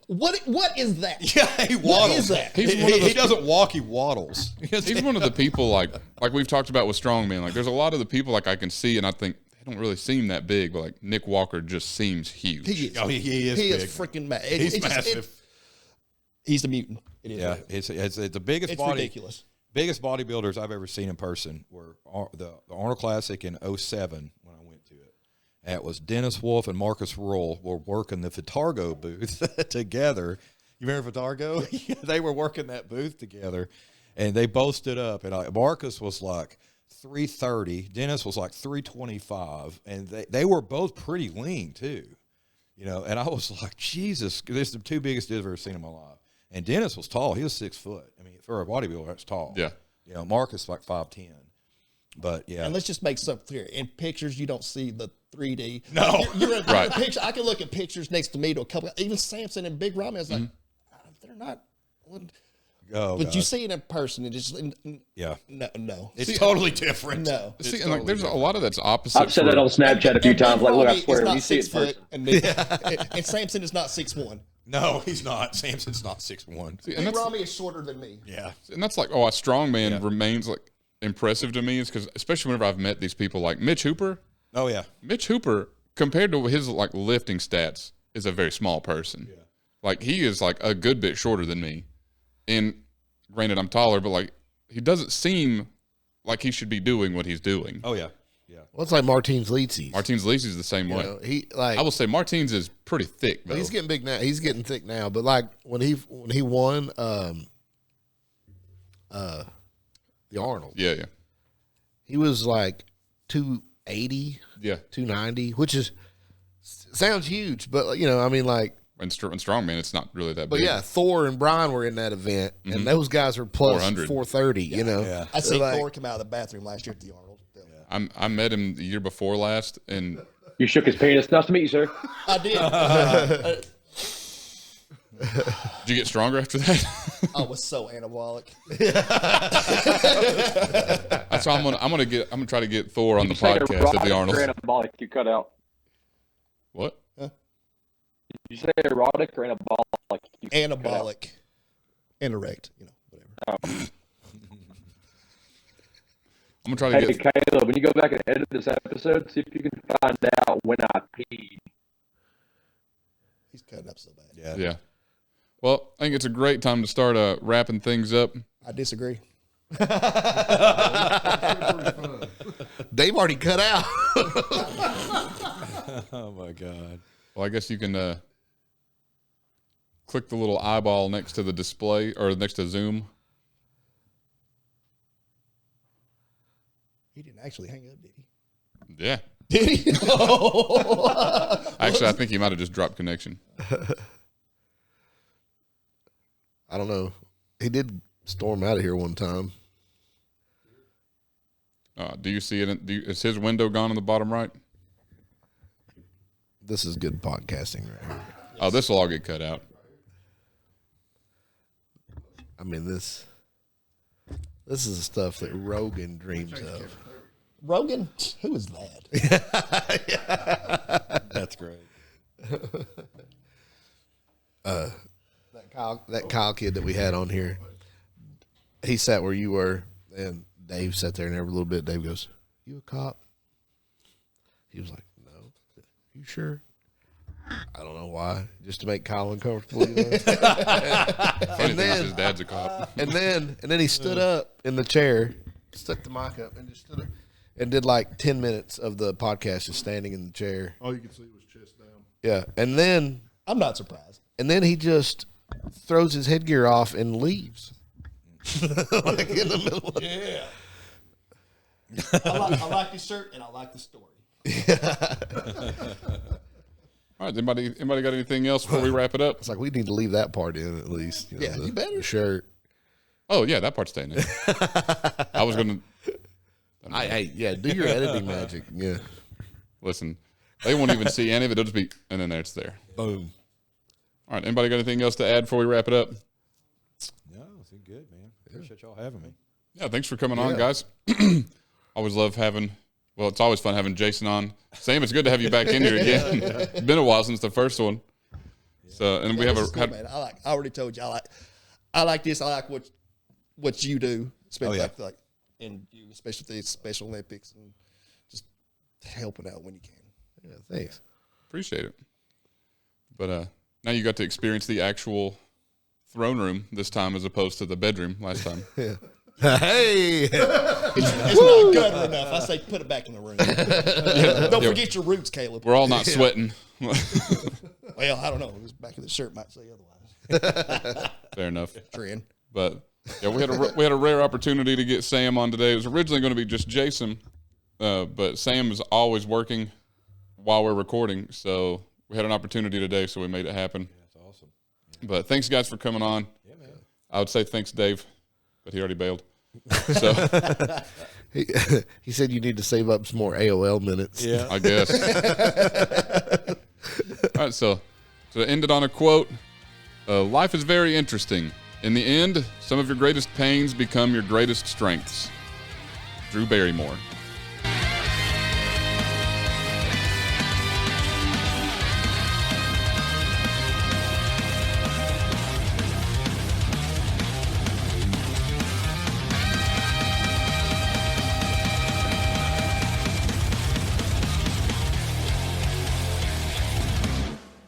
What is that? Yeah, he waddles. What is that? He doesn't walk, he waddles. He's one of the people like we've talked about with strongman. Like, there's a lot of the people like I can see, and I think they don't really seem that big, but like Nick Walker just seems huge. He is. Oh, he is. He big. is freaking mad. He's massive. He's the mutant. It is. Yeah, it's the biggest It's body. ridiculous. Biggest bodybuilders I've ever seen in person were the Arnold Classic in 07 when I went to it. And it was Dennis Wolf and Marcus Roll were working the Vitargo booth together. You remember Vitargo? Yeah, they were working that booth together, and they both stood up. And Marcus was like 330, Dennis was like 325, and they were both pretty lean too. You know, and I was like, Jesus, this is the two biggest dudes I've ever seen in my life. And Dennis was tall. He was 6 foot. I mean, for a bodybuilder, that's tall. Yeah. You know, Marcus like 5'10". But yeah. And let's just make something clear. In pictures, you don't see the 3D. No. You're in Right. a picture. I can look at pictures next to me to a couple. Even Samson and Big Ramy. I was like, they're not. Oh, but God. you see it in person, and just Yeah. no. It's totally different. No. See, and like, there's a lot of that's opposite. I've said that on Snapchat a few And times. Big Like, look, I Ramy swear, is when not you see it 6 first. foot, and Samson is not 6'1". No, he's not. Samson's not 6'1". See, and Big that's, Ramy is shorter than me. Yeah. and that's like, a strongman remains like impressive to me, is because especially whenever I've met these people like Mitch Hooper. Oh yeah. Mitch Hooper, compared to his like lifting stats, is a very small person. Yeah. Like he is like a good bit shorter than me. And granted, I'm taller, but like he doesn't seem like he should be doing what he's doing. Oh yeah. Yeah. Well, it's like Martins Leetsies. Martins Leesy's the same way. He like I will say Martins is pretty thick though. he's getting big now. He's getting thick now. But like when he won the Arnold, Yeah. he was like 280, Yeah. 290, which is sounds huge, but you know, I mean, like. And strongman, it's not really that But big. yeah, Thor and Brian were in that event, and those guys are plus 400. 430. You know, Yeah. I seen like- Thor come out of the bathroom last year at the Arnold. I met him the year before last, and You shook his penis. Nice to meet you, sir. I did. did you get stronger after that? I was so anabolic. So I'm gonna try to get Thor on the You say podcast erotic at the Arnold. or anabolic, you cut out. What? Did you say erotic or anabolic? You cut out. Anabolic. Anorect, whatever. I'm gonna try to Hey, get. Caleb, when you go back and edit this episode, see if you can find out when I peed. He's cutting up so bad. Yeah. Yeah. Well, I think it's a great time to start wrapping things up. I disagree. Dave already cut out. Oh my God. Well, I guess you can click the little eyeball next to the display or next to Zoom. He didn't actually hang up, did he? Yeah. Did he? Actually, I think he might have just dropped connection. I don't know. He did storm out of here one time. Do you see it? Is his window gone on the bottom right? This is good podcasting right here. Oh, this will all get cut out. I mean, this is the stuff that Rogan dreams of. Rogan? Who is that? That's great. That Kyle kid that we had on here, he sat where you were, and Dave sat there, and every little bit, Dave goes, "You a cop?" He was like, "No." "You sure?" I don't know why, just to make Kyle uncomfortable. You know? Funny thing is his dad's a cop. and then he stood up in the chair, stuck the mic up, and just stood up and did like 10 minutes of the podcast just standing in the chair. All you can see was chest down. Yeah, and then I'm not surprised. he just throws his headgear off and leaves. Like in the middle of Yeah. I like the shirt and I like the story. All right. Anybody got anything else before we wrap it up? It's like we need to leave that part in at least. You know, Yeah, you better. The shirt. Oh yeah, that part's staying in. I was gonna Yeah, do your editing magic. Yeah. listen. They won't even see any of it. It'll just be, and then there it's there. Boom. All right. Anybody got anything else to add before we wrap it up? No, it's been good, man. Appreciate y'all having me. Yeah. Thanks for coming on, guys. Always love having. Well, it's always fun having Jason on. Sam, it's good to have you back in here again. It's been a while since the first one. So, and we have This is good, man. I already told you. I like this. I like what you do, especially like and you, especially with the Special Olympics and just helping out when you can. Yeah, thanks. Appreciate it. But now you got to experience the actual throne room this time as opposed to the bedroom last time. Hey. It's not gutter enough. I say put it back in the room. Don't forget your roots, Caleb. We're all not sweating. Well, I don't know. It was back of the shirt might say otherwise. Fair enough. Trend. But yeah, we had a rare opportunity to get Sam on today. It was originally going to be just Jason, but Sam is always working while we're recording, so we had an opportunity today, so we made it happen. Yeah, that's awesome. But thanks, guys, for coming on. Yeah, man. I would say thanks, Dave, but he already bailed. So He said you need to save up some more AOL minutes. Yeah. I guess. All right, so to end it on a quote, life is very interesting. In the end, some of your greatest pains become your greatest strengths. Drew Barrymore.